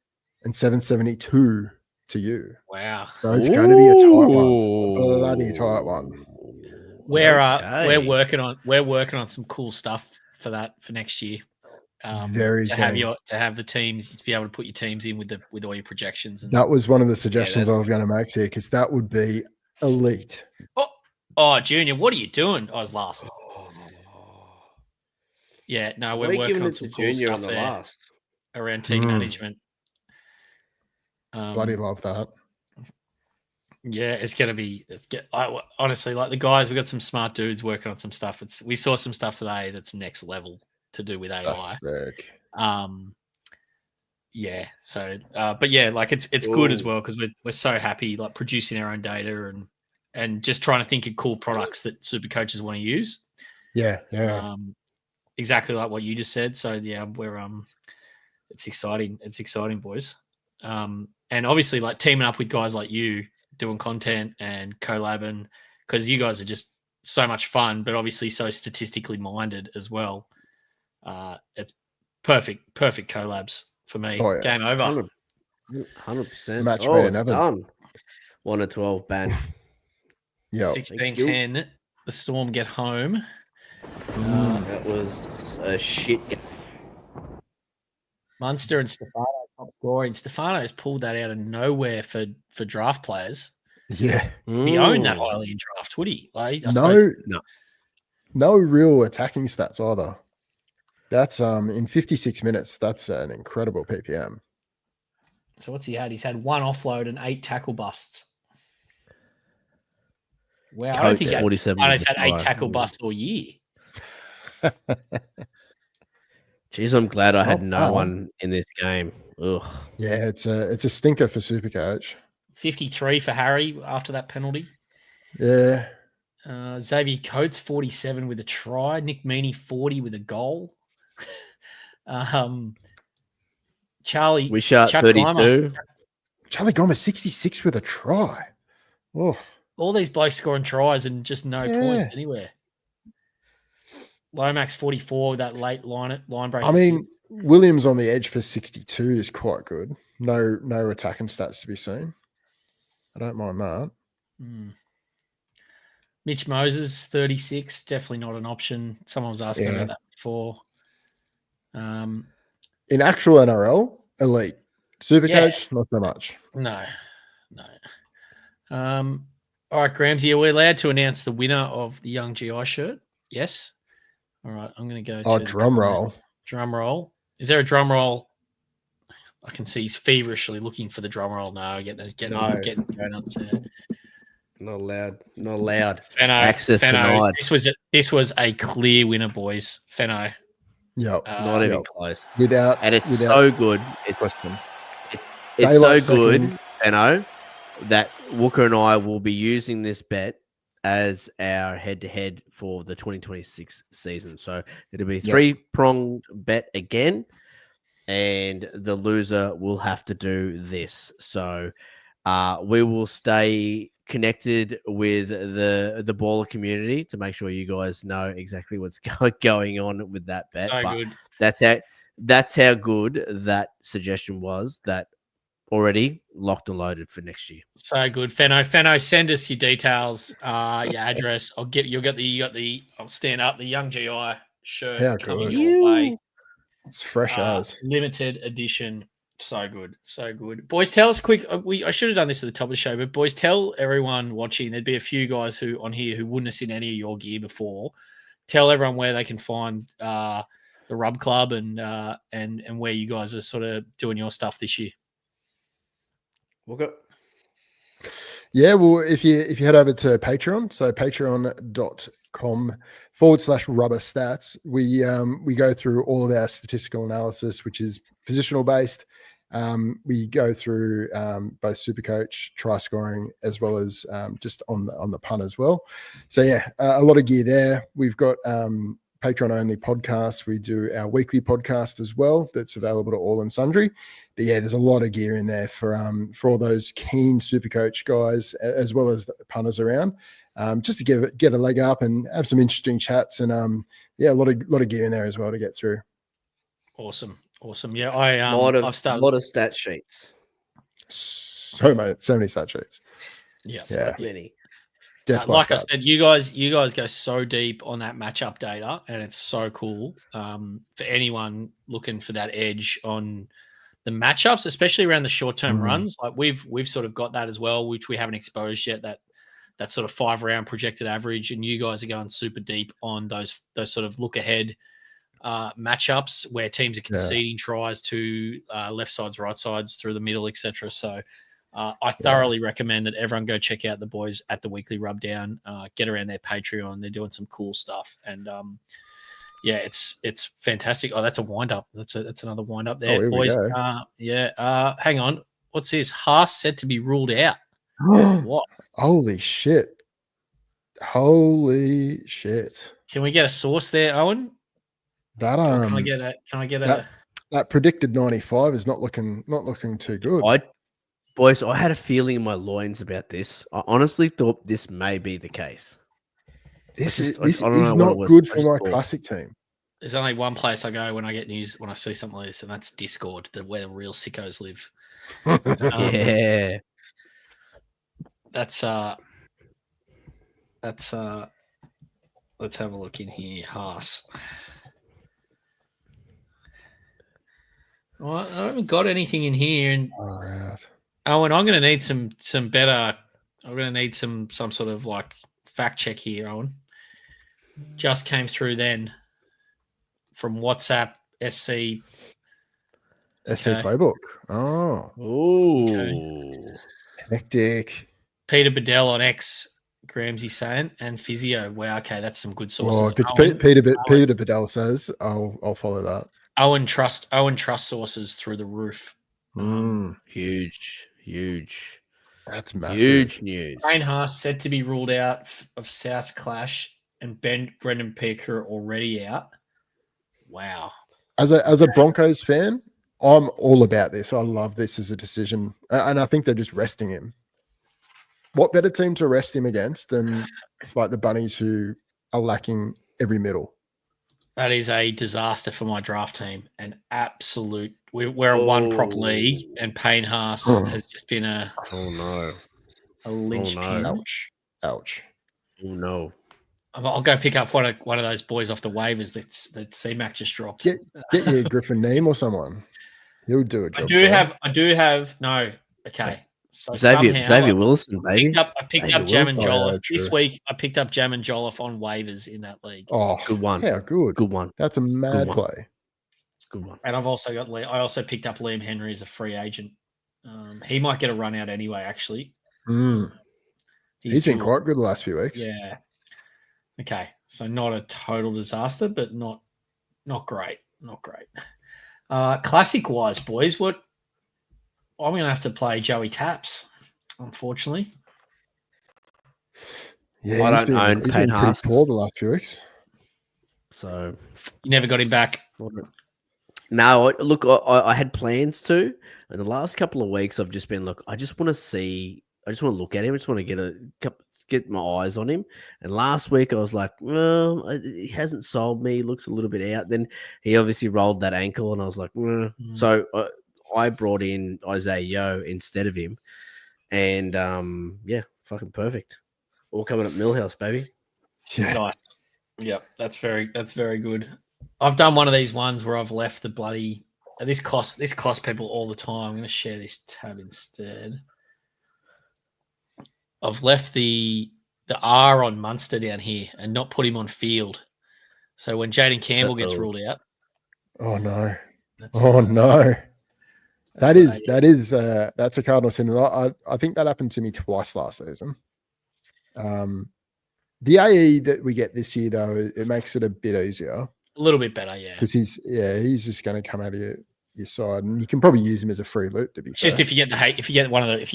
and 772 to you. Wow. So it's going to be a tight one, a bloody tight one. We're working on some cool stuff for next year. Very to keen. have the teams to be able to put your teams in with all your projections. And that was one of the suggestions I was going to make here, because that would be elite. Oh, Junior, what are you doing? I was last. Yeah, no, we're working on some cool stuff there last around team management. Bloody love that. Yeah, it's going to be. Honestly, like the guys, we got some smart dudes working on some stuff. We saw some stuff today that's next level to do with AI. That's sick. Yeah. So, but yeah, like it's good as well, because we're so happy like producing our own data and just trying to think of cool products that super coaches want to use. Yeah. Exactly like what you just said. So yeah, we're it's exciting. It's exciting, boys. And obviously like teaming up with guys like you doing content and collabing, because you guys are just so much fun, but obviously so statistically minded as well. It's perfect collabs for me. Oh, yeah. Game over. 100%. Match Oh, made in it's heaven. done. 1-12 ban. Yeah. 16-10. The Storm get home. That was a shit game. Munster and Stefano top scoring. Stefano's pulled that out of nowhere for draft players. Yeah. He owned that highly in draft, would he? Like, no real attacking stats either. That's in 56 minutes. That's an incredible PPM. So what's he had? He's had 1 offload and 8 tackle busts. Wow, I don't think Stefano's had 8 tackle busts all year. Jeez, I'm glad I had no one in this game. Ugh. Yeah, it's a stinker for SuperCoach. 53 for Harry after that penalty. Yeah. Xavier Coates 47 with a try. Nick Meaney 40 with a goal. Charlie Wishart 32. Charlie Goma 66 with a try. Oh. All these blokes scoring tries and just no points anywhere. Lomax 44 with that late line break. I mean, Williams on the edge for 62 is quite good. No attacking stats to be seen. I don't mind that. Mitch Moses 36, definitely not an option. Someone was asking about that before. In actual NRL, elite. SuperCoach, not so much. No. All right, Gramsy, are we allowed to announce the winner of the Young GI shirt? Yes. All right, I'm going to go to drum roll. Drum roll. Is there a drum roll? I can see he's feverishly looking for the drum roll. No, getting going on there. Not allowed. Fenno, Access denied. This was a clear winner, boys. Fenno. Yep. Not even close. It's so good. It's so good, Fenno, that Wooker and I will be using this bet as our head-to-head for the 2026 season. So it'll be a 3-pronged bet again, and the loser will have to do this. So we will stay connected with the baller community to make sure you guys know exactly what's going on with that bet. So good. That's how good that suggestion was, that already locked and loaded for next year. So good. Fenno, send us your details, your address. I'll stand up, the Young GI shirt How coming good. your way. It's fresh as. Limited edition. So good. So good. Boys, tell us quick. I should have done this at the top of the show, but boys, tell everyone watching, there'd be a few guys who wouldn't have seen any of your gear before. Tell everyone where they can find the Rub Club and where you guys are sort of doing your stuff this year. We'll go. Yeah, well, if you head over to Patreon, so patreon.com/rubber stats, we go through all of our statistical analysis, which is positional based. We go through both SuperCoach, try scoring, as well as just on the punt as well. So yeah, a lot of gear there. We've got Patreon only podcasts. We do our weekly podcast as well. That's available to all and sundry. But yeah, there's a lot of gear in there for all those keen SuperCoach guys, as well as the punters around, just to get a leg up and have some interesting chats. And yeah, a lot of gear in there as well to get through. Awesome. Yeah, I've started a lot of stat sheets. So many stat sheets. Yeah, Yeah. Many. Like I said, you guys go so deep on that matchup data, and it's so cool for anyone looking for that edge on the matchups, especially around the short-term runs. Like we've sort of got that as well, which we haven't exposed yet. That sort of 5-round projected average, and you guys are going super deep on those sort of look ahead matchups where teams are conceding tries to left sides, right sides, through the middle, etc. So. I thoroughly recommend that everyone go check out the boys at the Weekly Rubdown. Get around their Patreon; they're doing some cool stuff, and yeah, it's fantastic. Oh, that's a wind up. That's another wind up there, boys. Hang on, what's this? Haas said to be ruled out. What? Holy shit! Holy shit! Can we get a source there, Owen? That Can I get a? That predicted 95 is not looking too good. Boys, I had a feeling in my loins about this. I honestly thought this may be the case. This is not good for my classic team. There's only one place I go when I get news, when I see something like this, and that's Discord, where the real sickos live. Yeah. Let's have a look in here. Haas. Well, I haven't got anything in here, and all right. Owen, I'm going to need some better. I'm going to need some sort of like fact check here, Owen. Just came through then from WhatsApp SC Playbook. Oh, hectic. Peter Bedell on X. Gramsy saying and physio. Wow, okay, that's some good sources. Well, if it's Peter Bedell says, I'll follow that. Owen trust sources through the roof. Huge. That's massive. Huge news. Shane Haas said to be ruled out of South's clash, and Brendan Picker already out. Wow. As a Broncos fan, I'm all about this. I love this as a decision, and I think they're just resting him. What better team to rest him against than like the Bunnies, who are lacking every middle? That is a disaster for my draft team. An absolute. We're a one-prop league, and Payne Haas has just been a linchpin. Ouch. Oh no. I'll go pick up one of those boys off the waivers that C-Mac just dropped. Get your Griffin Neem or someone. He'll do a job. I do have no. Okay. So Xavier Wilson, baby. I picked up Jam and Jolliffe this week. I picked up Jam and Jolliffe on waivers in that league. Oh, good one. Yeah, good one. That's a mad play. Good one. And I also picked up Liam Henry as a free agent. He might get a run out anyway. Actually, he's been quite good the last few weeks. Yeah. Okay, so not a total disaster, but not great. Not great. Classic wise, boys, what? I'm going to have to play Joey Taps, unfortunately. Yeah, I don't own he's been pretty poor the last few weeks. So you never got him back. No, look, I had plans to. In the last couple of weeks, I've just been, look, I just want to look at him. I just want to get my eyes on him. And last week, I was like, well, he hasn't sold me. He looks a little bit out. Then he obviously rolled that ankle, and I was like, So I brought in Isaiah Yeo instead of him, and fucking perfect. All coming up Millhouse, baby. Yeah. Nice. Yep, that's very good. I've done one of these ones where I've left the bloody. This costs people all the time. I'm going to share this tab instead. I've left the R on Munster down here and not put him on field. So when Jaden Campbell gets ruled out, Oh no. that's, Oh no. that's That's a cardinal sin. I think that happened to me twice last season. The AE that we get this year though, it makes it a bit easier. a little bit better, yeah. Because he's just going to come out of your side, and you can probably use him as a free loot. To be fair. Just if you get if you get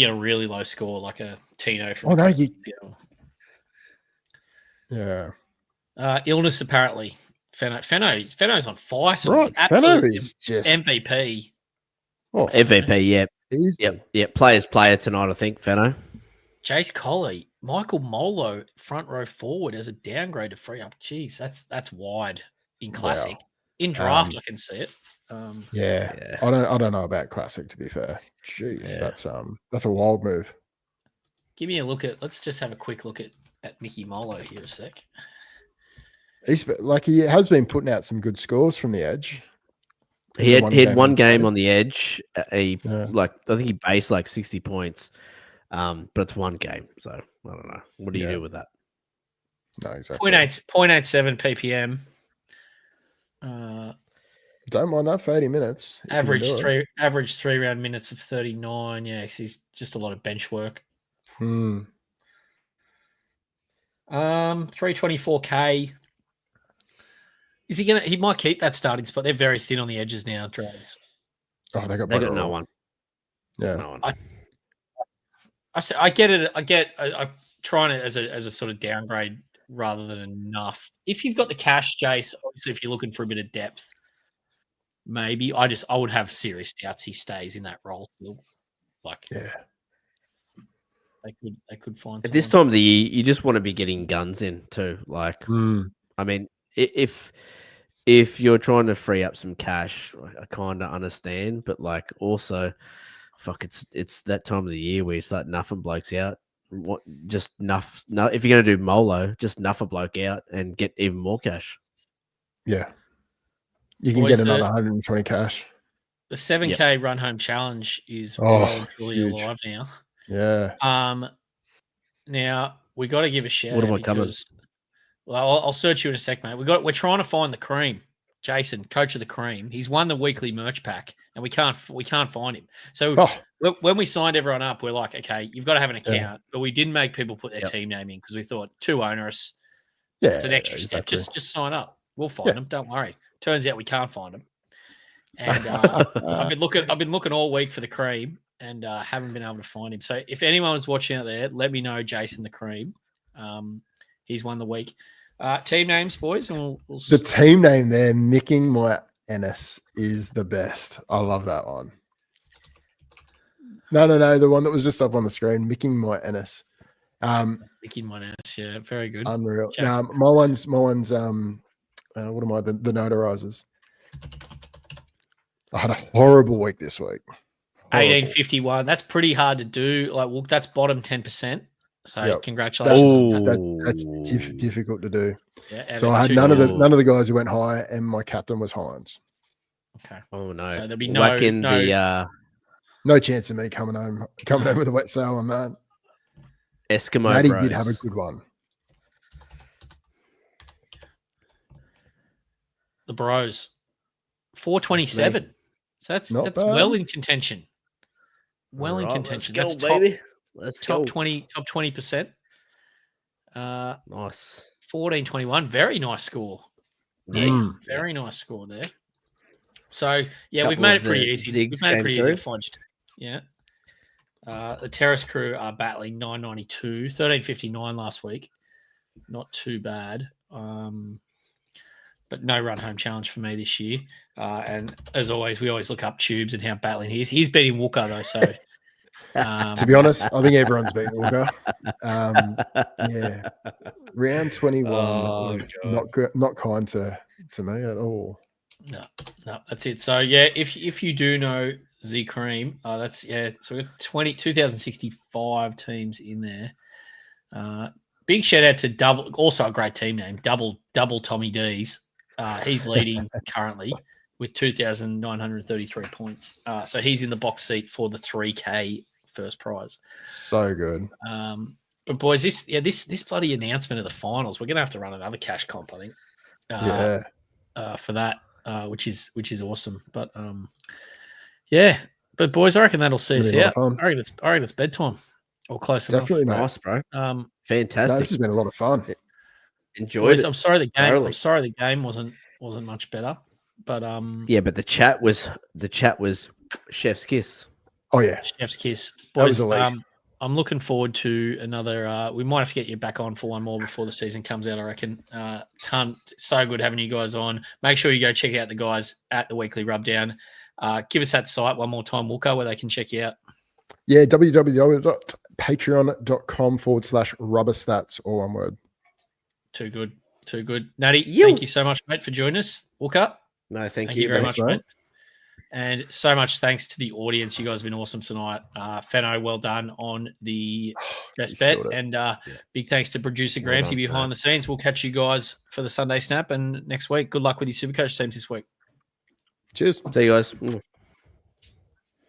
a really low score like a Tino from. Oh no, yeah. Illness apparently. Fenno's on fire. Right, Fenno is just MVP. Oh, MVP, yeah. Yep. Player tonight, I think, Fenno. Jace Colley, Michael Molo, front row forward as a downgrade to free up. Jeez, that's wide in classic. Wow. In draft, I can see it. Yeah. I don't know about classic, to be fair. Jeez, that's a wild move. Give me a look at. Let's just have a quick look at Mickey Molo here a sec. He has been putting out some good scores from the edge. He had one game on the edge. I think he based like 60 points. But it's one game, so I don't know. What do you do with that? No, exactly. 0.87 ppm. Don't mind that for 80 minutes. Average 3 round minutes of 39. Yeah, he's just a lot of bench work. 324k. Is he gonna? He might keep that starting spot. They're very thin on the edges now, Drags. Oh, they got no one. Yeah, no one. I get it. I'm trying it as a sort of downgrade rather than enough. If you've got the cash, Jace, obviously, if you're looking for a bit of depth, maybe I would have serious doubts he stays in that role still. They could find at this time of the year. You just want to be getting guns in too. Like, I mean, if you're trying to free up some cash, I kind of understand, but like also. Fuck, it's that time of the year where you start nuffing blokes out. If you're gonna do Molo, just nuff a bloke out and get even more cash. Yeah, you can get another 120 cash. The 7K run home challenge is truly alive now. Yeah. Now we got to give a shout. What am I coming? Well, I'll search you in a sec, mate. We're trying to find the cream. Jason, coach of the cream. He's won the weekly merch pack, and we can't find him. So when we signed everyone up, we're like, okay, you've got to have an account, but we didn't make people put their team name in because we thought too onerous. Yeah, it's an extra step. Just sign up. We'll find them. Don't worry. Turns out we can't find them. And I've been looking all week for the cream, and haven't been able to find him. So if anyone was watching out there, let me know, Jason the Cream. He's won the week. Team names, boys, and we'll the team name there, Micking My Ennis, is the best. I love that one. No, the one that was just up on the screen, Micking My Ennis. Micking My Ennis, yeah, very good. Unreal. Now, my one's what am I? The notarizers. I had a horrible week this week. 1851. That's pretty hard to do. Like, that's bottom 10%. So congratulations. That's difficult to do. Yeah, so I had none of the guys who went high, and my captain was Hines. Okay. Oh no. So there'll be no chance of me coming home with a wet sail on that. Eskimo Matty Bros. did have a good one. The Bros. 427. So that's bad. Well in contention. In contention. Let's That's go, baby. Let's top go. 20%. Nice. 1421. Very nice score. Very nice score there. So we've made it pretty easy. We've made it pretty easy. Fudged. Yeah. The Terrace crew are battling 992, 1359 last week. Not too bad. But no run home challenge for me this year. And as always, we always look up Tubes and how battling he is. He's beating Wooker though, so to be honest, I think everyone's beaten Wooker. Round 21 was not kind to me at all. No, that's it. So if you do know Z Cream. That's So we've got 2,065 teams in there. Big shout out to Double, also a great team name, Double Tommy D's. He's leading currently with 2,933 points. So he's in the box seat for the 3K first prize. So good. But boys, this bloody announcement of the finals, we're gonna have to run another cash comp, I think. For that, which is awesome. But but boys, I reckon that'll see us out. I reckon it's bedtime or close enough. Definitely, mate. Nice, bro. No, Fantastic. this has been a lot of fun. Enjoyed it. I'm sorry the game. Thoroughly. I'm sorry the game wasn't much better. But but the chat was chef's kiss. Oh yeah, chef's kiss, That was boys. elite. I'm looking forward to another. We might have to get you back on for one more before the season comes out, I reckon. So good having you guys on. Make sure you go check out the guys at the Weekly Rubdown. Give us that site one more time, Walker, where they can check you out. Yeah, www.patreon.com/rubberstats, all one word. Too good. Natty, You. thank you so much, mate, for joining us. Walker. No, thank you very Thanks, much, mate. mate. And so much thanks to the audience. You guys have been awesome tonight. Fenno, well done on the best bet. killed it. And big thanks to producer Well Gramsci done, behind the scenes. We'll catch you guys for the Sunday snap and next week. Good luck with your Supercoach teams this week. Cheers. See you guys.